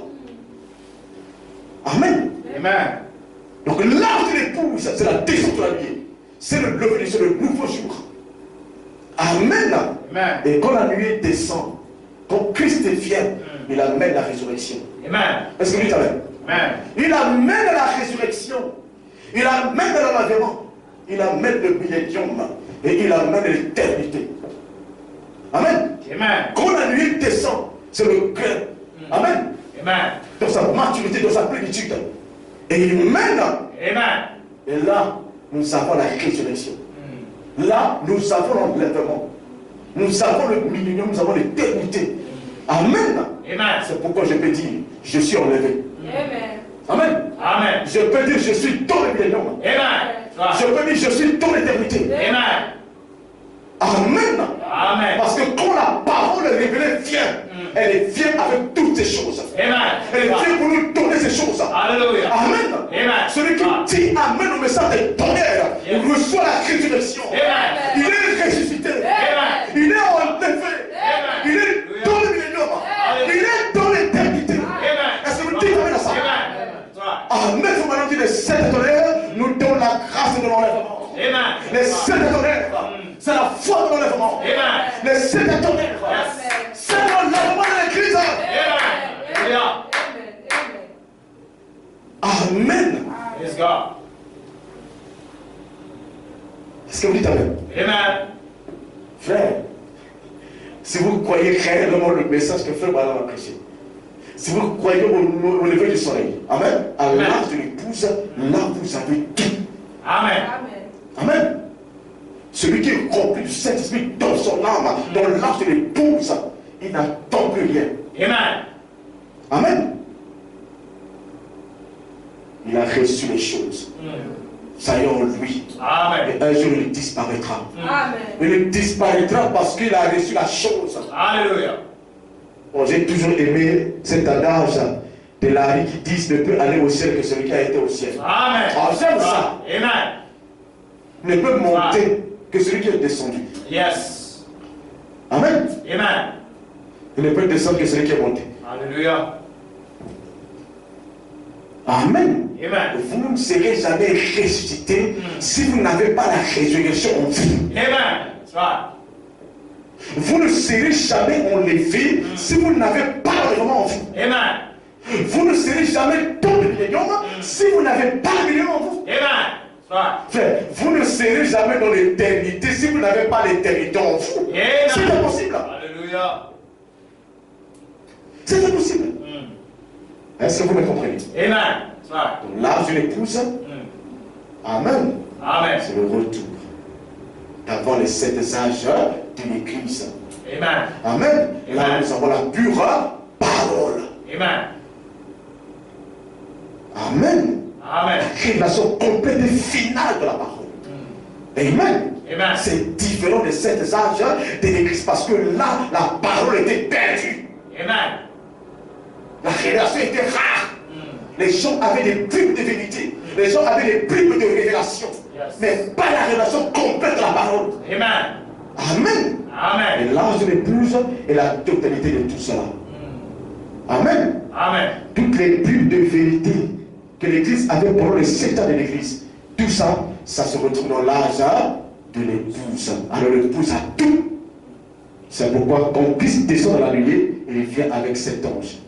Amen. Amen. Donc l'arche de l'épouse, c'est la descente de la nuit. C'est le lever, c'est le nouveau jour. Amen. Amen. Et quand la nuit descend, quand Christ vient, il amène la résurrection. Amen. Est-ce que vous dites Amen? Amen. Il amène la résurrection. Il amène l'avènement. Il amène le millénium. Et il amène l'éternité. Amen. Amen. Quand la nuit descend, c'est le cœur. Amen. Amen. Dans sa maturité, dans sa plénitude. Et il mène. Amen. Et là, nous avons la résurrection. Là, nous avons l'enlèvement. Nous avons le millénium, nous avons l'éternité. Amen. Amen. C'est pourquoi je peux dire, je suis enlevé. Amen. Amen. Amen. Je peux dire, je suis dans le millénium. Amen. Je peux dire, je suis dans l'éternité. Amen. Amen. Amen. Parce que quand la parole révélée vient, elle vient avec toutes ces choses. Amen. Elle vient pour nous donner ces choses. Alléluia. Amen. Amen. Celui qui dit Amen au message des tonnerres, il reçoit la résurrection. Amen. Il est ressuscité. Amen. Il est enlevé. Il est dans le millénium. Il est dans l'éternité. Amen. Est-ce que vous dites Amen à ça? Amen. Amen. Faut maintenant dire les 7 tonnerres nous donnent la grâce de l'enlèvement. Amen. Les 7 tonnerres, c'est la foi de l'enlèvement. Amen. Les 7 tonnerres, c'est l'enlèvement de l'église. Amen. Alléluia. Amen. Praise God. Est-ce que vous dites Amen? Amen. Frère, si vous croyez réellement le message que Frère Branham a prêché, si vous croyez au lever du soleil, Amen, à l'âge de l'épouse, là vous avez tout. Amen. Amen. Celui qui est rempli du Saint-Esprit dans son âme, dans l'âge de l'épouse, il n'attend plus rien. Amen. Amen. Il a reçu les choses. Ça y est en lui. Amen. Et un jour il disparaîtra. Amen. Il disparaîtra parce qu'il a reçu la chose. Alléluia. Bon, j'ai toujours aimé cet adage de Larry qui dit ne peut aller au ciel que celui qui a été au ciel. Amen. Ah, j'aime ça. Amen. Ne peut monter que celui qui est descendu. Yes. Amen. Amen. Il ne peut descendre que celui qui est monté. Alléluia. Amen. Amen. Vous ne serez jamais ressuscité si vous n'avez pas la résurrection en vous. Amen. That's right. Vous ne serez jamais enlevé si vous n'avez pas l'enlèvement en vous. Amen. Vous ne serez jamais dans le millénium si vous n'avez pas le millénium en vous. Amen. That's right. Frère, vous ne serez jamais dans l'éternité si vous n'avez pas l'éternité en vous. Amen. C'est impossible. Alléluia. C'est impossible. Est-ce que vous me comprenez? Amen. That's right. Donc l'âge de l'épouse, Amen. Amen. C'est le retour d'avant les 7 âges de l'église. Amen. Amen. Et là, Amen. nous avons la pure parole. Amen. Amen. Amen. Révélation complète et finale de la parole. Amen. Amen. C'est différent de cet âge de l'église parce que là, la parole était perdue. Amen. La révélation était rare. Les gens avaient des bribes de vérité. Les gens avaient des bribes de révélation. Yes. Mais pas la révélation complète de la parole. Amen. Amen. Amen. Et l'âge de l'épouse est la totalité de tout cela. Amen. Amen. Toutes les bribes de vérité que l'église avait pendant les 7 ans de l'église, tout ça, ça se retrouve dans l'âge de l'épouse. Alors l'épouse a tout. C'est pourquoi quand Christ descend dans la nuée, il vient avec cet ange.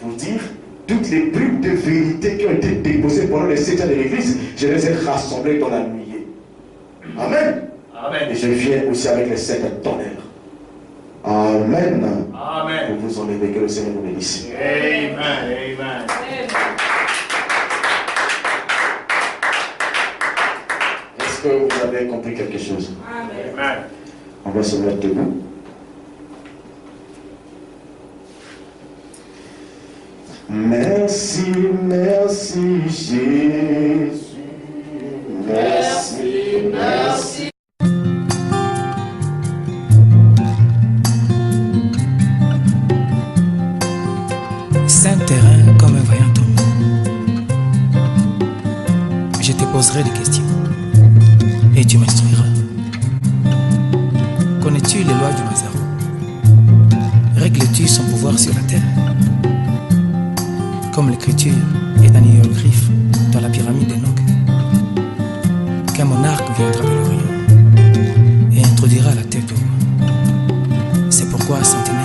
Pour dire, toutes les bribes de vérité qui ont été déposées pendant les 7 ans de l'église, je les ai rassemblées dans la nuée. Amen. Amen. Et je viens aussi avec les 7 tonnerres. Amen. Amen. Vous vous en levez, que le Seigneur vous bénisse. Amen. Amen. Est-ce que vous avez compris quelque chose? Amen. On va se mettre debout. Merci, merci Jésus. Merci, merci. Saint terrain comme un vaillant homme. Je te poserai des questions et tu m'instruiras. Connais-tu les lois du Mazaro? Règles-tu son pouvoir sur la terre? Comme l'écriture est un hiéroglyphe dans la pyramide d'Enoch, qu'un monarque viendra de l'Orient et introduira la tête au roi. C'est pourquoi centenaire